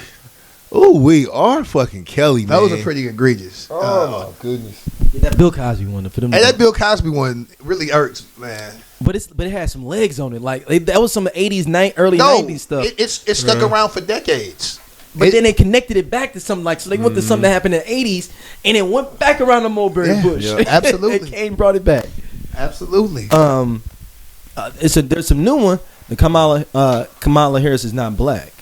are fucking Kelly, man. Those are pretty egregious. Oh my goodness. Yeah, that Bill Cosby one for them. And that Bill Cosby one really irks, man. But it had some legs on it. Like that was some 80s, early 90s stuff. It stuck around for decades. But then they connected it back to something like, so they went to something that happened in the 80s and it went back around the Mulberry Bush. Yeah, absolutely. Kane brought it back. Absolutely. There's some new one. The Kamala Harris is not black.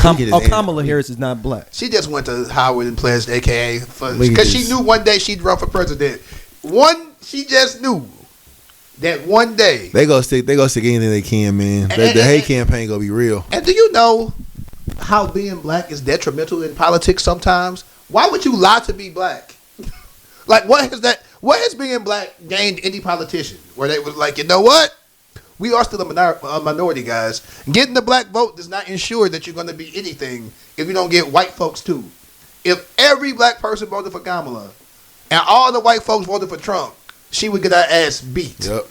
Kamala Harris is not black. She just went to Howard and pledged AKA because she knew one day she'd run for president. She just knew that one day they go stick anything they can, man. The hate campaign gonna be real. And do you know how being black is detrimental in politics sometimes? Why would you lie to be black? Like what has being black gained any politician? Where they was like, you know what? We are still a minority, guys. Getting the black vote does not ensure that you're going to be anything if you don't get white folks too. If every black person voted for Kamala and all the white folks voted for Trump, she would get her ass beat. Yep.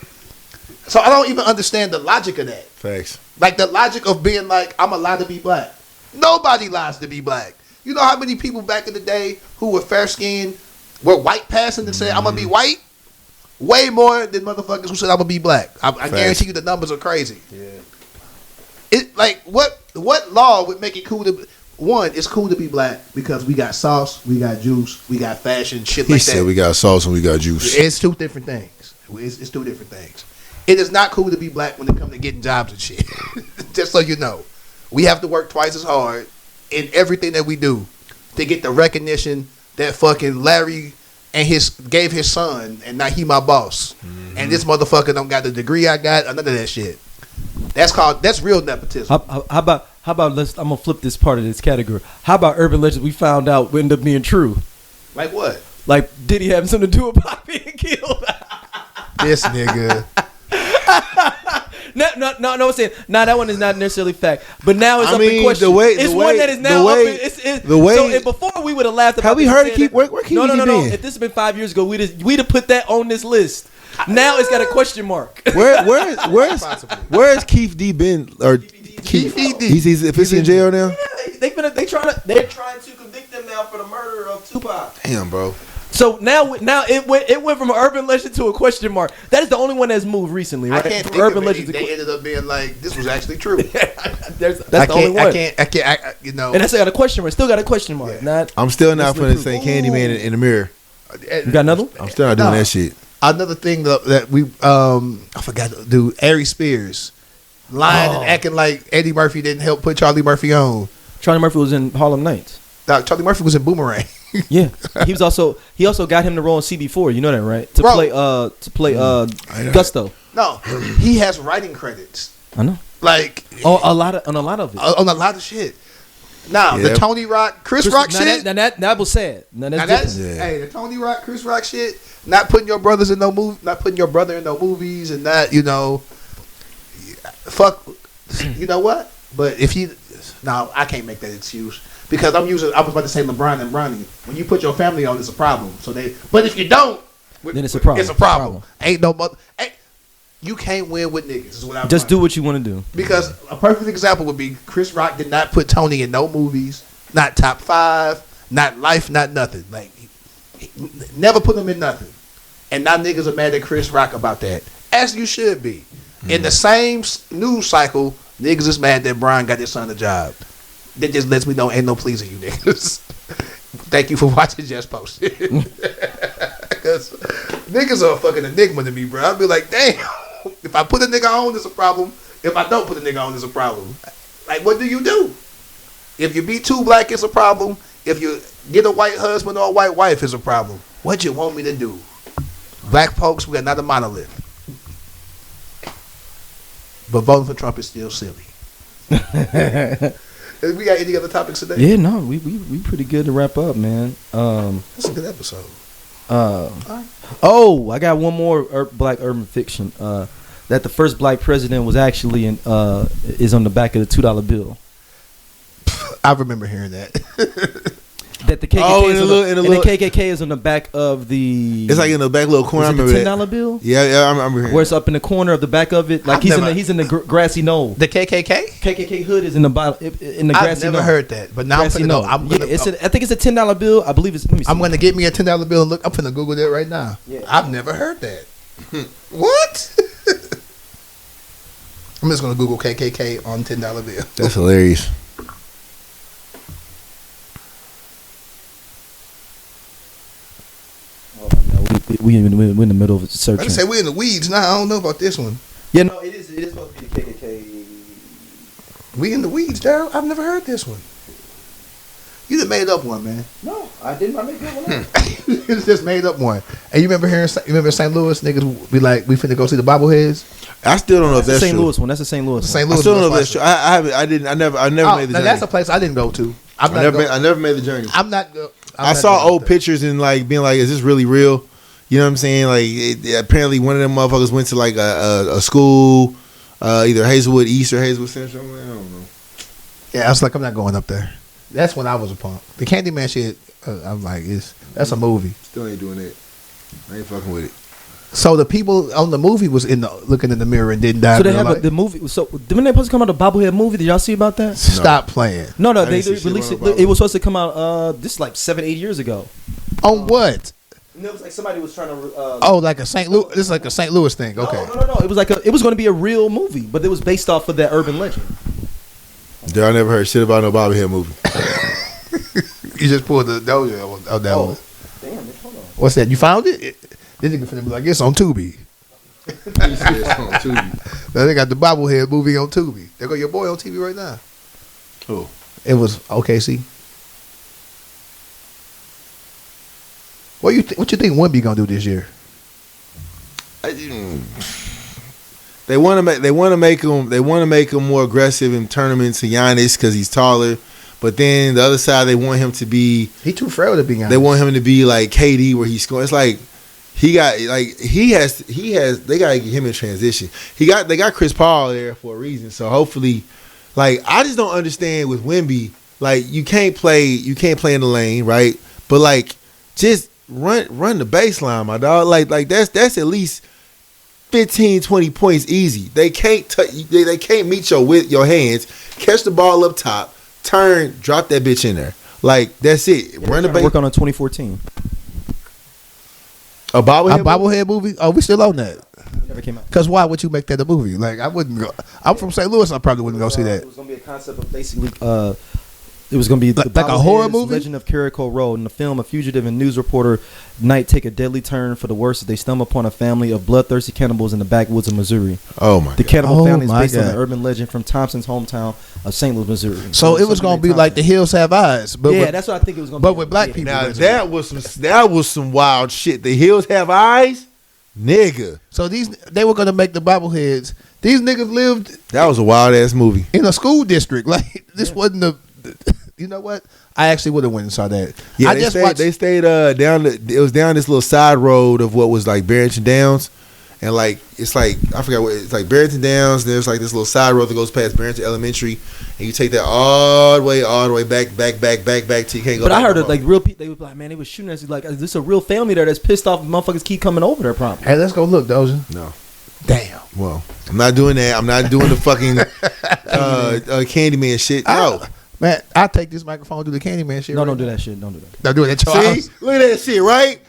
So I don't even understand the logic of that. Facts. Like the logic of being like, I'm allowed to be black. Nobody lies to be black. You know how many people back in the day who were fair skinned were white passing and said, I'm going to be white? Way more than motherfuckers who said, I'm going to be black. I guarantee you the numbers are crazy. Yeah. It like, what law would make it cool to... One, it's cool to be black because we got sauce, we got juice, we got fashion, shit like that. He said we got sauce and we got juice. It's two different things. It's two different things. It is not cool to be black when it comes to getting jobs and shit. Just so you know. We have to work twice as hard in everything that we do to get the recognition that fucking Larry and gave his son, and now he my boss. Mm-hmm. And this motherfucker don't got the degree I got, or none of that shit. That's real nepotism. How about I'm gonna flip this part of this category. How about urban legends we found out end up being true? Like what? Like did he have something to do with Pac being killed? This nigga. No, I'm saying that one is not necessarily fact, but now it's up in question. It's one that is now up in so before we would have laughed about. Have we heard it? Where No. If this had been 5 years ago, we'd have put that on this list. Now it's got a question mark. Where's Keith D been? Or Keith D? He's in jail now. Yeah, they're trying to convict them now for the murder of Tupac. Damn, bro. So now it went from an urban legend to a question mark. That is the only one that's moved recently, right? I can't think urban legend. They ended up being like, this was actually true. That's the only one. I can't. You know. And that's got a question mark. Still got a question mark. Yeah. I'm still not finna say Candyman in the mirror. You got another one? I'm still not doing that shit. Another thing that we I forgot to do. Ari Spears lying and acting like Eddie Murphy didn't help put Charlie Murphy on. Charlie Murphy was in Harlem Nights. Charlie Murphy was in Boomerang. Yeah, he also got him to role in CB4. You know that, right? To play Gusto. No, he has writing credits. I know. Like on a lot of it. On a lot of shit. Now the Tony Rock, Chris Rock shit. That was sad. Hey, the Tony Rock, Chris Rock shit. Not putting your brother in no movies, and not fuck. You know what? But if I can't make that excuse. Because I was about to say LeBron and Bronny. When you put your family on, it's a problem. But if you don't, then it's a problem. It's a problem. Ain't no mother. You can't win with niggas. Is what I'm just do what you want to do. Because a perfect example would be Chris Rock did not put Tony in no movies, not top 5, not Life, not nothing. Like he never put him in nothing. And now niggas are mad at Chris Rock about that, as you should be. In the same news cycle, niggas is mad that Brian got his son a job. That just lets me know ain't no pleasing you niggas. Thank you for watching Just Posted. Because niggas are a fucking enigma to me, bro. I'll be like, damn. If I put a nigga on, it's a problem. If I don't put a nigga on, it's a problem. Like, what do you do? If you be too black, it's a problem. If you get a white husband or a white wife, it's a problem. What you want me to do? Black folks, we are not a monolith. But voting for Trump is still silly. We got any other topics today? Yeah, no, we pretty good to wrap up, man. That's a good episode. I got one more black urban fiction. That the first black president was actually is on the back of the $2 bill. I remember hearing that. That the KKK the KKK is on the back of the. It's like in the back little corner. I remember the $10 bill. Yeah, I remember. Where it's up in the corner of the back of it, like he's in the grassy knoll. The KKK. KKK hood is in the bottom in the grassy knoll. I've never heard that, but now I'm gonna know. I think it's a $10 bill. I believe it's. Let me see. I'm gonna get me a $10 bill and look. I'm gonna Google that right now. Yeah. I've never heard that. What? I'm just gonna Google KKK on $10 bill. That's hilarious. We in the middle of searching. I say we're in the weeds now. I don't know about this one. Yeah, no, it is supposed to be the KKK. We in the weeds, Daryl. I've never heard this one. You just made up one, man. No, I didn't. I made that one up. It's just made up one. And you remember St. Louis niggas be like, we finna go see the bobbleheads? I still don't know if that's St. true. Louis one. That's the St. Louis one. St. Louis I still don't know if that's true. I never made the journey. That's a place I didn't go to. I never made the journey. I saw old pictures and like being like, is this really real? You know what I'm saying? Like apparently one of them motherfuckers went to like a school either Hazelwood East or Hazelwood Central. Man, I don't know. Yeah, I was like, I'm not going up there. That's when I was a punk. The Candyman shit, I'm like, that's a movie. Still ain't doing it. I ain't fucking with it. So the people on the movie was looking in the mirror and didn't die. So they have the movie. So when they supposed to come out the bobblehead movie? Did y'all see about that? Stop playing. No, they released it. It was supposed to come out. This is like 7-8 years ago. On what? And it was like somebody was trying to. Like a St. Louis. This is like a St. Louis thing. Okay. No. It was like it was going to be a real movie, but it was based off of that urban legend. Dude, I never heard shit about no bobblehead movie. You just pulled the Dosia on that one. Damn it! Hold on. What's that? You found it? This nigga finna be like, it's on Tubi. Now they got the bobblehead movie on Tubi. There go your boy on TV right now. Who? It was OKC. What you think Wemby gonna do this year? They want to make him more aggressive in tournaments to Giannis because he's taller. But then the other side, they want him to be. He too frail to be Giannis. They want him to be like KD, where he's scoring. It's like they gotta get him in transition. They got Chris Paul there for a reason. So hopefully, like, I just don't understand with Wemby. Like, you can't play in the lane, right? But like, just run the baseline, my dog. Like that's at least 15, 20 points easy. They can't they can't meet your hands. Catch the ball up top, turn, drop that bitch in there. Like, that's it. Run the base. Work on a 2014. A bobblehead movie? Oh, we still on that. Never came out. Because why would you make that a movie? Like, I wouldn't go. I'm from St. Louis. I probably wouldn't go see that. It was gonna be a concept of basically. It was going to be like a horror movie? Legend of Jericho Road. In the film, a fugitive and news reporter night take a deadly turn for the worse as they stumble upon a family of bloodthirsty cannibals in the backwoods of Missouri. Oh, my God. The cannibal family is based on the urban legend from Thompson's hometown of St. Louis, Missouri. So it was going to be like The Hills Have Eyes. But that's what I think it was going to be. But with black people. Now, that was some wild shit. The Hills Have Eyes? Nigga. So they were going to make the bobbleheads. These niggas lived. That was a wild-ass movie. In a school district. Like, this wasn't a... You know what? I actually would have went and saw that. Yeah, they stayed down. It was down this little side road of what was like Barrington Downs, and like it's like I forgot what it's like Barrington Downs. There's like this little side road that goes past Barrington Elementary, and you take that all the way back till you can't go. But I heard it like real people. They were like, man, they were shooting us. Like, is this a real family there that's pissed off? Motherfuckers keep coming over there. Probably. Hey, let's go look, Dosia. No. Damn. Well, I'm not doing that. I'm not doing the fucking Candyman shit. No. Man, I'll take this microphone and do the Candyman shit. No, don't do that shit. Don't do that. Don't do it at your house. Look at that shit, right?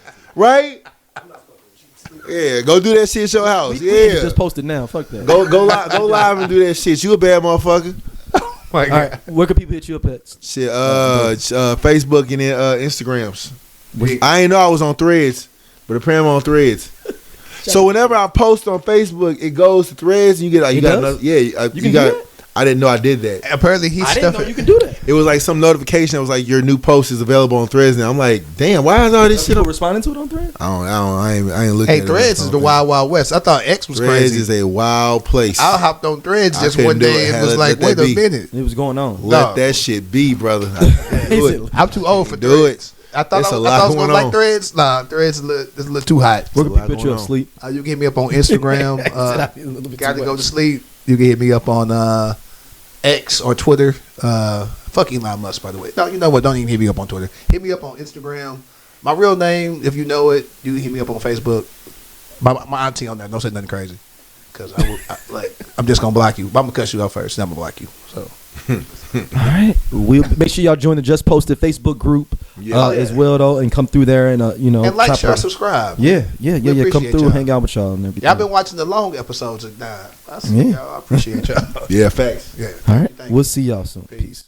Yeah, go do that shit at your house. Yeah. Just post it now. Fuck that. Go live and do that shit. You a bad motherfucker. All right, where can people hit you up at? Shit, Facebook and then Instagrams. I ain't know I was on Threads, but apparently I'm on Threads. So whenever I post on Facebook, it goes to Threads, and you get another. Yeah, you got. I didn't know I did that. Apparently, I didn't know you could do that. It was like some notification that was like your new post is available on Threads. Now I'm like, damn, why is all this shit? People responding to it on Threads? I ain't looking. Hey, at Threads is the wild, wild west. I thought X was Threads crazy. Threads is a wild place. I hopped on Threads just one day and was like, wait a minute, it was going on. Let that shit be, brother. I'm too old for Threads. I thought I was gonna like Threads. Nah, Threads is a little too hot. Where can people hit you up? Sleep. You can hit me up on Instagram. Got to go to sleep. You can hit me up on X or Twitter. Fuck Elon Musk, by the way. No, you know what? Don't even hit me up on Twitter. Hit me up on Instagram. My real name, if you know it, you can hit me up on Facebook. My auntie on there. Don't say nothing crazy, because I'm just gonna block you. But I'm gonna cut you off first, then I'm gonna block you. So. All right, we'll make sure y'all join the Just Posted Facebook group as well, though, and come through there and and like, share, subscribe. Yeah. Come through, hang out with y'all and everything. Y'all been watching the long episodes of Nah. I appreciate y'all. Yeah, facts. Yeah. All right, we'll see y'all soon. Peace.